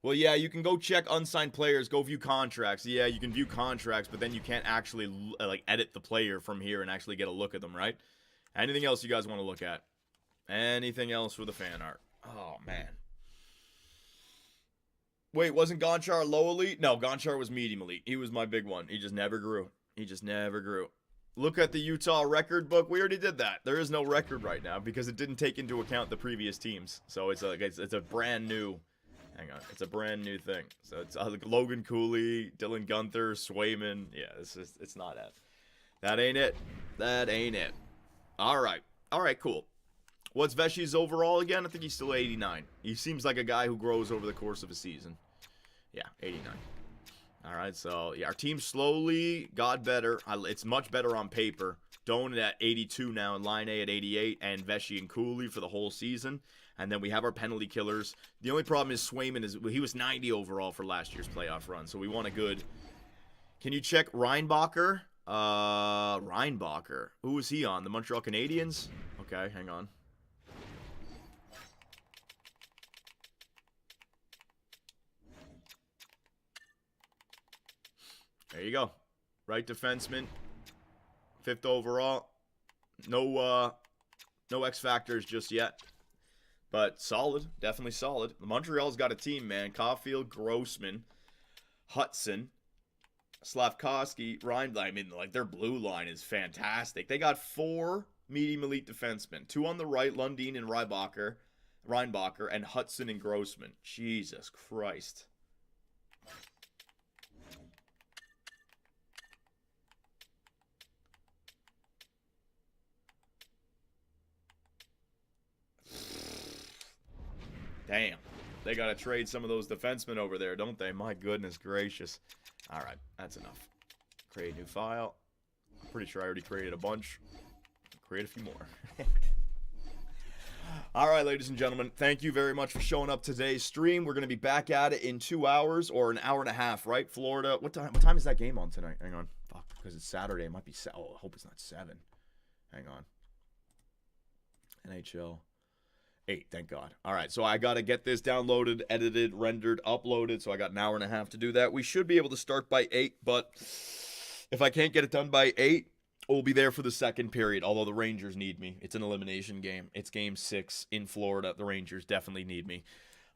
Well, yeah, you can go check unsigned players, go view contracts. Yeah, you can view contracts, but then you can't actually, like, edit the player from here and actually get a look at them, right? Anything else you guys want to look at? Anything else for the fan art? Oh, man. Wait, wasn't Gonchar low elite? No, Gonchar was medium elite. He was my big one. He just never grew. He just never grew. Look at the Utah record book. We already did that. There is no record right now because it didn't take into account the previous teams. So it's a brand new... Hang on. It's a brand new thing. So it's Logan Cooley, Dylan Gunther, Swayman. Yeah, it's not it. That ain't it. That ain't it. All right. All right, cool. What's Veshy's overall again? I think he's still 89. He seems like a guy who grows over the course of a season. Yeah, 89. All right, so yeah, our team slowly got better. It's much better on paper. Doan at 82 now, and Line A at 88, and Veshy and Cooley for the whole season. And then we have our penalty killers. The only problem is Swayman he was 90 overall for last year's playoff run, so we want a good. Can you check Reinbacher? Reinbacher. Who was he on? The Montreal Canadiens? Okay, hang on. There you go. Right defenseman. 5th overall. No X factors just yet. But solid. Definitely solid. Montreal's got a team, man. Caulfield, Grossman, Hudson, Slavkovsky, Ryan. I mean, like, their blue line is fantastic. They got 4 medium elite defensemen. 2 on the right, Lundin and Reinbacher, and Hudson and Grossman. Jesus Christ. Damn. They got to trade some of those defensemen over there, don't they? My goodness gracious. All right, that's enough. Create a new file. I'm pretty sure I already created a bunch. Create a few more. All right, ladies and gentlemen, thank you very much for showing up today's stream. We're going to be back at it in 2 hours or an hour and a half, right? Florida. What time is that game on tonight? Hang on. Fuck, because it's Saturday. It might be... Oh, I hope it's not 7. Hang on. NHL... 8, thank God. All right, so I got to get this downloaded, edited, rendered, uploaded, so I got an hour and a half to do that. We should be able to start by 8, but if I can't get it done by 8, we'll be there for the second period, although the Rangers need me. It's an elimination game. It's game 6 in Florida. The Rangers definitely need me.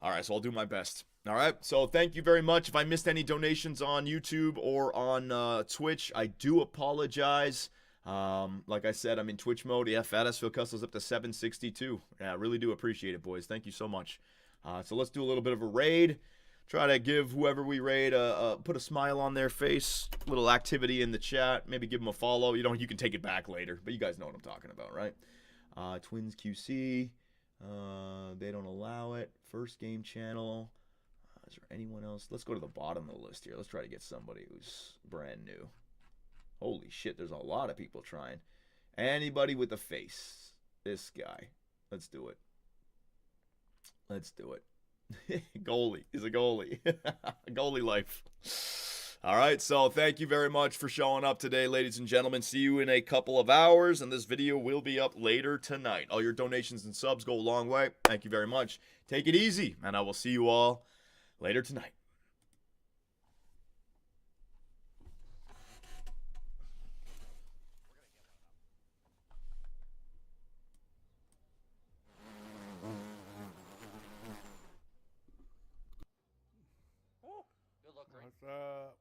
All right, so I'll do my best. All right, so thank you very much. If I missed any donations on YouTube or on Twitch, I do apologize. Like I said, I'm in Twitch mode. Yeah, Fattest Phil Custle's up to 762. Yeah, I really do appreciate it, boys. Thank you so much. So let's do a little bit of a raid. Try to give whoever we raid put a smile on their face. A little activity in the chat. Maybe give them a follow. You can take it back later, but you guys know what I'm talking about, right? Twins QC. They don't allow it. First game channel. Is there anyone else? Let's go to the bottom of the list here. Let's try to get somebody who's brand new. Holy shit, there's a lot of people trying. Anybody with a face. This guy. Let's do it. Let's do it. Goalie. He's a goalie. Goalie life. All right, so thank you very much for showing up today, ladies and gentlemen. See you in a couple of hours, and this video will be up later tonight. All your donations and subs go a long way. Thank you very much. Take it easy, and I will see you all later tonight. What's up?